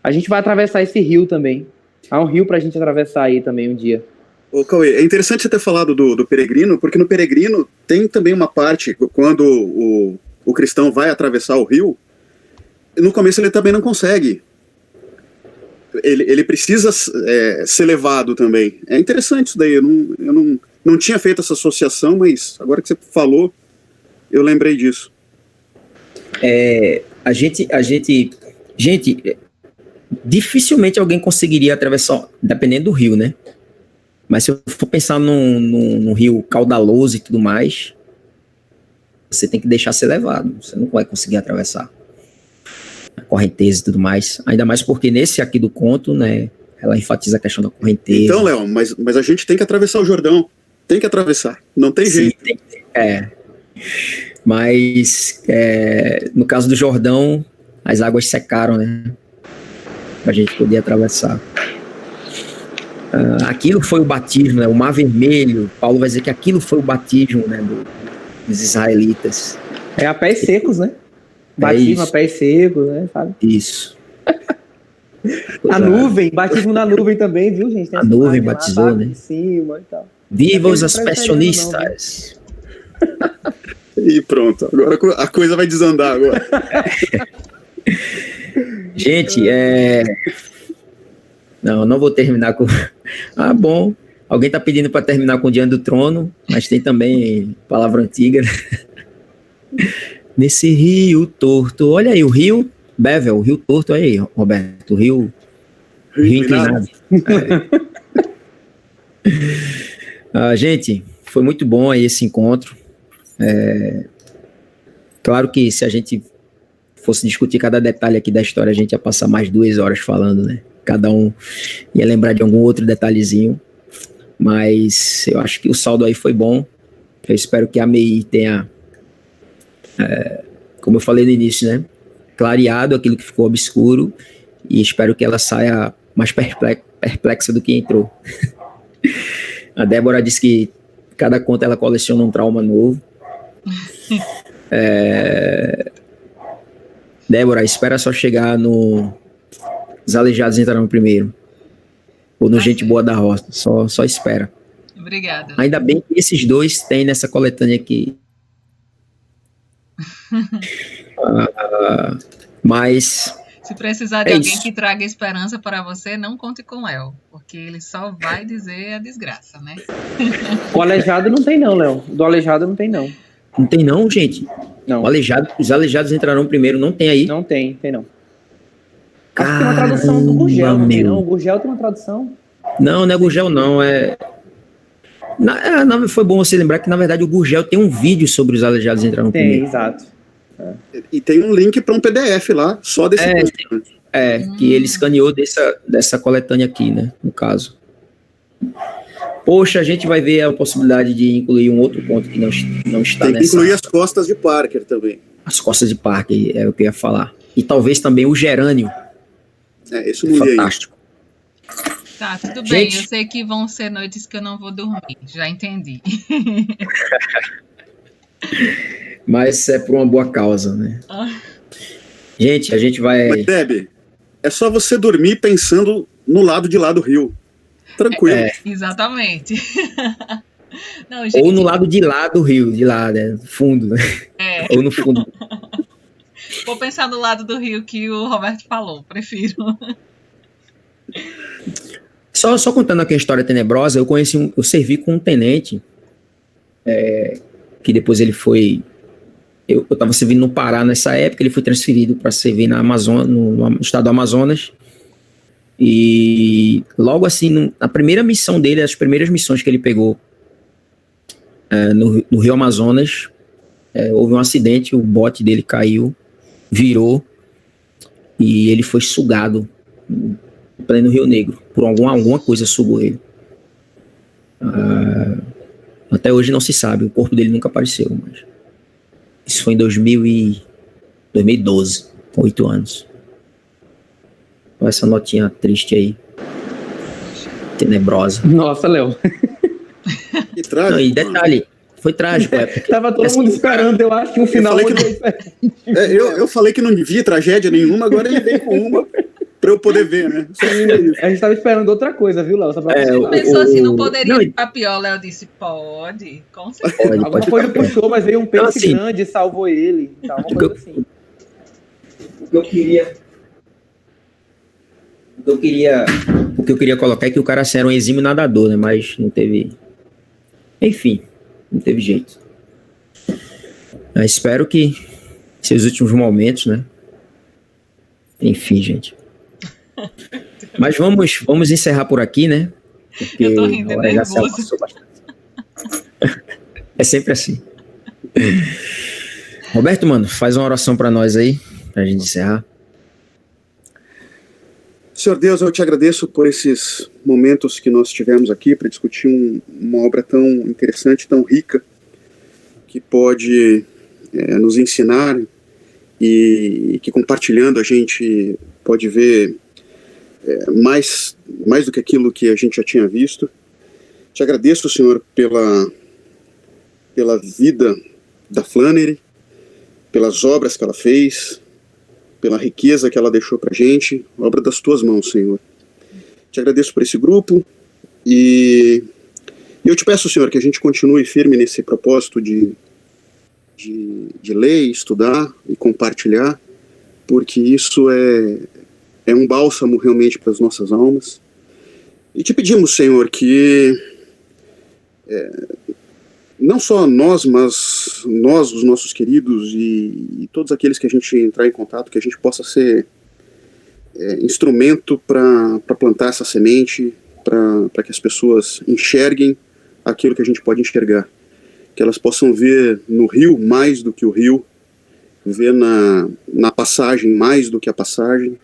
A gente vai atravessar esse rio também. Há um rio pra gente atravessar aí também um dia. Ô, Cauê, é interessante você ter falado do Peregrino, porque no Peregrino tem também uma parte, quando o cristão vai atravessar o rio, no começo ele também não consegue. Ele precisa ser levado também. É interessante isso daí, eu não tinha feito essa associação, mas agora que você falou, eu lembrei disso. Gente, dificilmente alguém conseguiria atravessar, dependendo do rio, né? Mas se eu for pensar num rio caudaloso e tudo mais, você tem que deixar ser levado. Você não vai conseguir atravessar a correnteza e tudo mais. Ainda mais porque nesse aqui do conto, né, ela enfatiza a questão da correnteza. Então, Léo, mas a gente tem que atravessar o Jordão. Tem que atravessar. Não tem jeito. Sim, Mas no caso do Jordão, as águas secaram, né? Pra gente poder atravessar. Aquilo foi o batismo, né? O Mar Vermelho. Paulo vai dizer que aquilo foi o batismo, né, dos israelitas. É a pés secos, né? Batismo a pés secos, né? Sabe? Isso. A nuvem, batismo na nuvem também, viu, gente? Tem a nuvem batizou, lá, né? Em cima e tal. Viva os aspersionistas! E pronto, agora a coisa vai desandar agora. Gente, não vou terminar com... bom, alguém tá pedindo para terminar com o Diante do Trono, mas tem também palavra antiga, né? Nesse rio torto, olha aí, o rio Bevel, o rio torto, olha aí, Roberto, o rio inclinado. Gente, foi muito bom aí esse encontro. Claro que se a gente fosse discutir cada detalhe aqui da história, a gente ia passar mais 2 horas falando, né? Cada um ia lembrar de algum outro detalhezinho, mas eu acho que o saldo aí foi bom. Eu espero que a MEI tenha, como eu falei no início, né, clareado aquilo que ficou obscuro, e espero que ela saia mais perplexa do que entrou. A Débora disse que cada conto ela coleciona um trauma novo. Débora, espera só chegar no Os Aleijados Entrarão Primeiro, ou no Gente Boa da Roça, só espera. Obrigada. Ainda bem que esses dois tem nessa coletânea aqui. Mas se precisar de alguém que traga esperança para você, não conte com El, porque ele só vai dizer a desgraça, né? O Aleijado não tem não, Léo. Do Aleijado não tem não. Não tem não, gente? Não. Os Aleijados Entrarão Primeiro, não tem aí? Não tem não. Acho que tem uma tradução do Gurgel, não tem não? O Gurgel tem uma tradução? Não é Gurgel não, foi bom você lembrar que na verdade o Gurgel tem um vídeo sobre os Aleijados Entrarão Primeiro. Tem, exato. E tem um link para um PDF lá, só desse conto. Que ele escaneou dessa coletânea aqui, né, no caso. Poxa, a gente vai ver a possibilidade de incluir um outro ponto que não está nessa... Tem que incluir as costas de Parker também. As costas de Parker, é o que eu ia falar. E talvez também o gerânio. Isso não vi fantástico. Tá, tudo bem. Eu sei que vão ser noites que eu não vou dormir. Já entendi. Mas é por uma boa causa, né? Gente, a gente vai... Mas, Deb, é só você dormir pensando no lado de lá do rio. Tranquilo. Exatamente. Não, gente... Ou no lado de lá do rio, de lá, né? Fundo, né? Ou no fundo. Vou pensar no lado do rio que o Roberto falou, prefiro. Só contando aqui a história tenebrosa, eu servi com um tenente, que depois ele foi... Eu estava servindo no Pará nessa época, ele foi transferido para servir na Amazônia, no estado do Amazonas. E logo assim, na primeira missão dele, as primeiras missões que ele pegou no Rio Amazonas, houve um acidente, o bote dele caiu, virou, e ele foi sugado em pleno Rio Negro. Por alguma coisa sugou ele. Até hoje não se sabe, o corpo dele nunca apareceu, mas isso foi em 2012, com 8 anos. Olha essa notinha triste aí. Tenebrosa. Nossa, Léo. Que trágico. Não, e detalhe, foi trágico. Tava todo mundo esperando, eu acho, que um final... Eu falei que não via tragédia nenhuma, agora ele veio com uma pra eu poder ver, né? A gente tava esperando outra coisa, viu, Léo? Pensou assim, não poderia ir pra pior, Léo disse, pode, com certeza. Alguma coisa puxou, mas veio um peixe grande e salvou ele. Tá, uma coisa assim. O que eu queria colocar é que o cara era um exímio nadador, né? Mas não teve... Enfim, não teve jeito. Eu espero que seus últimos momentos, né? Enfim, gente. Mas vamos encerrar por aqui, né? Porque Eu tô rindo, a hora já se nervoso. avançou bastante. É sempre assim. Roberto, mano, faz uma oração pra nós aí, pra gente encerrar. Senhor Deus, eu te agradeço por esses momentos que nós tivemos aqui para discutir uma obra tão interessante, tão rica, que pode nos ensinar e que compartilhando a gente pode ver mais do que aquilo que a gente já tinha visto. Te agradeço, Senhor, pela vida da Flannery, pelas obras que ela fez, pela riqueza que ela deixou para a gente, obra das tuas mãos, Senhor. Te agradeço por esse grupo e eu te peço, Senhor, que a gente continue firme nesse propósito de ler, estudar e compartilhar, porque isso é um bálsamo realmente para as nossas almas. E te pedimos, Senhor, que não só nós, mas nós, os nossos queridos e todos aqueles que a gente entrar em contato, que a gente possa ser instrumento para plantar essa semente, para que as pessoas enxerguem aquilo que a gente pode enxergar. Que elas possam ver no rio mais do que o rio, ver na passagem mais do que a passagem,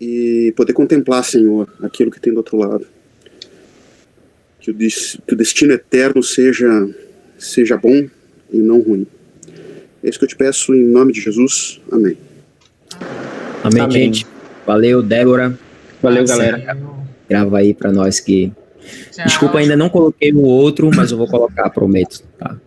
e poder contemplar, Senhor, aquilo que tem do outro lado. Que o destino eterno seja bom e não ruim. É isso que eu te peço em nome de Jesus. Amém. Amém, gente. Valeu, Débora. Valeu, galera. Grava aí pra nós que... Tchau. Desculpa, ainda não coloquei o outro, mas eu vou colocar, prometo. Tá?